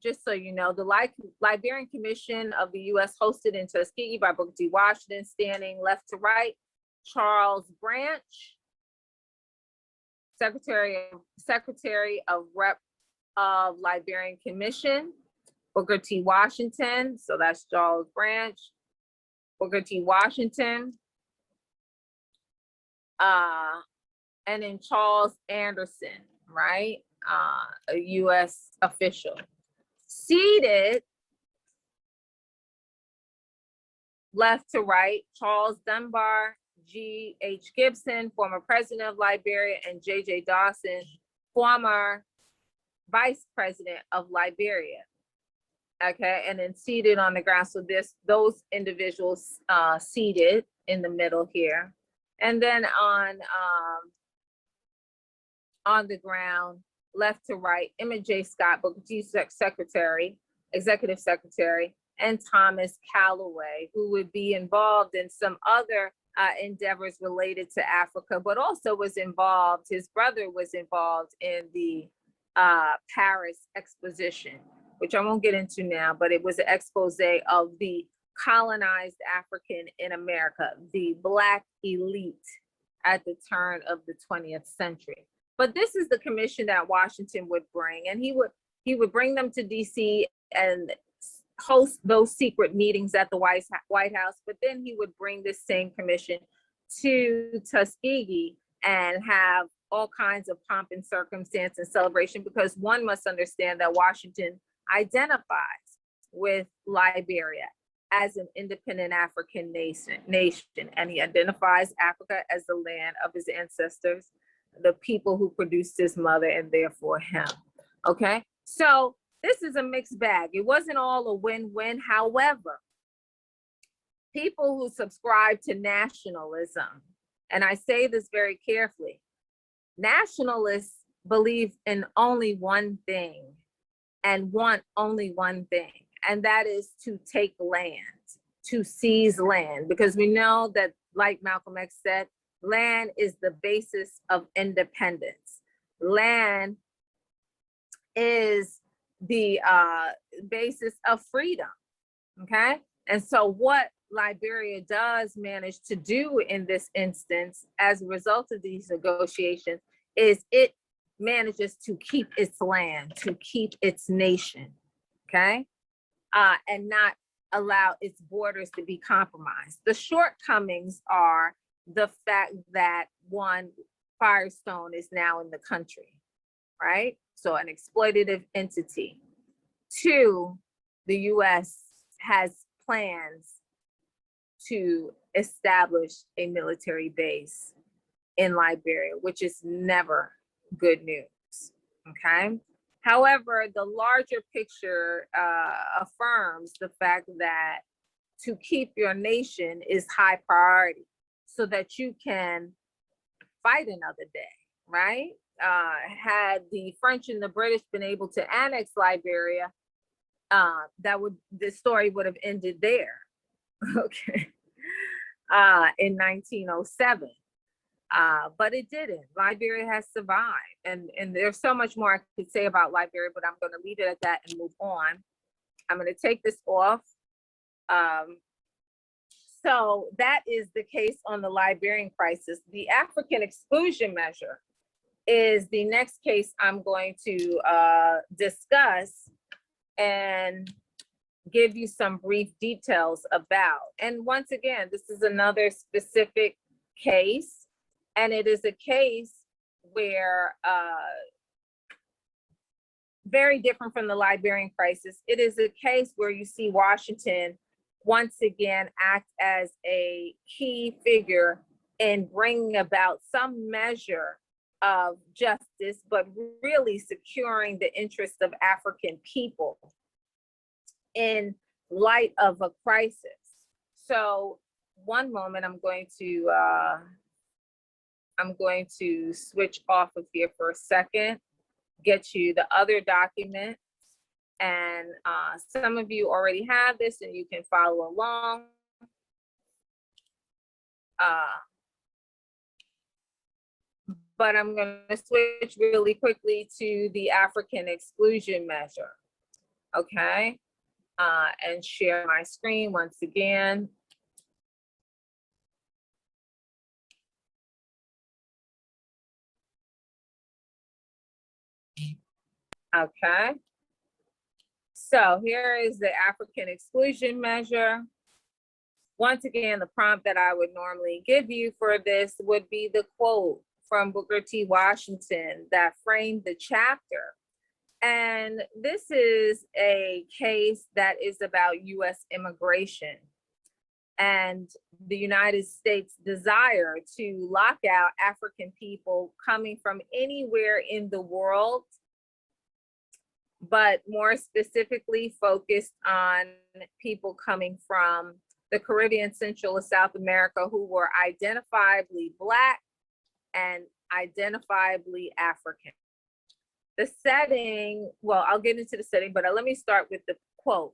Just so you know, the Liberian Commission of the US hosted in Tuskegee by Booker T. Washington, standing left to right, Charles Branch, Secretary of Rep of Liberian Commission, Booker T. Washington, so that's Charles Branch, Booker T. Washington, and then Charles Anderson, right? A US official. Seated left to right, Charles Dunbar, G.H. Gibson, former president of Liberia, and J.J. Dawson, former vice president of Liberia. Okay, and then seated on the ground. So those individuals seated in the middle here. And then on the ground, left to right, Emmett J. Scott, Booker T. Secretary, Executive Secretary, and Thomas Calloway, who would be involved in some other endeavors related to Africa, but also was involved, his brother was involved in the Paris Exposition, which I won't get into now, but it was an expose of the colonized African in America, the Black elite at the turn of the 20th century. But this is the commission that Washington would bring, and he would bring them to DC and host those secret meetings at the White House, but then he would bring this same commission to Tuskegee and have all kinds of pomp and circumstance and celebration, because one must understand that Washington identifies with Liberia as an independent African nation, and he identifies Africa as the land of his ancestors, the people who produced his mother, and therefore him. Okay, so this is a mixed bag. It wasn't all a win-win. However, people who subscribe to nationalism, and I say this very carefully, nationalists believe in only one thing and want only one thing, and that is to take land, to seize land, because we know that, like Malcolm X said, land is the basis of independence. Land is the basis of freedom, okay? And so what Liberia does manage to do in this instance, as a result of these negotiations, is it manages to keep its land, to keep its nation, okay? And not allow its borders to be compromised. The shortcomings are the fact that, one, Firestone is now in the country, right? So an exploitative entity. Two, the US has plans to establish a military base in Liberia, which is never good news, okay? However, the larger picture affirms the fact that to keep your nation is high priority so that you can fight another day, right? Had the French and the British been able to annex Liberia, the story would have ended there, okay, in 1907. But it didn't. Liberia has survived. And there's so much more I could say about Liberia, but I'm going to leave it at that and move on. I'm going to take this off. So that is the case on the Liberian crisis. The African exclusion measure is the next case I'm going to discuss and give you some brief details about. And once again, this is another specific case, and it is a case where very different from the Liberian crisis. It is a case where you see Washington once again act as a key figure in bringing about some measure of justice, but really securing the interests of African people in light of a crisis. So one moment, I'm going to switch off of here for a second, get you the other document. And some of you already have this and you can follow along. But I'm going to switch really quickly to the African exclusion measure, okay? And share my screen once again. Okay. So here is the African exclusion measure. Once again, the prompt that I would normally give you for this would be the quote from Booker T. Washington that framed the chapter. And this is a case that is about US immigration and the United States' desire to lock out African people coming from anywhere in the world, but more specifically focused on people coming from the Caribbean, Central, and South America who were identifiably Black and identifiably African. The setting, well, I'll get into the setting, but let me start with the quote.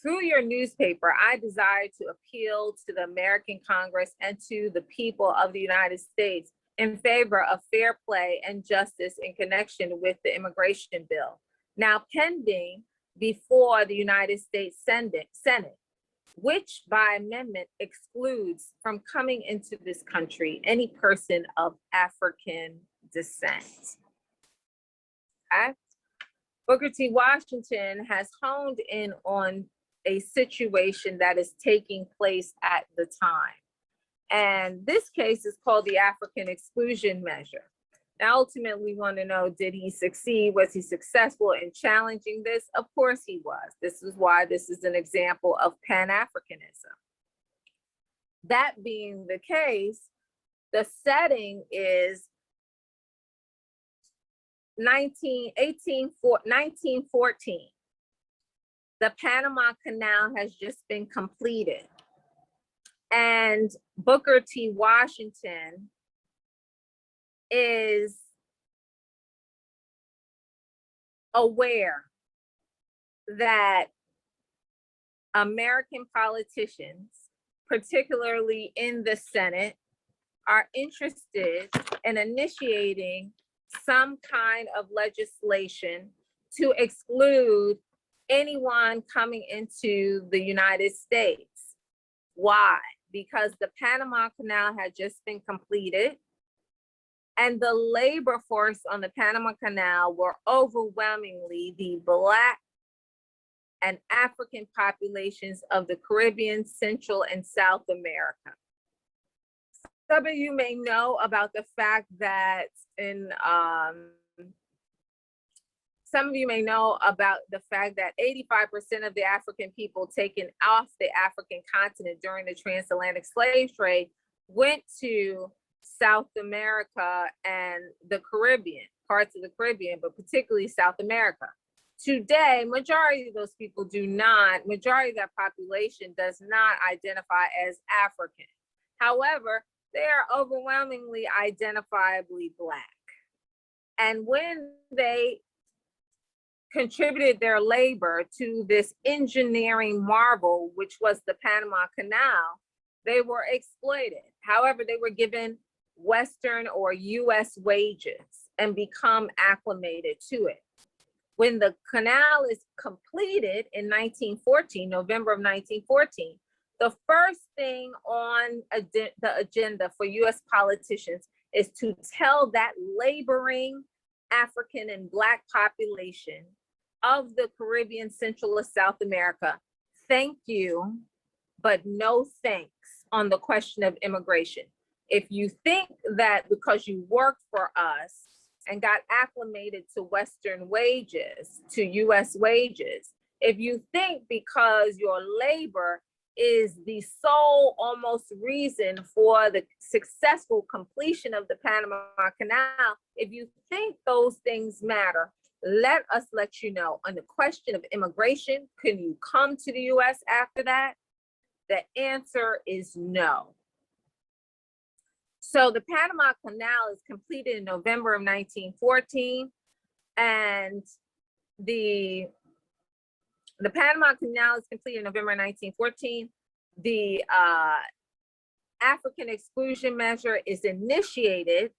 Through your newspaper, I desire to appeal to the American Congress and to the people of the United States in favor of fair play and justice in connection with the immigration bill, now pending before the United States Senate. which by amendment excludes from coming into this country any person of African descent. Okay? Booker T. Washington has honed in on a situation that is taking place at the time. And this case is called the African Exclusion Measure. Now, ultimately, we want to know, did he succeed? Was he successful in challenging this? Of course he was. This is why this is an example of Pan-Africanism. That being the case, the setting is 1914. The Panama Canal has just been completed. And Booker T. Washington is aware that American politicians, particularly in the Senate, are interested in initiating some kind of legislation to exclude anyone coming into the United States. Why? Because the Panama Canal had just been completed, and the labor force on the Panama Canal were overwhelmingly the Black and African populations of the Caribbean, Central, and South America. Some of you may know about the fact that some of you may know about the fact that 85% of the African people taken off the African continent during the transatlantic slave trade went to South America and the Caribbean, parts of the Caribbean, but particularly South America. Today, majority of those people majority of that population does not identify as African. However, they are overwhelmingly identifiably Black. And when they contributed their labor to this engineering marvel, which was the Panama Canal, they were exploited. However, they were given Western or US wages and become acclimated to it. When the canal is completed in 1914, November of 1914, the first thing on the agenda for US politicians is to tell that laboring African and Black population of the Caribbean, Central, or South America, thank you, but no thanks on the question of immigration. If you think that because you worked for us and got acclimated to Western wages, to US wages, if you think because your labor is the sole almost reason for the successful completion of the Panama Canal, if you think those things matter, let us let you know on the question of immigration, can you come to the US after that? The answer is no. So the Panama Canal is completed in November of 1914, and the Panama Canal is completed in November 1914. The African Exclusion Measure is initiated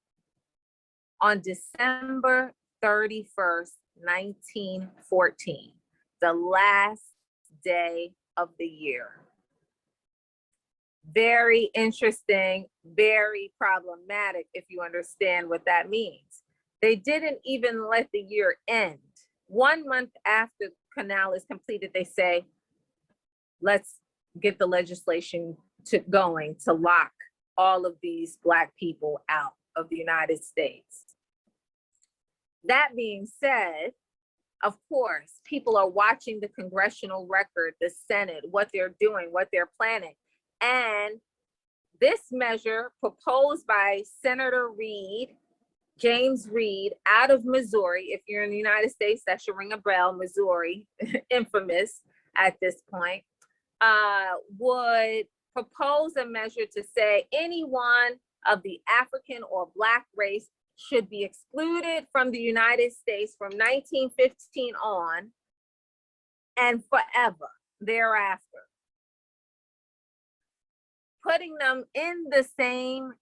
on December 31st, 1914, the last day of the year. Very interesting, very problematic if you understand what that means. They didn't even let the year end. 1 month after the canal is completed, they say, let's get the legislation going to lock all of these Black people out of the United States. That being said, of course, people are watching the congressional record, the Senate, what they're doing, what they're planning. And this measure proposed by Senator Reed, James Reed, out of Missouri, if you're in the United States, that should ring a bell, Missouri, infamous at this point, would propose a measure to say anyone of the African or Black race should be excluded from the United States from 1915 on and forever thereafter, putting them in the same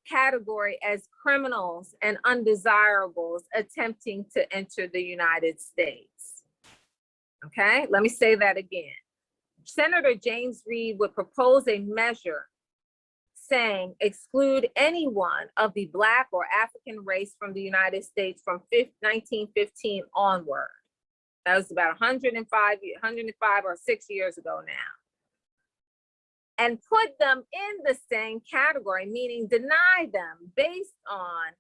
category as criminals and undesirables attempting to enter the United States. Okay, let me say that again. Senator James Reed would propose a measure saying exclude anyone of the Black or African race from the United States from 1915 onward. That was about 105 or 6 years ago now. And put them in the same category, meaning deny them based on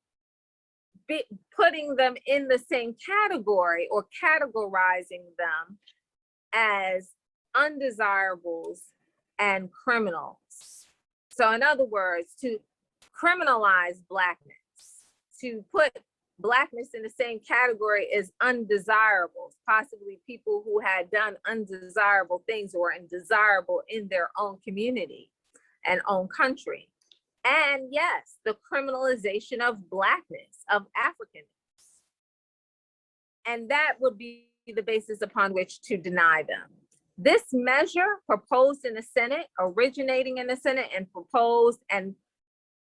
putting them in the same category or categorizing them as undesirables and criminals. So in other words, to criminalize Blackness, to put Blackness in the same category as undesirables, possibly people who had done undesirable things or undesirable in their own community and own country. And yes, the criminalization of Blackness, of Africanness. And that would be the basis upon which to deny them. This measure proposed in the Senate, originating in the Senate and proposed and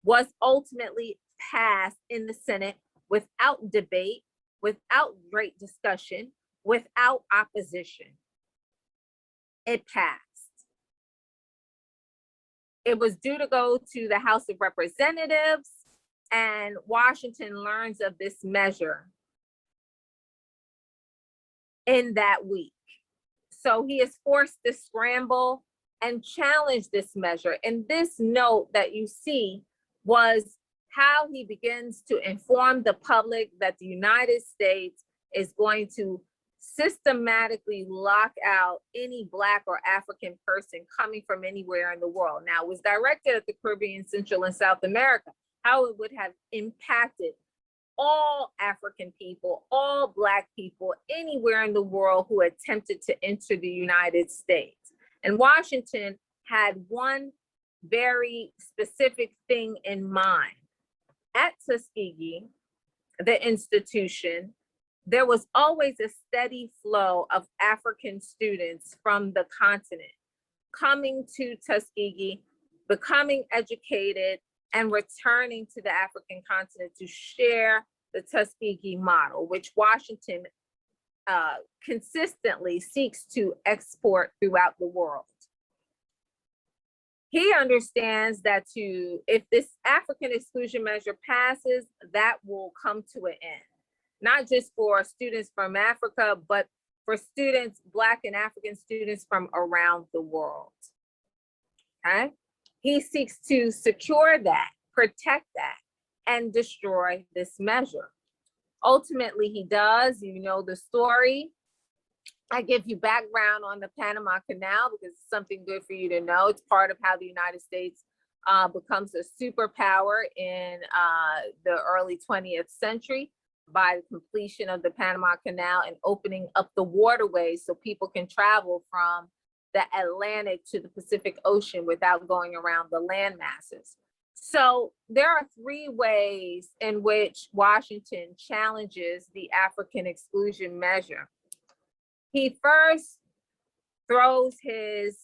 was ultimately passed in the Senate without debate, without great discussion, without opposition. It passed. It was due to go to the House of Representatives, and Washington learns of this measure in that week. So he is forced to scramble and challenge this measure. And this note that you see was how he begins to inform the public that the United States is going to systematically lock out any Black or African person coming from anywhere in the world. Now, it was directed at the Caribbean, Central, and South America, how it would have impacted all African people, all Black people, anywhere in the world who attempted to enter the United States. And Washington had one very specific thing in mind. At Tuskegee, the institution, there was always a steady flow of African students from the continent coming to Tuskegee, becoming educated, and returning to the African continent to share the Tuskegee model, which Washington consistently seeks to export throughout the world. He understands that if this African exclusion measure passes, that will come to an end, not just for students from Africa, but for students, Black and African students from around the world. Okay? He seeks to secure that, protect that, and destroy this measure. Ultimately, he does. You know the story. I give you background on the Panama Canal because it's something good for you to know. It's part of how the United States becomes a superpower in the early 20th century by the completion of the Panama Canal and opening up the waterways so people can travel from the Atlantic to the Pacific Ocean without going around the land masses. So there are three ways in which Washington challenges the African exclusion measure. He first throws his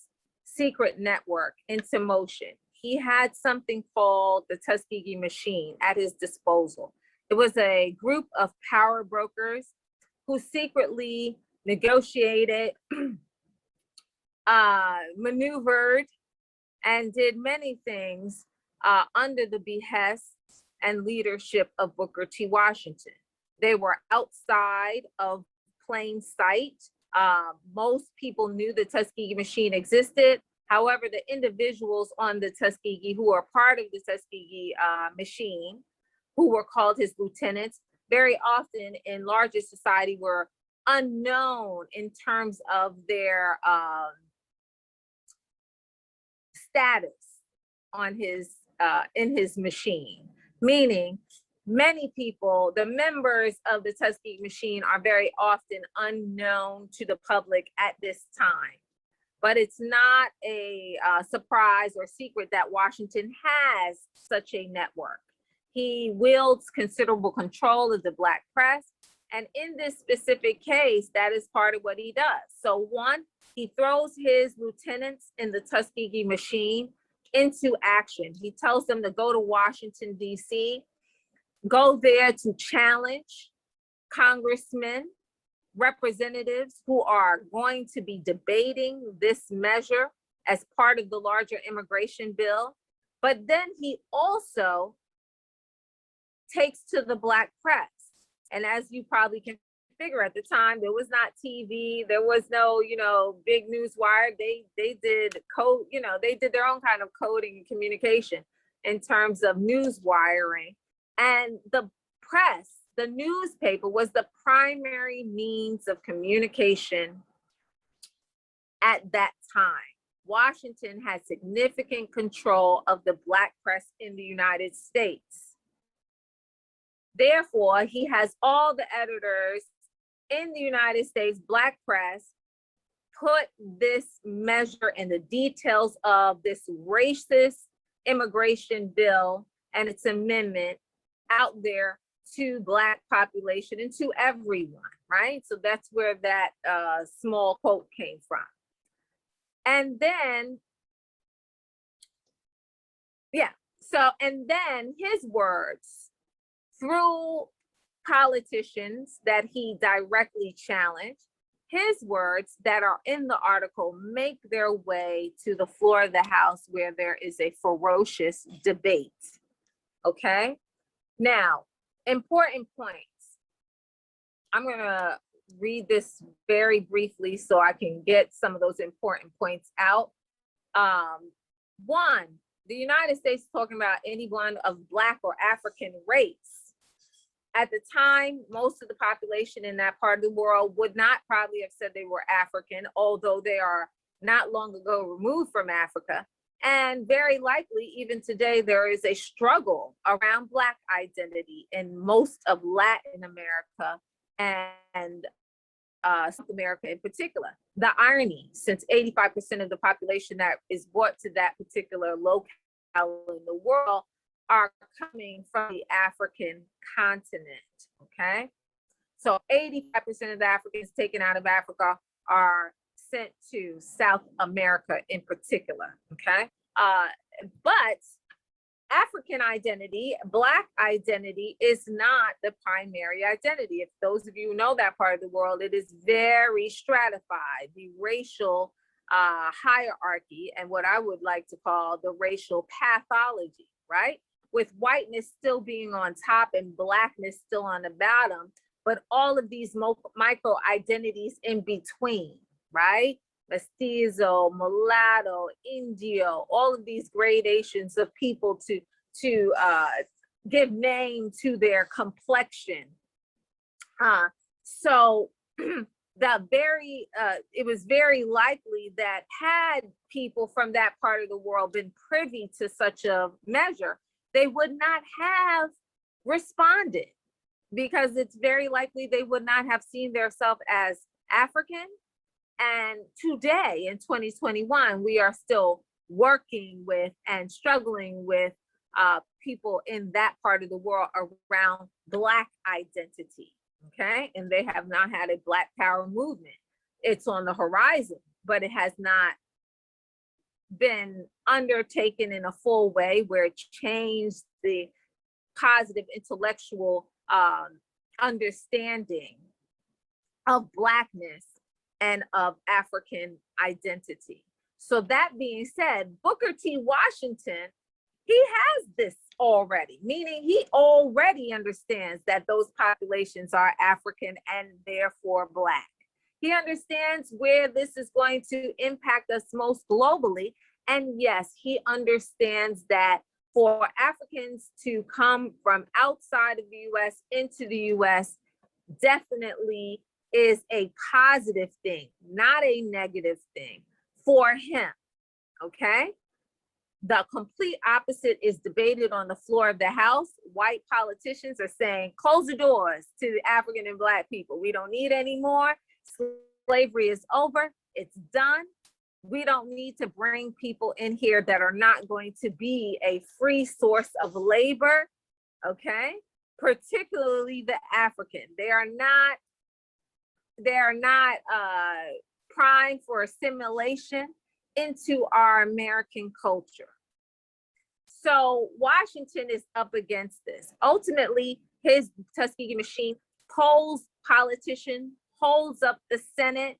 secret network into motion. He had something called the Tuskegee Machine at his disposal. It was a group of power brokers who secretly negotiated, maneuvered, and did many things under the behest and leadership of Booker T. Washington. They were outside of plain sight. Most people knew the Tuskegee Machine existed. However, the individuals on the Tuskegee who are part of the Tuskegee Machine, who were called his lieutenants, very often in larger society were unknown in terms of their status on his in his machine, meaning many people, the members of the Tuskegee Machine are very often unknown to the public at this time. But it's not a surprise or secret that Washington has such a network. He wields considerable control of the Black press. And in this specific case, that is part of what he does. So one, he throws his lieutenants in the Tuskegee Machine into action. He tells them to go to Washington, D.C., go there to challenge congressmen representatives who are going to be debating this measure as part of the larger immigration bill. But then he also takes to the Black press. And as you probably can figure, at the time, there was not TV, there was no, big news wire. They did code, they did their own kind of coding and communication in terms of news wiring. And the press, the newspaper, was the primary means of communication at that time. Washington had significant control of the Black press in the United States. Therefore, he has all the editors in the United States Black press put this measure and the details of this racist immigration bill and its amendment out there to Black population and to everyone, right? So that's where that small quote came from. And then, and then his words through politicians that he directly challenged, his words that are in the article make their way to the floor of the House, where there is a ferocious debate. Okay? Now, important points. I'm going to read this very briefly so I can get some of those important points out. One, the United States is talking about anyone of Black or African race. At the time, most of the population in that part of the world would not probably have said they were African, although they are not long ago removed from Africa. And very likely, even today, there is a struggle around Black identity in most of Latin America and South America in particular. The irony, since 85% of the population that is brought to that particular locale in the world are coming from the African continent, okay? So 85% of the Africans taken out of Africa are sent to South America in particular, okay? But African identity, Black identity is not the primary identity. If those of you who know that part of the world, it is very stratified, the racial hierarchy and what I would like to call the racial pathology, right? With whiteness still being on top and Blackness still on the bottom, but all of these micro identities in between, right? Mestizo, mulatto, Indio, all of these gradations of people to give name to their complexion. So it was very likely that had people from that part of the world been privy to such a measure, they would not have responded, because it's very likely they would not have seen themselves as African. And today in 2021, we are still working with and struggling with people in that part of the world around Black identity, okay? And they have not had a Black power movement. It's on the horizon, but it has not been undertaken in a full way where it changed the positive intellectual understanding of Blackness and of African identity. So that being said, Booker T. Washington, he has this already, meaning he already understands that those populations are African and therefore Black. He understands where this is going to impact us most globally. And yes, he understands that for Africans to come from outside of the US into the US definitely is a positive thing, not a negative thing for him, okay? The complete opposite is debated on the floor of the House. White politicians are saying, close the doors to the African and Black people. We don't need any more. Slavery is over. It's done. We don't need to bring people in here that are not going to be a free source of labor, okay? Particularly the African. They are not primed for assimilation into our American culture. So Washington is up against this. Ultimately, his Tuskegee machine polls politicians holds up the Senate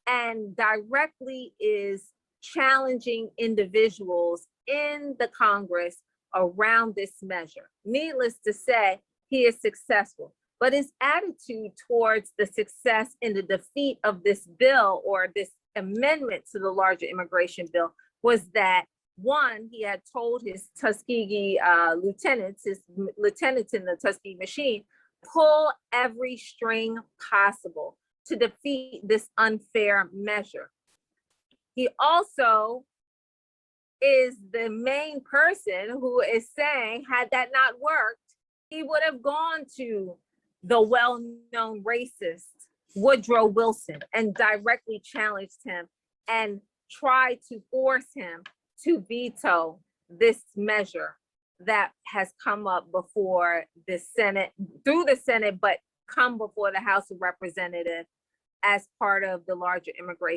and directly is challenging individuals in the Congress around this measure. Needless to say, he is successful, but his attitude towards the success in the defeat of this bill or this amendment to the larger immigration bill was that, one, he had told his Tuskegee lieutenants in the Tuskegee machine, pull every string possible to defeat this unfair measure. He also is the main person who is saying, had that not worked, he would have gone to the well-known racist Woodrow Wilson and directly challenged him and tried to force him to veto this measure that has come up before the Senate, through the Senate, but come before the House of Representatives as part of the larger immigration